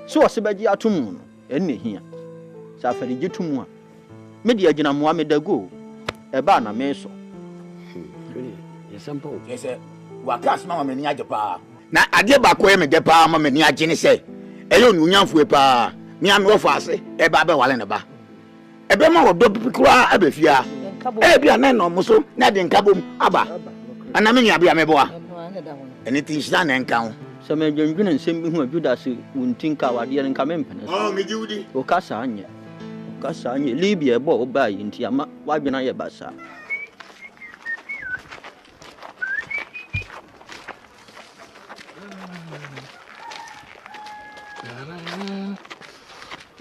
so osebaji atum no enne hia sa fadi gitum a me de agina moa me dago e ba na me so yesampo yese wakas mama me ni ajepa na ade ba ko e me depa mama me ni agine se e yo nunyamfo e pa mi am wo faase e ba be wale ne ba e be ma wodo pipikura abefia e bia na no muso na de nkabom aba ana me nya bia me boa anything shida na nka ho so me dwendwene nsem bi hu Judas wuntin ka wade nka me mpene oh me jiwudi o ka sa anye kasa nye Libya bo ba yinti ama wadwena ye basa.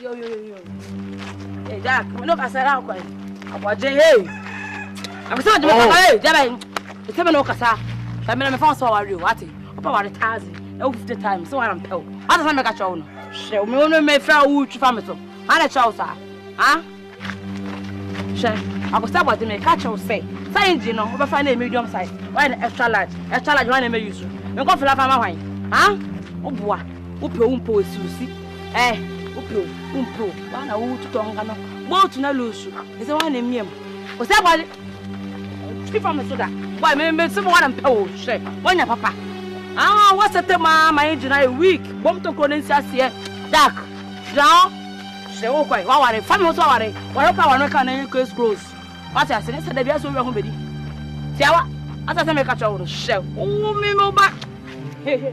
Yo. Hey, Jack, we no kasa ra kwa. Aboje hey. Akose mo kasa hey, Jack. Ese me no kasa. Fa me na me fa so wari o, ati. Opa wari tazi. E 50 times so am pel. Ata sa me ka chawo no. She, me no me fra wu twi fa me so. Ana chawo sa. Ha? She, akose aboje me ka chawo say. Say engine no, oba fa na medium size. Why na extra large? Extra large why na me use. Me ko fila fa ma hwan. Ha? Oboa. Upe umpo esusi. Upo, umpo. Wana ututonga no. Bo tuna lusu. Ese wana miem. Ose abale. Fifa me soda. Boy me se mo wana mpe o she. Wanya papa. Ah, what's the ma engine a week. Bom to konensi ase. Dark. Down. She o kwai. Wa ware. Family so ware. Ware ka wana ka na case close. What ase ne se da bia so we ho bedi. Tiawa. Asa se me ka chawo she. O me mo ba. He.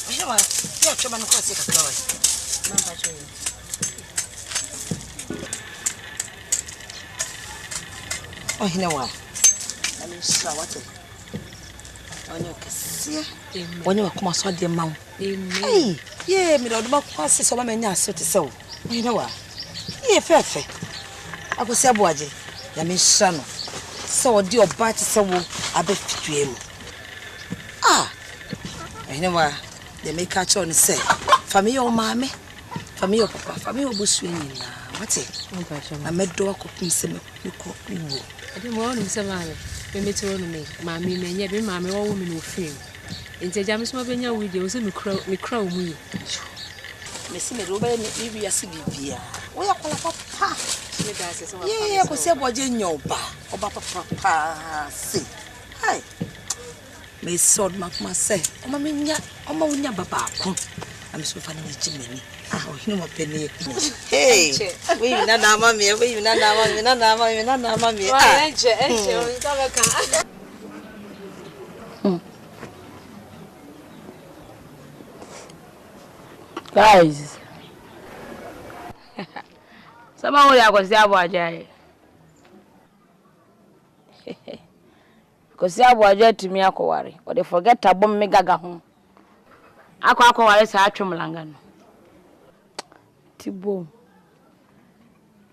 Ojewa, yo choma no kwase kakra wa. Mamba cho yo. Oh, hina wa. Ami sha wate. Onyo kese. Onyo akoma so de ma wo. Amen. Ye, mi do ma kwase so ma nya aso te se wo. Hina wa. Ye fefe. Akosi aboaje. Ya mi sha no. So di oba te se wo abefitwe mu. Ah. Hina wa. They make catch on say, family or mammy, family or papa, family or bushwing. What's it? I met door cooking some. You cook me. I didn't want him survive. We met on me, mammy, may never mammy or woman who feel. In the James Mabena videos, me crow me. Missing it over maybe a city beer. We are papa. Yeah, I could say what you know, or papa. See. Hi. Me sword mark myself. Mama nya baba ko. I'm so funny Jimmy. Ah, you know penny. Hey. We na na mama, we na na mama, na na mama, na na mama. Ah, enche, guys. Sama wo ya ko si abo ajaye. Because I was to me akoware or they forget to bomb me gaga home. Akoware sa atwumlanga. Tibo.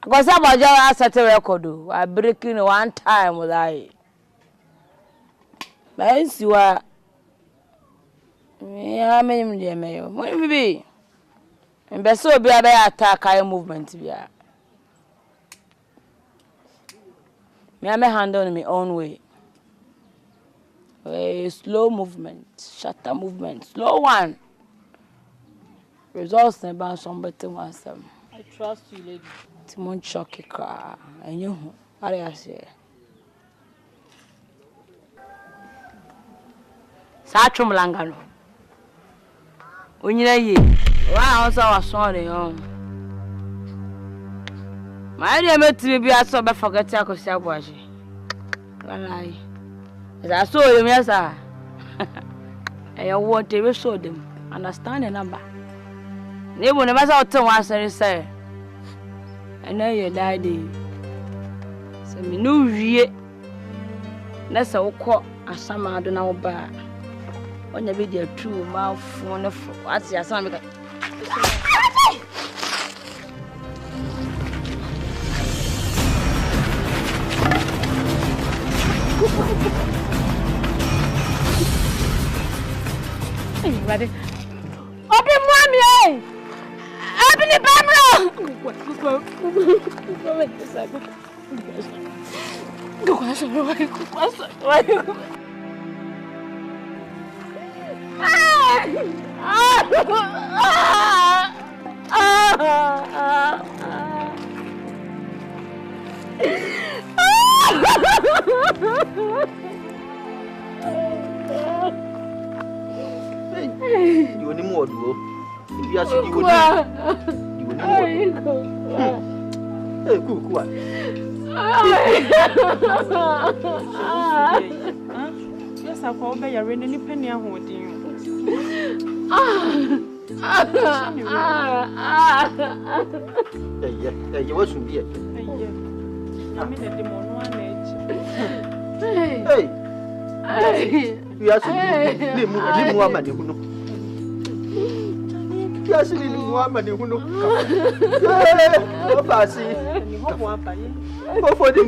Because I was just set a record. I breaking one time with I. But you are me mayo. When be and be so be a attack I movement be. Me am handle me own way. A slow movement, shutter movement, slow one. Results about somebody wants them. I trust you, lady. Timon chocky car, and you, what I say. Sachum Langano. When you ye, why also was sorry on. My dear, met to be a sober forget Taco Sabaji. Lie. I saw him, yes, sir. I want to show them. Understand the number. They will never saw to once and say, I know your daddy. So, me no ye. That's a call a summer. I don't know about. On the video, true mouth, wonderful. What's your son? Ready? Open mommy! Open the camera! You need more, do you? Yes, you would. You would more. Hey, cool. Yes, I'll call by your any penny. You was from here. Hey, you are saying, woman, you know. You are saying, woman, you know. Oh, for the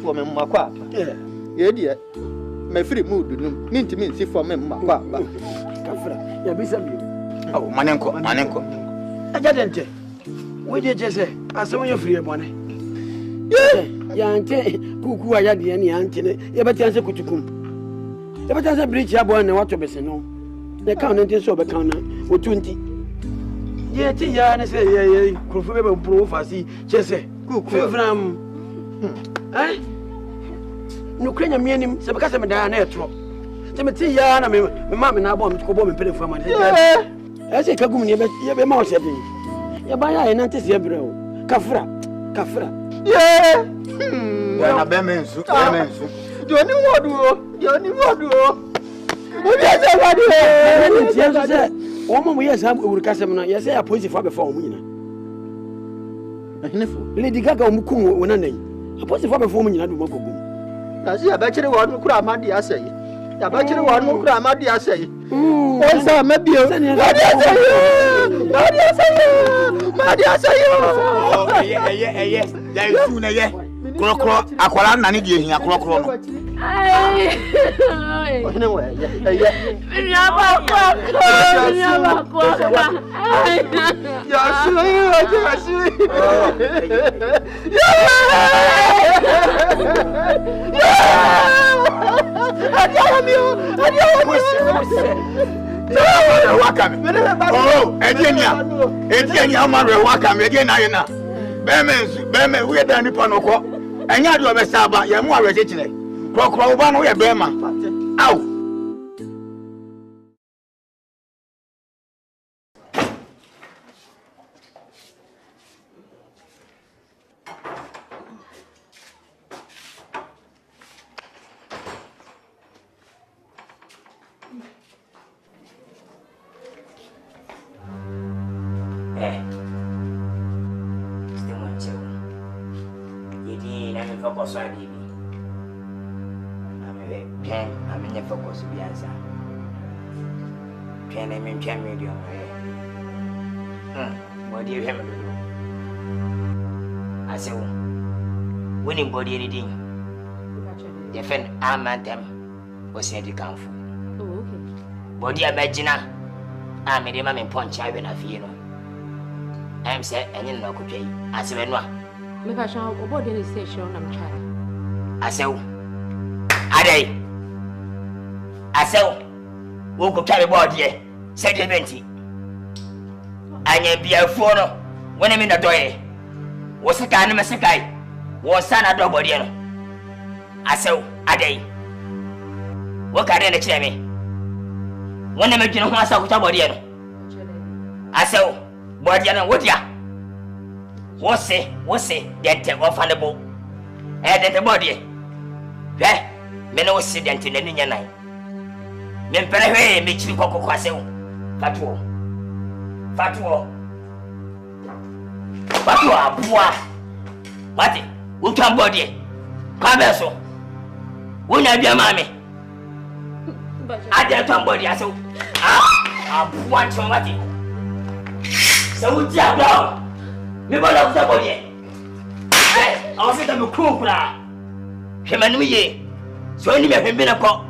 for me, my quap. Yeah, dear. My free mood, mean to me, see for me, my quap. Oh, Manenko. I didn't. We did just say, I saw your free money. Yeah, Kuku, I had the any auntie, but answer Kutukum. The but as a bridge, I born and what to be no. The county is over counter with 20. Yeah, I say, yeah, preferable proof, I see, just say, Kuku from. Eh? No crane me him, so because I'm down there trop. Timothy Yana, my mamma and I want to go home and pay for money. I say, Kagum, you be more saving. You buy an anti-zebra. Kafra. Yeah. When a bemen, you only want to. Yes, woman, we have Cassamana. Yes, I put it for before me. Lady Gaga Mukum when I name. I put it for before me. I do Moko. I see a bachelor one who cry, my dear say. A bachelor one who cry, my dear say. What's up, maybe you? Yes. There is soon a year. Croc, Aqualan, Nanny, a croc. Oh, Etienne, welcome again. Beme, we are done upon Oko, and you do a Saba, you are more registered. Crocro, we are Bema. Ow! Focus on baby. I'm in the focus to be answer. Can I mean can medium? What do you have to do? I say, winning body anything. The friend I'm at them was said to come for. Oh, okay. Body imagine I'm a mammy punch. I will have you. I'm said, and you know, could pay. I say, no. Me pa shall obodi ni station na mchara. Asew. Adai. Asew. Wo go carry board here. Say the 20. Anya bia fo no. Wona me na doye. Wo sika na me sika. Wo sana do body no. Asew. Adai. Wo kare na kire me. Wona me dwene ho asa ko ta body no. Asew. Body no wo dia. What's it? Then take off on the boat. Then the body. Eh? Men was sit and in the night. Men pere me chill coco quassel. Fatuo. Bois. What? Who can body? Cabesso. Won't have your mammy. I dare somebody. I said, I want somebody. So, Diablo. Me bala somebody. I was at the cook. Hemanuye. So, any me been a cop.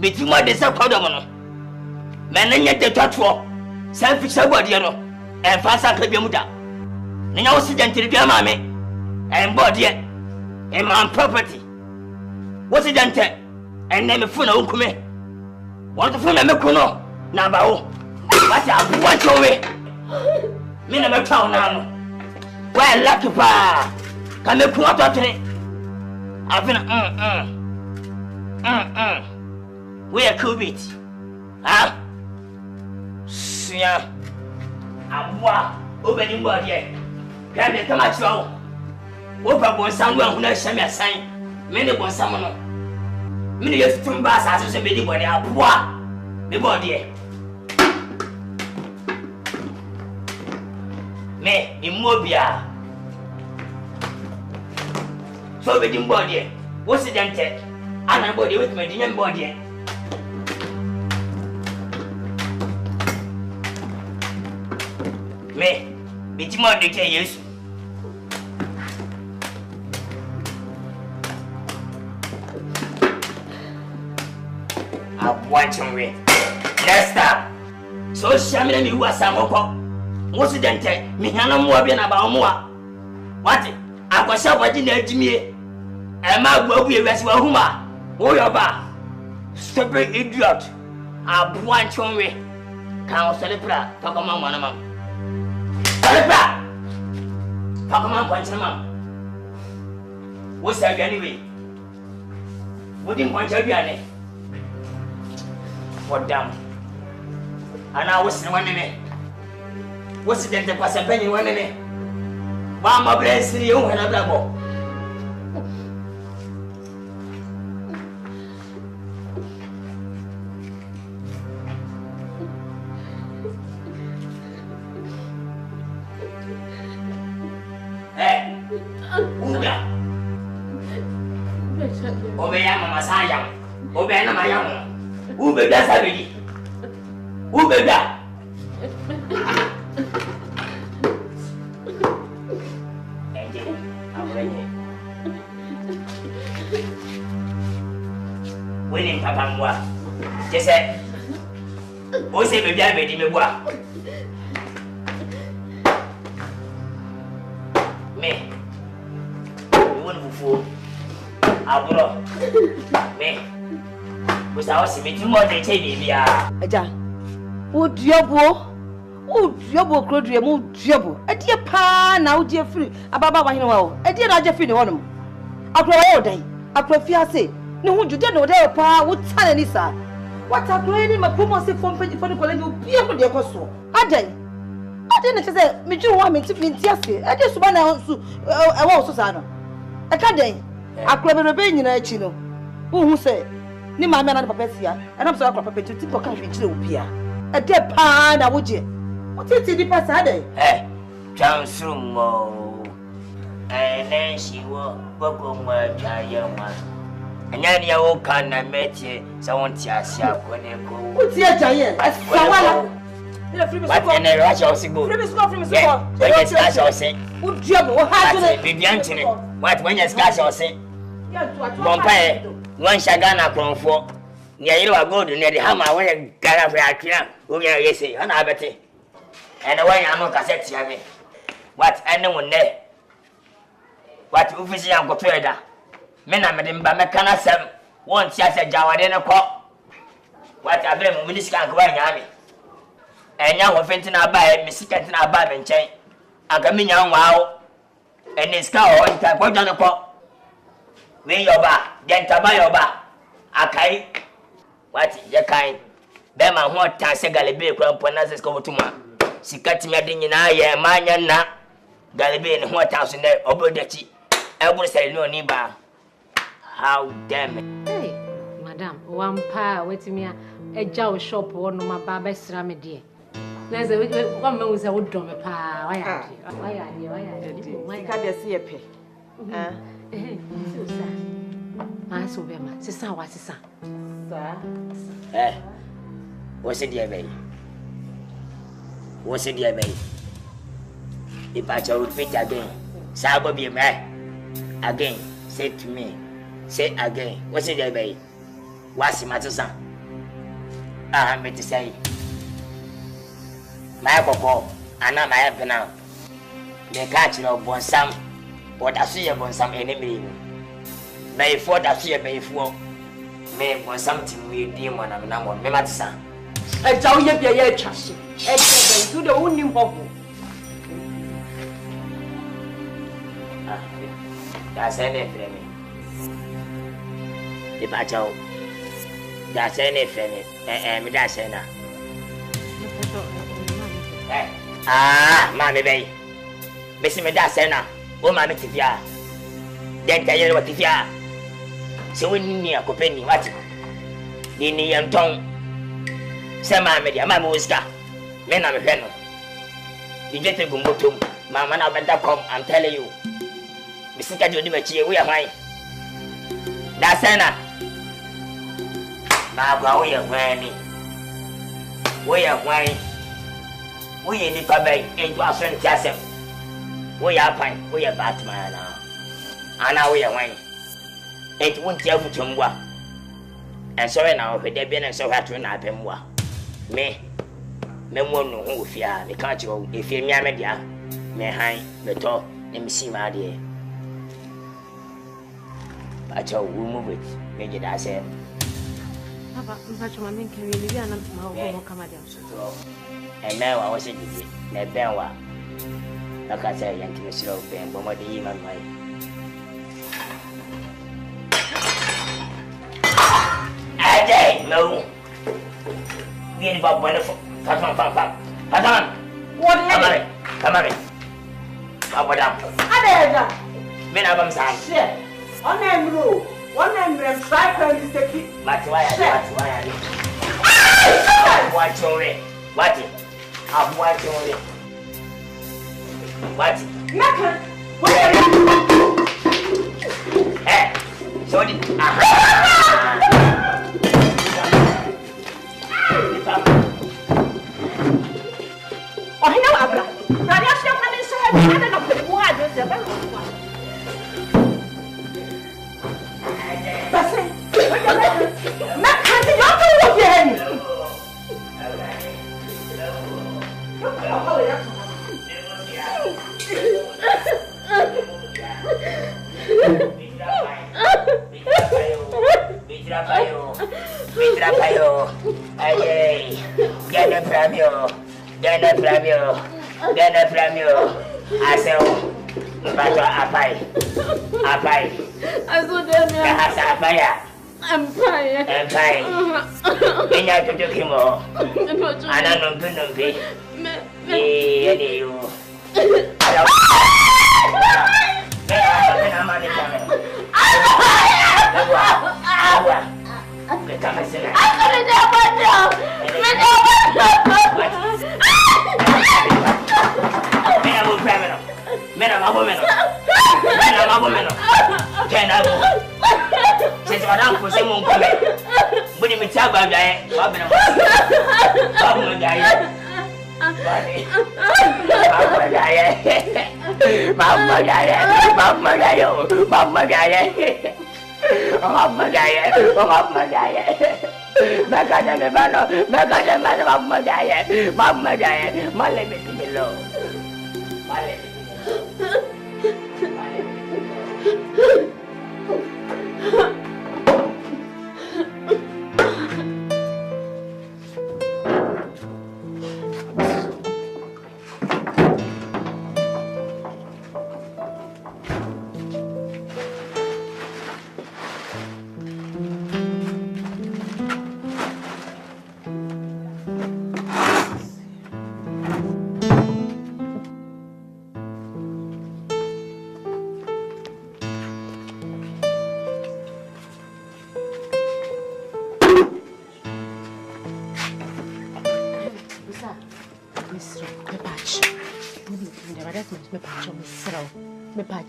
Between my desert powder. Man, and yet the touch for. Selfish somebody, and fast and Clabiamuda. Now, sit and tell your mammy. And body. And my property. What's it done? And name a full of me. Want to phone me kuno. Number o. What I want to we. Me na me town now. Why lucky pa? Can me kuno to tene. I've been We are cool bit. Ah. Sia. Abwa. Obedi mbodi e. Ka me kama chwa. Opa bon sanwo ahuna hia me asan. Me ne bon sam no. Me ne yetum ba asase so me di bodi abwa. Me bodi e. Me immobia. So be di bodi e. What's it then? Ana bodi with me di bodi e. Me bitimo de ke Yesu. Watching me. Next time. So Shamina mi wa samoko. What's it then? Me hana mo bi na ba mo a. What? Akwasha waji na adimie. E ma gbabu e wesi wa huma. Wo yo ba. Stupid idiot. Watching me. Kan o celebra to ko ma na mam. Celebra. To ko ma kwanche mam. Wo sa anyway. Wo din kwanche biane. What damn? And I was 1 minute. What's it then? Was a penny 1 minute. Mama bless you and a black ball. Hey, Uga. Obey Mama Sayam. Obey my young. Ube da sabidi. Ube da. Winning papa mwa. Jese. O se be bia be di me bua. Me. You want fufu. Aburo. Me. Musa o simiti mo de che bibia. Aja. O duobo. O duobo krodue mo duobo. Ade pa na o je free. Ababa wa hene wa o. Ade na je free ne wonom. Akro wa o dan. Akro fi ase. Ne hu jude no de pa wo tane ni sa. What akro ni ma promo se fon page for the college obi e ko de koso. Adan. Ade na che se me ju wa me ti ase. Ade suba na so e wa so sa no. E ka dan. Akro be nyina achi no. Wo hu se ni ma na papa sia ana so akwa papa tuti ko kan hwechire obia e de pa na woje otiti di pa sa de transrumo ene shiwo boko mwa jayama anya ni o kan na metie sa won ti asia ko ne ko uti ajaye sawala ile free but ene racha osigbo free score when ska sha ose udiabo o ha to bibiantene what when ska sha ose bompa One shagana kronfo. Nya yiri wa gold ne de hama won gara fa atwena o nya yesi ana abete. And when you no cassette ya me. What anyone ne? What office ya go toeda. Me na me de mba me kana sem. Won ti ase jawade ne ko. What abrem minister kan kwa nya me. Enya ho fenti na ba e misika ti na ba me nchen. Aka me nya nwa o. Eni ska o nta kwa jana ko. We yoba, dentaba yoba. Akai. What ye kind? Bema ho ta se Ghallywood kwa mpona se ko tuma. Sikati mi ade nyina ye manya na. Ghallywood ne ho ta so ne obodachi. Eburu se no ni ba. How damn it. Hey, madam, one pa wetimi a eja o shop wo no ma ba be sra me de. Na se one man say wo do me pa. Why ya. Ka de se ye pe. Susa. Ma so be ma. Sisa wa sisa. Sa. What's it there, baby? What's it there, baby? If I shall repeat again, Sabo be man. Again, say to me. Say again. What's it there, baby? What's the matter, son? I am to say. My papa, and now my help now. The catch no bonsam. What I see upon some enemy. By 4 that see by 4. Me want something we deem one and I'm on me matsa. I tell you, you're a trash. Except to the only bubble. That's anything. The pacho. That's anything. And that's enough. Mammy Bay. Miss me that's enough. Oh, Mammy Tivia. Then tell you what Tivia. So we need a company, what? Nini and Tom. Sama media, Mamma Wiska. Men I'm a pen. You get a gumbotum. Mamma, I better come, I'm telling you. Mr. Kadu, we are fine. That's enough. Now, we are wearing. We are wearing. We in the Pabay into our friend Castle. We are fine, we are Batman now. And now we are wearing. It won't tell you to and so now, if they been and so hard to not be more. Me won't know who fear, the country, if you're media, may hang the door, let me see my dear. But we'll move it, make it as him. Papa, my men can really be an come at and now I was in the Benwa. Like I say, young Mr. Ben, but what the human way. No. We ain't about wonderful. Patan. What is it? Come on. Up or down. Ada. Men have them sang. Shit. On them rule. One name them cycle is the key. But why? What you what? I've watched you. What? Nothing. Hey. So oh, he know Abra. Brother, I shall come inside. I don't know the word. That's it. Not can't you do again. Mitrapayo. Ay, gana premio. Asel. Bato apai. Aso demi. Kahasa apaya. Empire. Enya tutu kimo. Ana numpi. Ini you.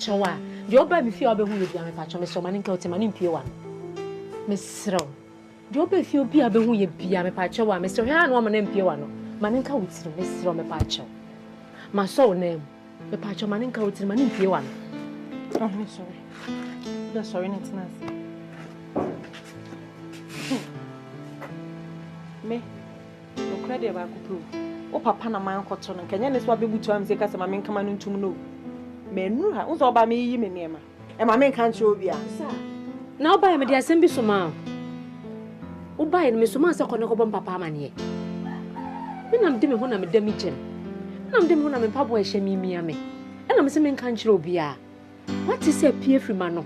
Chawa, your baby feel be who you be a patch on so many coats and money pure one. Miss Row, your baby feel be a be who you be a patch of Mr. Han woman and pure one. Maninka would see Miss Rome patch. My soul name, the patch of Maninka would see money pure one. Oh, I'm sorry. You're sorry, it's nice. Me, no credit about prove. Oh, Papa, and my uncle Ton, and can you swap you to him? Say, I'm in command to know. Men, who's all by me, and my man can't show you. Now, by me, dear, send me some. Ubai and Miss Master Conocobon Papa Manie. When I'm dimming when I'm a demi-gem. I'm dimming when I'm in Pabua Shemi Miami. And I'm assuming country Bia. What is a peer free mano?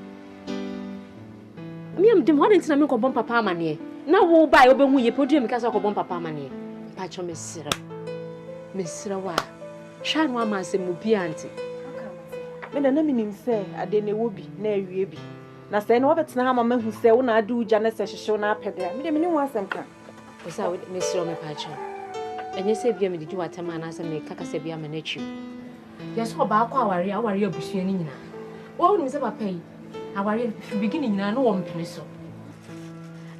Me am dim one in Papa Manie. Now we'll buy over when you put him because of Papa Manie. Patch Miss Sira. Miss Sirawa. Shan one man say Mupianti. Me na me nim say ade ne wo bi na awie bi na say no obetena ha mama hu say wo na adu uja na se hwehwe na apede me de me nim wasem ka o say me siro me pacho enye say bia me didi watama na say me kaka say bia me na twi yes ho ba akwa aware abusua ni nyina wo nim say papa yi aware beginning nyina no wo mpene so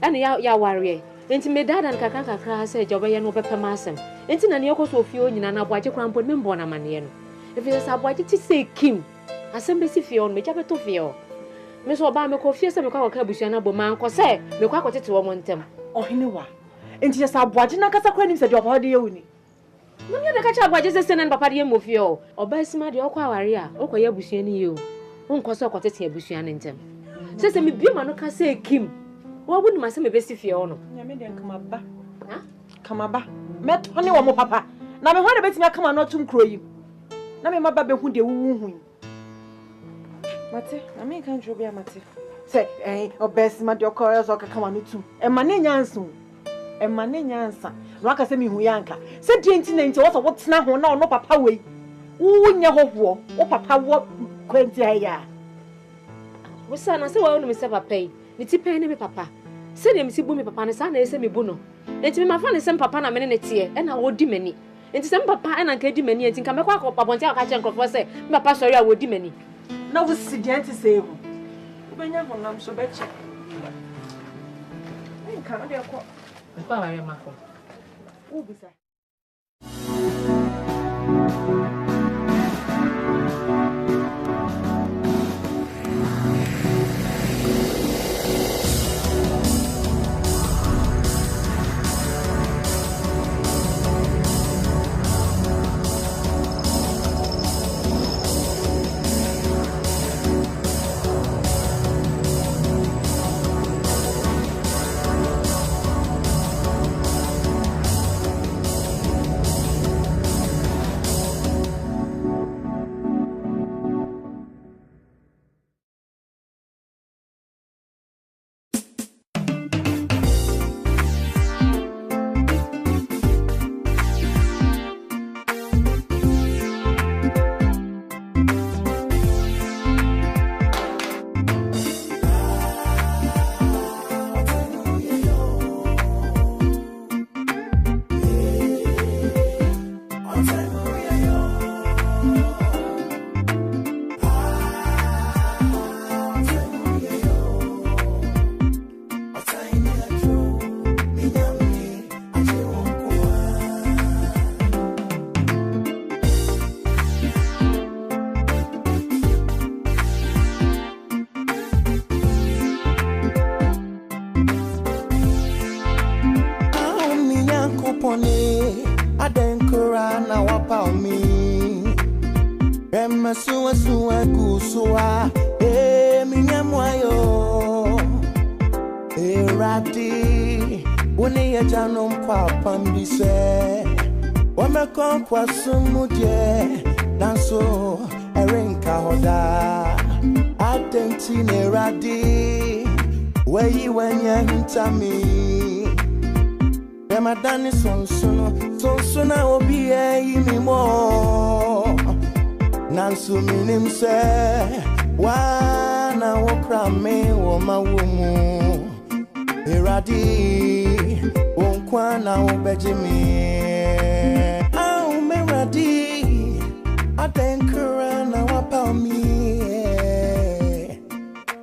ana ya aware enti me dada nkaka kakra say jobe no bepema asem enti na ne yakoso ofie nyina na boaje krampo me mbo na mane no if you say boaje ti say kim asem besi fie on me jabe to fie o me so ba me ko fie se me kwa ka abusua na bo man ko se me kwa ko tete wo mo ntem ohene wa enti say boaje na kasa kwa nim se de opa de yewuni no me de ka cha boaje se na papa de mo fie o oba sima de okwa aware a okoye abusua ni ye o onko so ko tete abusua na ntem se me bia ma no ka se kim wo bu ni ma se me besi fie o no nya me de kama ba ha kama ba me to ne wo mo papa na me ho de betimi kama no tum kro yi na me maba be hu de wu hu mate na me kan jobi amate say obesi ma de okoyo so kama no tum e ma ne nyanso e ma ne nyansa no aka se me hu yanka se de nti na nti wo so wo tena ho na no papa wei wu nya hoho wo papa wo kwenti aya wo sa na se wo no me se papa yi ni ti pe ne me papa se de me si bu me papa ne sa na ese me bu no enti me ma fa ne se papa na me ne tie e na wo di mani enti se papa e na nka di mani enti nka me kwa ko papa nti aka che nkrofo se me papa sori a wo di mani na wo si de enti se hu ubenya ho nam so beche nka no de ko kwa ware mako wo bisa Kwasumudie nanso erenka hoda atentine radi weyi wenye ntami bemadani sonsona obi yimi mo nanso minim se wana wokrame wo mawumu eradi onkwana obejimi Adenkura na wapa mi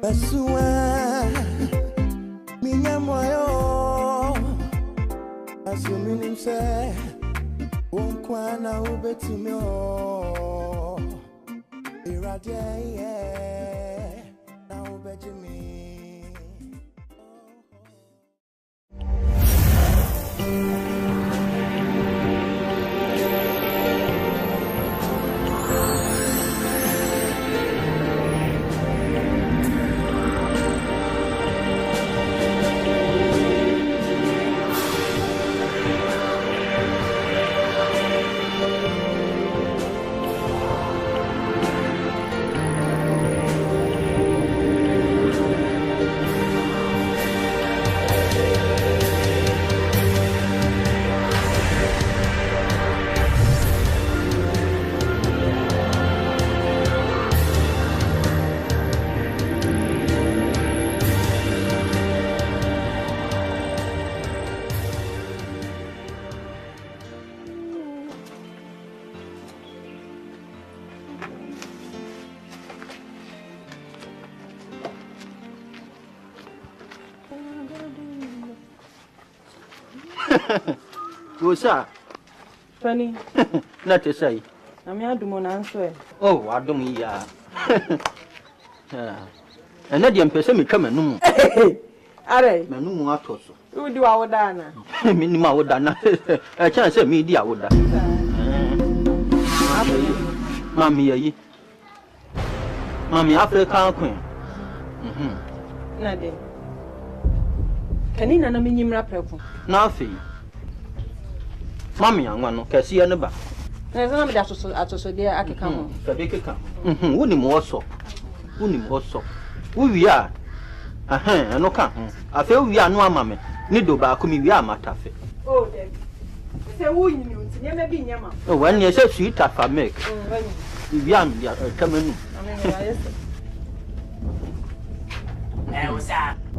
Basua Minya moyo Asumini mse Wonkwa na ubetumi o Irade na ubejimi What's that? Penny. Not to say. I'm your demon answer. Oh, I don't mean and let them person me come and no. Are no more at all. Who do our Dana? Minima would done. A chance of media would done. Mammy, Mammy, African queen. Nothing. Can you not mean rapper? Nothing. Mammy, I want to see another. There's no that so dear I can come. Wouldn't more so. Wouldn't more so. Who we are? I no come. I feel we are no mammy. Nido ba kumi we are matafe. Oh, then. Say who you knew, never be Yama. Oh, when you say sweet I make. We are coming.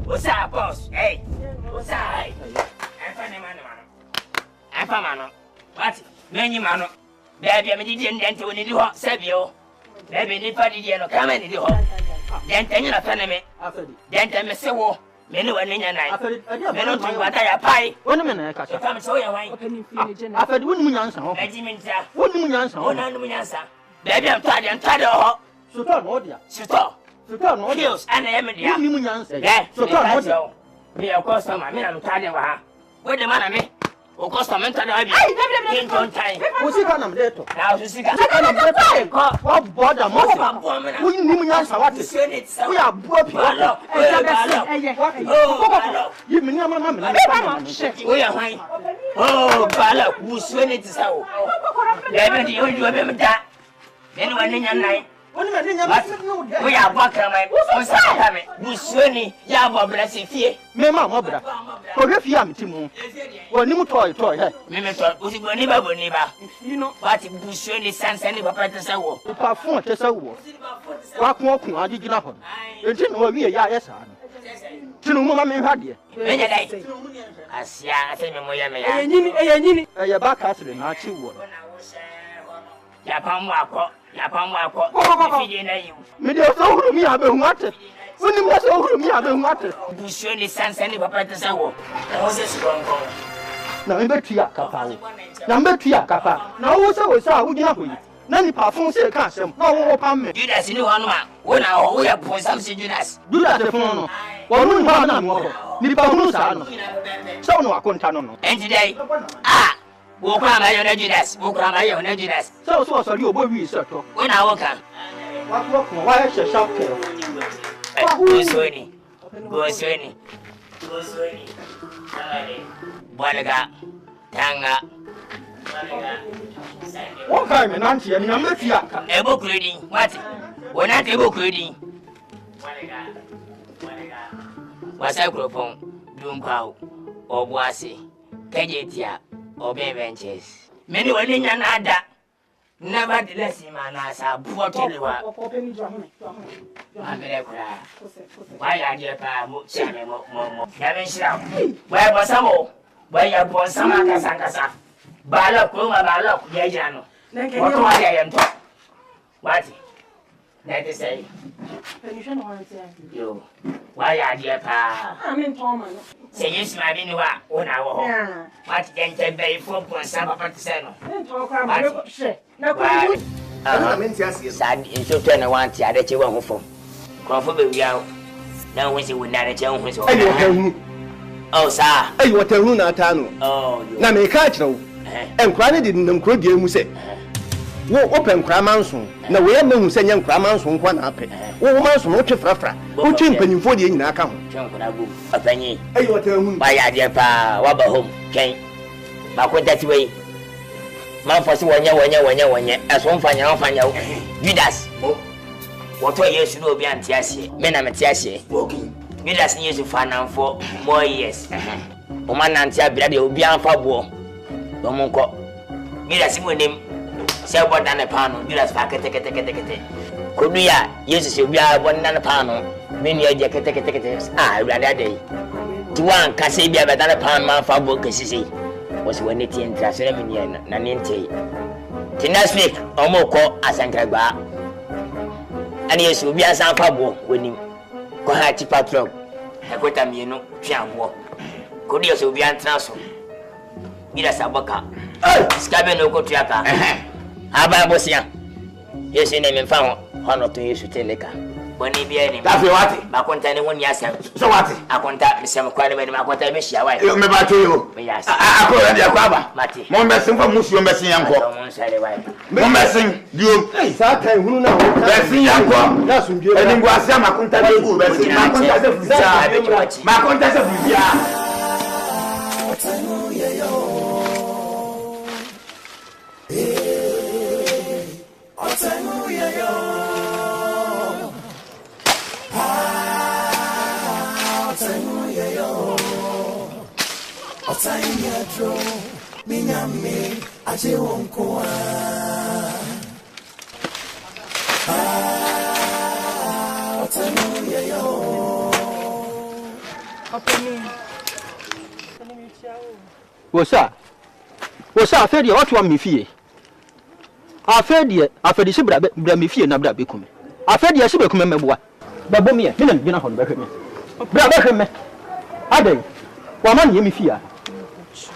What's up, boss? Hey, what's up? I'm man. What? Many man. Baby, I didn't enter when you do hot, Savio. Baby, the party, you know, come in the hall. Then tell you a family. Then tell me so. Many one in your night. I don't think what I pie. 1 minute, I come so your way. I've had 1 million answer. 1 million answer. 1 million answer. Baby, I'm tired of hot. So, no, dear. So, hills and Emily. 1 million answer. So, me, of course, I'm tired of her. What the man I mean? O costa mental abi. King John time. O sika na mdeto. Na o sika. Na mdeto. Wa border mo. Wo ni mu nyansa wate. Wo ya buo pi. Yi me ni ama me na. Wo ya hwan. Oh, bala ku suene ti sa o. Lebe di o ju be mda. Eni wa ni nyan nai. Woni me nya me. Wo ya bwa kra mai. O sa ka me. Bu suene ya bwa bla se fie. Me ma mo bra. Ko he fie am ti mu. Woni mu toy he. Me toy. O si boni ba. You know, what bu suene sansa ni papa te sa wo. Pa fon te sa wo. Wa kun agigina ho. Enti no wa wi ya yesa no. Tinu mu ma me hwa de. Me nya dai. Asia ase me mo ya me ya. Enyini. Ya ba ka asire na chi wo. Ya pa mu akọ. Fije na yu. Me de so huru mi abe hu ate. Woni mo so huru mi abe hu ate. Bu suene sansa ni papa te sa wo. O se si gongo. Na mbe tua kapa. Na wo se wo gina ho yi. Na ni pa fon se ka asem. Na wo pa me. Judas ni ho no ma. Wo na ho ya pon sam se Judas. Judas e fon no. Wo no ho na mo ho. Ni pa hunu sa no. So no akonta no. Enti dai. Wo kwa ma yo na Judas. So ri obo wi se to. Wo na wo kan. Wa ya she shop ke. Go sueni. Bwalaga tanga. What kind of nancy and number fear? A book reading. What? When at a book reading. Was I groupon? Doomcow or Boissy, Kajetia or Bay Benches. Many were in another. Nevertheless, man, as a poor Telewa. Why are you more? Where was some more? Where you born some Sankasa? Balok, Yajano. What do I am talking? What? That is say. You. Why are you pa? I'm in Thomas. Say yes, my Vinua, 1 hour. What then take bay for some of the Seno? Sad in so turn around to that you won't for. Crawford will be out. Now, when you would not at your own. Oh, sir. Hey, what a runa tano. Oh, now may catch no. And Cranny didn't crowd you, say. Wo open Cramanson. Now we are no sending Cramanson 1 up. Oh, Manson, what you frafra. Who chimping for the in account? A penny. Hey, what a moon. By idea, pa, wabba home, Kane. But what that way? Man for when you, as one find out. Judas. What are you should be antiasi? Men am antiasi. Judas needs to find out for more years. Oman antia bloody will be on for war. Domonco. Judas with him. Say what than a panel. Judas packet. Could we use to be a 1 panel? Mean your jacket. Rather day. To one Cassibia than a pound man for book, was when it in Traseminian, Naninte. The next week, Omoko Asankaba. And yes, will be a San Pablo when you go high to patrol. I got a mino, Chambo. Could you also be on transfer? ira saboka skabe no ko tuaka aba bosia yesu ne me fa ho hono to yesu teleka boni bia ni tafe wate ba konta ne woni asem so wate akonta misem kwa ne me akonta be hia wai me ba keyo akora dia kwa ba mo mesin fa musuo mesin yanko mo mesin dio sa kan hunu na mesin yanko na sundue eni ngwa sia makonta be go mesin makonta se fuja makonta se fuja Minyame aje wonko otanu yeyo openi wosa afedi what wa mefie afedi se bra mefie na bra bekume afedi se bekume meboa babom ye me na gina ho no behwe me bra behwe me adai wa ma ne mefie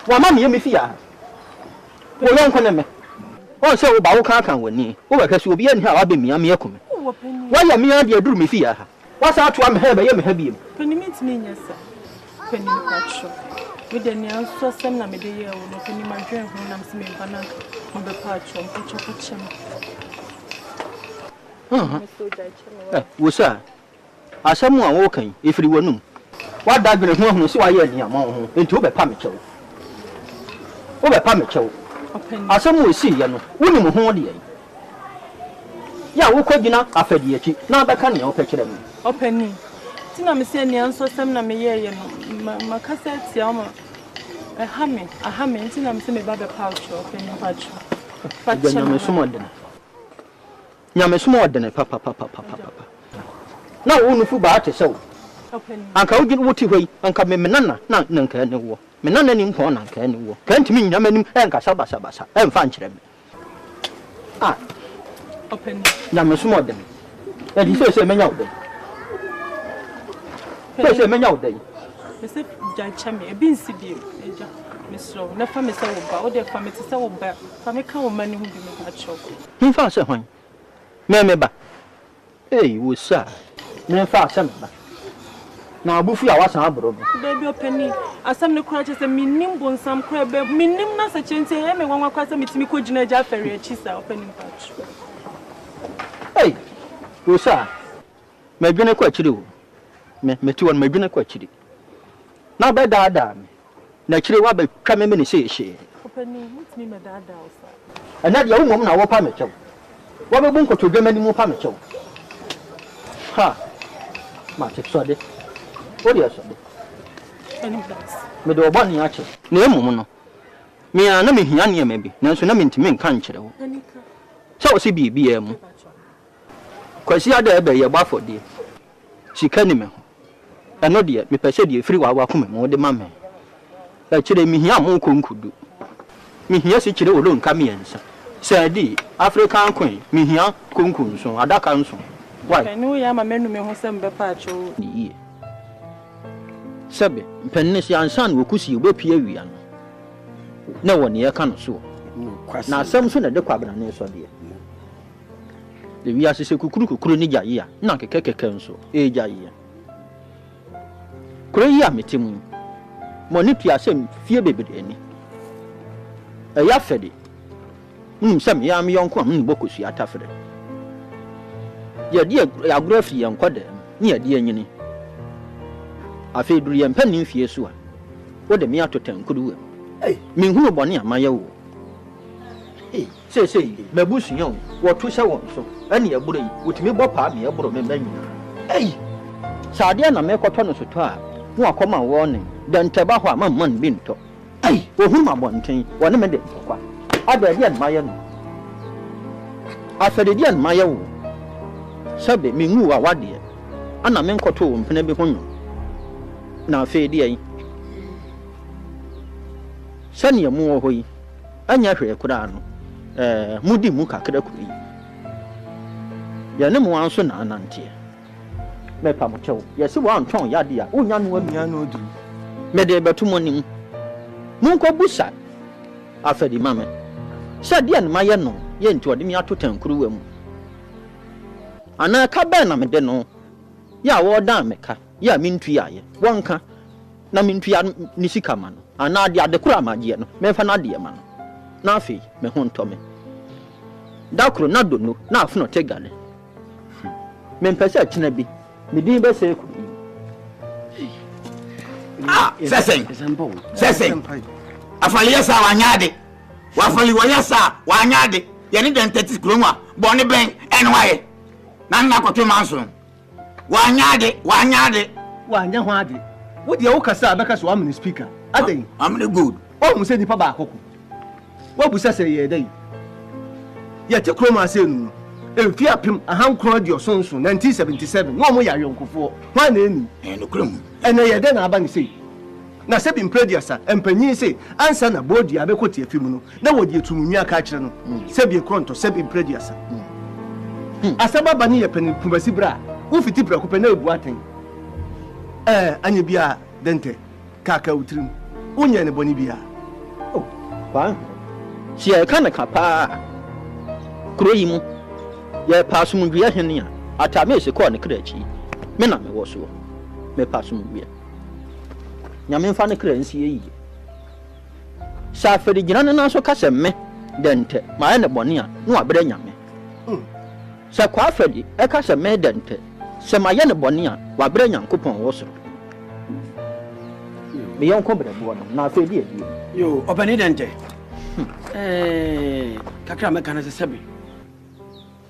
wa ma ne mefie wo yon kwane me o se wo ba wo kan wani wo ba kasi obi ani ha wa be mia me akume wa ya mia de aduru mefie ha wa sa to am ha be ye me ha biem penimit ni nyasa penimit we de ni anso sem na me de ye wo no penima dwen ho nam se me bana mo be pacho wo sa asamu a wo kan efiri wonum wa da gbere ho se wa ye ni amon ho enti wo be pa me chewo asamu esi ye no woni mo ho de ya wo kwagina afadi achi na baka ne wo pekere me openi tina me se ni anso sem na me ye no makasa tia o ma ahame tina me se me ba be pacho openi pacho nyame sumo odene papa na wo nufu ba ate sewo anka wo gin wuti hoi anka me menana na nka ne wo menana ni nko na nka ne wo kan timi nyame nim enka sabasa emfa nkyere me openi nyame sumo odene e di se menya wo se menya wo dai me se ja chame e bi nsi bi eja misro na fa me se wo ba o de fa me se wo ba fa me ka wo mani hu bi me ka cho hinfa se hwan me ba wo sa me fa se me ba na abufu ya wasan abro me baby openi asam ne kura chese minim bonsam kura be minim na se chente e me wanwa kwasa mitimi ko gina ja fere achi sa openi patch wo sa me dwene ko achiri wo me ti won me dwene ko achiri na be da me na achiri wa be twa me ne se ehye openi mitimi me da o sa ana dia wo mom na wo pa me chew wo be bu nkoto dwema ni mu pa me chew ha ma te so de what do you say? Me do bani ache. Na emu no. Me na me hia ne bi. Nanso na me ntime nka nkyere wo. So si bibi emu. Kwasi ada ebe ye gba fode. Sika ni me ho. Eno de me pese de free wa kuma me de ma me. E kire me hia mo konkudu. Me hia si kire wo lo nka me ensa. Say di African queen me hia konkun so adaka nso. Why? Enu ya ma menu me ho se mbe pa acho. Ni sebe mpenne si ansan wo kusi obepie awia no na woni ye ka no so na asem so na de kwabra ne so de wi asese kukuru ni gyaye a na kekeke nso gyaye kuro yi a metimu mo ni tua asem fie bebede ni ya fede sem ya me yonko am ni bokosu atafere ye de agrofi ye nkode ni ye de anyini afi duru ye mpani fie so a wo de me atotan kudu me hu bone amaye wo sei mabusu yon wo to se won so ani aburo yi wotimi bo pa me aburo me manyina saade na me koto no so to a wo akoma wo ne de nteba ho amman bi nto wo hu ma bonten wo ne me de kwa ada de an maye no afede de an maye wo sabe me ngu wa wade ana me nkoto wo mpena bi honyo na afedi ai sani mu wo hoyi anya hwe kura no mudi mu kakra kuri ya ne mu anso na anante me pa mo chew ya si wa anton ya dia unya no amia no duru me de betu monim mu nko busa afedi mame sɛ deɛ ne mayɛ no yɛ nti ɔde me ato tankuruwa mu ana ka bɛn na mede no ya wɔdan meka ya mentu ayɛ wɔnka na mentu ya ne sika ma no ana de adekura magye no memfa na de ma no na afei me ho ntɔme dakro na dono na afono tegale mempɛ sɛ kyena bi medin bɛsɛ ku sesen afali yasa wanyade wafali wayasa wanyade yani den tetis kromwa boni ben enwaye na nna kwatwe manso wanyade wanya ho ade wo de wo kasa abeka so amne speaker aden amne good o mu se nipa ba akoko wo bu sese ye dai ye te kroma se nu emfi apem ahankro de osonso 1977 no mo ya yonkofo hwa na eni no krom ene ye de na aba ni sei na se bi mprediasa empanyin sei ansa na bodi abekoti afimu no na wodi etumunwa aka kire no se bi kronto se bi mprediasa asaba bani ye pani pumasi bra wo fiti bra ko pe na ebu aten anya bia dente kaka utrim unya ne boni bia oh ba si e kana kapa kroyi mu ye pasu mu bia hene a ata me se ko ne krachi me na me wo so me pasu mu bia nyame mfa ne kra nsi yi sa feri gina ne na so ka se me dente ma ne boni a no abere nyame sa kwa feri e ka se me dente se ma ye ne boni a wa abere nyankopon wo so me yon ko bere bo no na fe di edi yo obani dente kakra me kana se sebe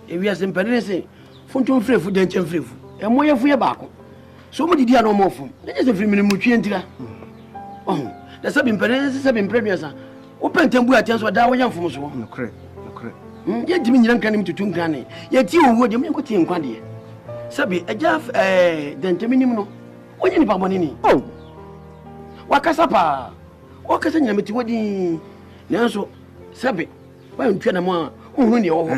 ewi asempane se fonton frefu dente frefu e moye fu ye baako so mo didi ano mo fu ne se firi mini mutwe ntira oh da sebe mpane se sebe mpremiasa wo pentembu atenso da wo yamfom so no kre ye dimi nyina nkan nim tutu nkan ne ye ti owo de me ko ti nkwa de sebe eja dente minim no wonye ni pabone ni oh wakasa pa wakasa nyina meti wodi nanso sebe wa ntwa na mo ohunu ne wo ho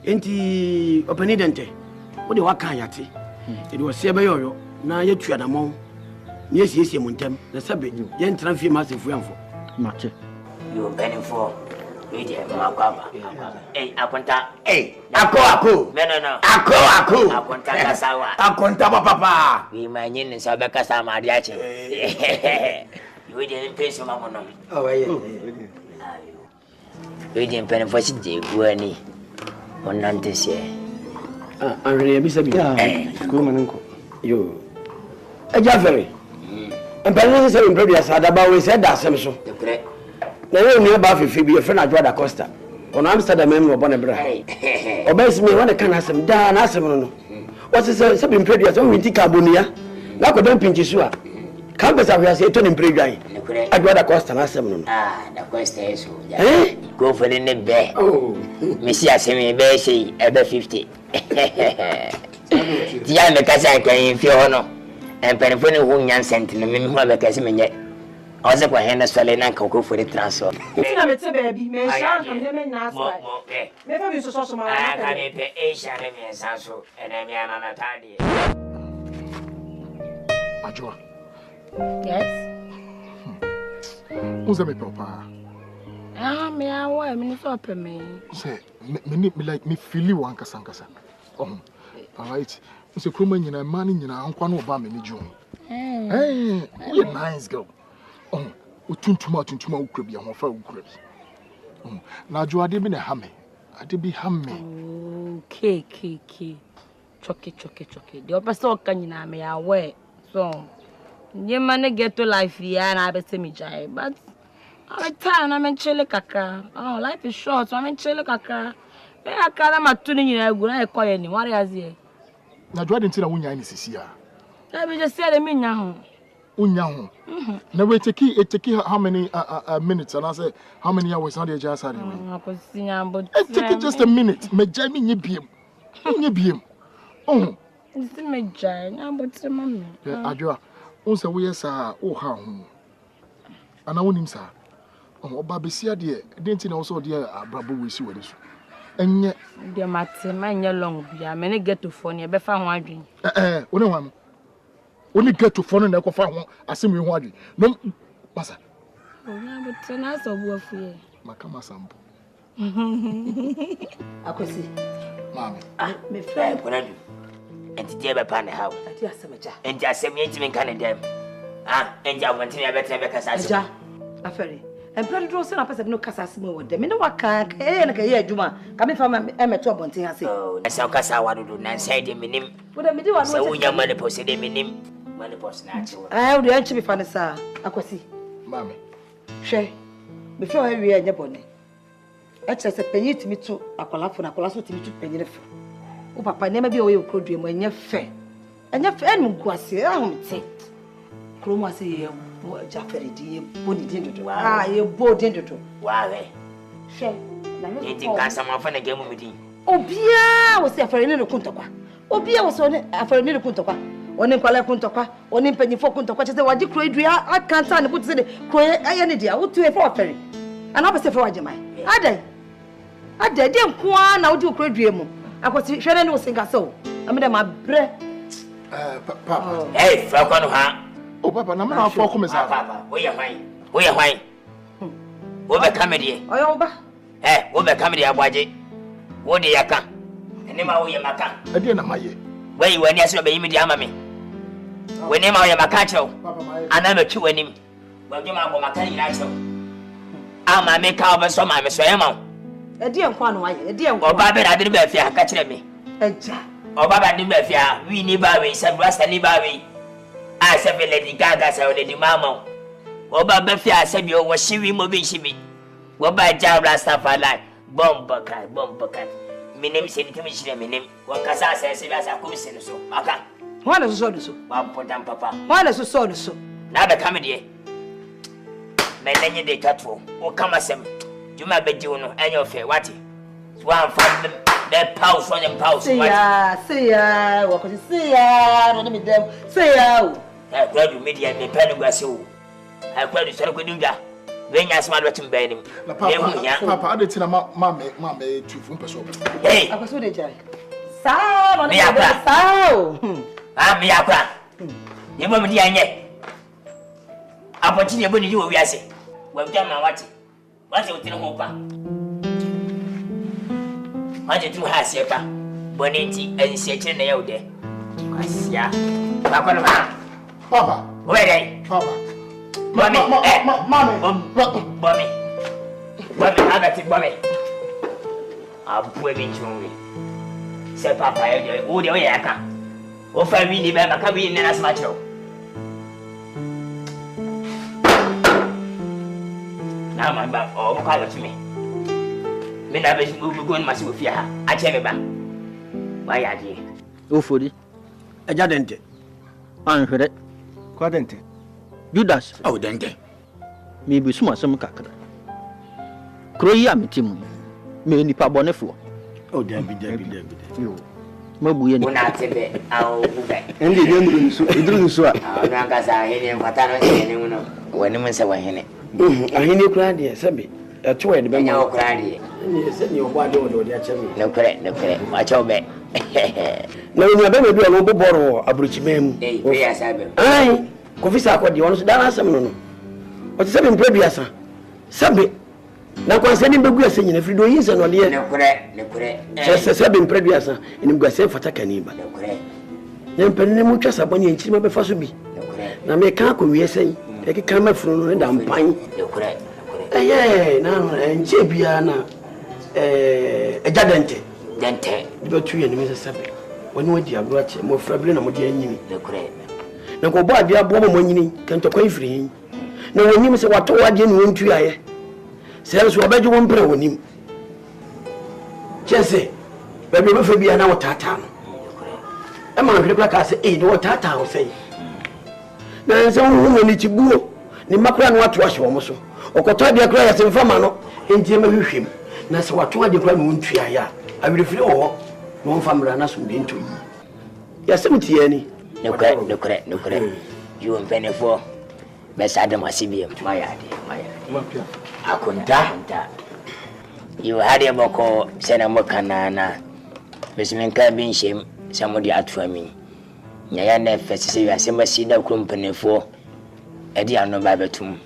enti opani dente wodi waka yate edi wo se be yoyo na ye tua na mo ni esiesie mo ntem na sebe ye ntran fie ma sefu yamfo mate yo benefo we dey makwa akonta ako no ako akonta kasawa akonta papa we manye ne sabe kasa ma dia che we dey pese ma mo no oh yeah we dey benefo si dey guani onante se anre bi sabi ko manenko yo eja fere empene se imprebi asada ba we se da asem so na yo ni ba fefe bi e fe na Joda Costa ono Amsterdam em obo ne bra obesi me wane kan asem da na asem no wo se bi imprebi asem winti carbonia na ko don pinchi so a ka be sa we ase to ni imprebi ai Joda Costa na asem no da Costa eso go for the be mesi asem be sei ebe 50 dia me kasa kan fi ho no empene fo ne hu nyan sent no me hu be kasa me nye oze kwa hena swale na ka ko for the transfer tina me te baby me sha kan de me na asai me fa bi so ma ka me pe e sha ne me san so ene me ana na tadi Ajua. Yes. Uza me papa. Me awa me so pe me. Say me like me feel you wan kasa. Oh. Alright. Nse kroma nyina man nyina ankwa no ba me ni jo. You nice girl. Oh, utuntuma ukra bi ahofa ukra bi. Oh, na Ajua ade bi na ha me. Ade bi ha me. Okay. Choke. The opposite kan nyina me awa. So, nyema ne get to life ya na abese mi jai, but I time na men chele kaka. Oh, life is short, so men chele kaka. Me akara matuni nyina egu na ekoye ni wari azie. Na Ajua de ntina wunya ni sisi a. I be just say the me nya ho. Unya ho. Na we take how many minutes and I say how many hours on the just had. It take just a minute. Me jai me nyebiem. Nyebiem. Oh. It's me jai, na but mama. Ajua. Onse we sa o ha ho. Ana wonim sa. Oh, oba besia de ntina also de abrabo we si wadi so. Enye de mate man nye long bia me ne get to phone e be fa ho adwen. One wan. Only get to phone na ko fa ho asem we ho adwen. No pasa. Oh, na but na so bu afu ye. makama sampo. Akwesi. Mami. Me friend Konadu. Enti dia be pa ne hawo. Ati asemaja. Enti asem yenti men kan dem. Enti awonti me betre be kasa asem. Aja. Aferi. Employed do say na person no kasa asem wo dem. Me no waka na ka ye adwuma. Ka me fa ma emeto abonten ase. Oh, na sa kasa wadodo na sai de menim. Wo dem di wa no. Sa wonya mane pose de menim. Mane pose na achi wo. Wo de anchi me fa ne sa. Akwesi. Mami. Hwe. Me fi o wi anya bone. Eche se penyi timi tu akwalafo na akwalaso timi tu penyi refa. O papa nema bi o ye okrodue mo anya fe. Anya fe enu guase ahomte. Kromo ase ye Jaferi di boni dindodo. Ye bo dindodo. Wawe. Hwe. Na me Enti kan sama fa na gemu medin. Obia wo se afere ne kuntokwa. Obia wo so ne afere ne kuntokwa. Oni nkwala kuntokwa, oni mpanyifo kuntokwa chese waji kro edua akanta ne buti se de kro aye ne dia wo tu e fa afere. Ana be se fa waje mai. Adai de nkoa na wodi kro edua mu. Akwoti hwere ne wo singa so. Amede ma bre. Papa. Hey, fra kwano ha. Oh papa, na me na afọ ko me sa. Papa, wo ye hwan? Wo ye hwan? Wo be kamedie. Oyo ba. Wo be kamedie abwaje. Wo de yaka. Ene ma wo ye maka. Ade na maye. Wei wani aso be yimi di ama me. Wani ma wo ye maka chew. Ana me twi wani. Wo je ma bo maka ni na chew. Ama me ka obe so ma me so ye ma. Ade enko anu waye, ade enko. Oba be na de be afia ka kire me. Eja. Oba ba de be afia, wi ni ba we, se brasta ni ba we. A se be Lady Gaga se o de mama. Oba be afia se bi o wo shiwi mo bi shibi. Wo ba ja brasta fa lai. Bomba kai. Minim se nitimi shire minim. Wo kasa se bi asa ko se no so. Aka. Wana so so. Wa potam papa. Wana so so. Na be kamedie. Me lenye de katwo. Wo kama sem. Juma be ji no enyo fe wati. One from the pause on them pause. See ya, what could you see ya? No me them. See ya. I cried to media and the pen was so. I cried to Sarkodunga. When you smile at him, Benny. Papa, I didn't mamma, two from person. Hey, I was with the Sao, me sao. Me aqua. You want me yet? I continue when you will say. Well, damn, I watch it. What's your dinner hope? What did you have, Sepa? Boniti and Satan nail there. Yeah. Papa, where Papa? Mommy, I got it, Mommy. I'm putting you. Say, Papa, oh, the way I can. Oh, for me, never come in as much. Now, my back, oh, call it to me. Me na be go on massive fear. I tell me ba. Why are you? Ofori. Eja dente. Anhwere. Kwa dente. Judas. Oh, dente. Me bi suma sam kakra. Kro yi ametimu. Me nipa bonefo. Oh, David. Yo. Mabuye ni. Una tebe au bube. Endi idru nsu a. Ah, na kasa hene mfata no hene no. Wani mun se wa hene. Ahene kura de sebe. Atuwa de be nya okra de. Ni se ni ogba de odo de achemi. No kre. Wa chobe. Na ni abe be no boboro abruchimem. We asabe. Ai, kofisa akodi wono so dana asem no. O ti sebe mpreduasa. Sebe. Na kwa se ni begu ase nyina frido yin se no de. Ne kure. Se sebe mpreduasa, ni mgase fata kaniba. Ne kure. Na mpene mu twa sabon yin chiri mabe faso bi. Ne kure. Na me kan ko wiye sen. E ke kan mafuru no da mpan. Ne kure. Na enche bia na eja dente be tu ye ni me sebe woni wodi agro ache mo frabile na mo de anyini ne kure na ko bo abia bo mo anyini kento kwa ifiri na woni me se wato wade ni wontu aye se so obaje wo mpre wonim chese be be fa bia na wotata no e ma hwere kla ka se no wotata ho sei na se wo ni chibuo ni makra no wato ahye wo mo so okoto de kra ya se mfama no entie ma hwehwem na se wato de kra no wontu aye a awirefiri wo no mfamra na so de ntu ya se mtie ni ne kure you mpenefo be sadam asibiem mayade akunta you hade boko sena mokanana besmenka bin shem samodi atwami nyaya na fesese ya se masida kro mpenefo edi ano ba betum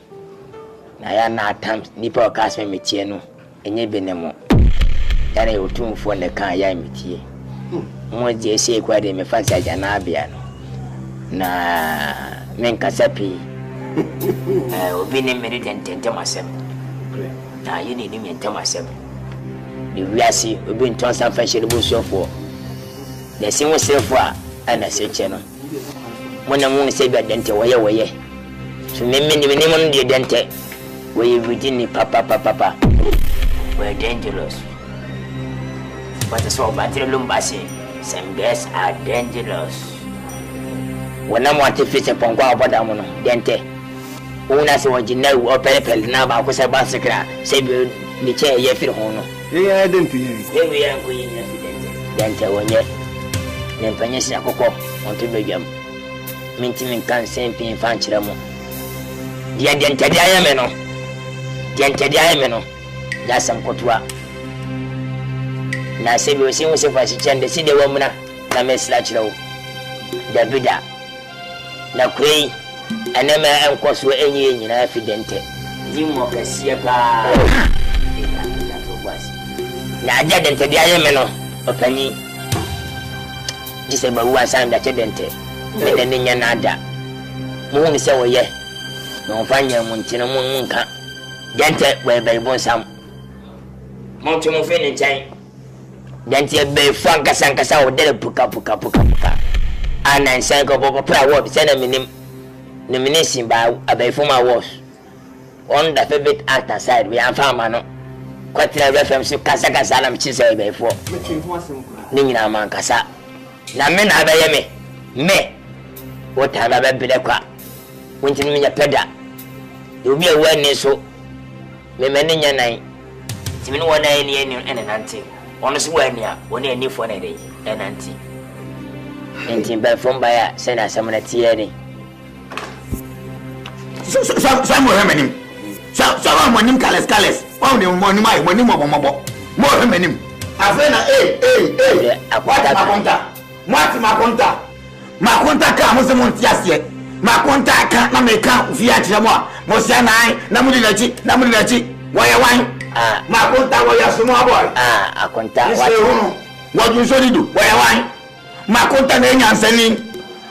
na ya na times nipa o cast me tie no enye benemo ya na yotumfo ne kan ya metie mo je se kwa de me fancy aja na abia no na men kasapi obi ne meri tente masem na yini ni men temasem ni wiase obi nton san fashion bo sofo na sin wo sefo a ana seche no mo na mo se bia dente woye so me mo de dente woye within ni papa we're dangerous but so battery lumbasi some guys are dangerous when I'm want to fish upon go about them no dente una se wajina wo pelepele na ba ko se ba sekra se bi ni che ye firi ho no ye dente ye we yan ko yin dente wonye ne panye si akoko on to begam minti min kan sempi fan chira mo dia dente dia ye me no ya sam kotwa na se bi o sin wo se fa si chende si de wo muna na mesla chira wo Davida na kwei anema enkoso enye nyina afidente nyimo kasie pa na aja dente dia yeme no opani dise ba wa san da dente me de nya nada mu ni se woye no fanya mu ntino mu nka dente we be bon sam mo tumo fe ni nchen dente be fanka sankasa o de puka ana nsan ko popo pra wo bi se na minim nomination by Abayfuma was on the favorite actor side. We are farmer. Quite a reference to Casacasana, which is a before. Nina Mancasa. Now, men have a me. What have I been a quack? Winter me a pedder. You'll be aware, so. Me many your name. It's been 1 day and an auntie. Honest when you need for a day, an auntie. And Tim Belfom by a send us some of the tea. Some more him. Some money callous. Only money, my money more. More him. Avena, Maconta comes the Montias yet. Maconta can't make out via Jamua. Mosiana, Namulachi, why wine? Maconta was a small boy. A contact. What you should do? Why wine? Maconta and sending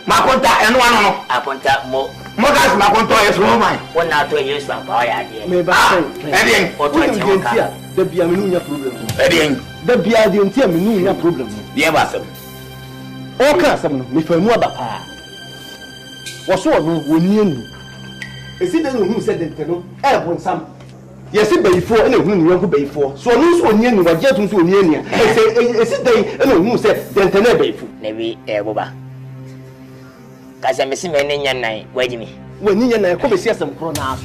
Maconta and one. A contact more. Mogas Maconto is woman. 1 or 2 years from Poya. Maybe the Biamunia problem. The Biamunia problem. The Emerson. Okay, some me for more papa. Was so no near. Is it who said that no? Everyone some. Yes, it before any who you before. So no so near what yet so near. I say, is it they who said then before? Maybe Boba. Cause I'm missing many young night. Wait me. When you and I come see some pronouns.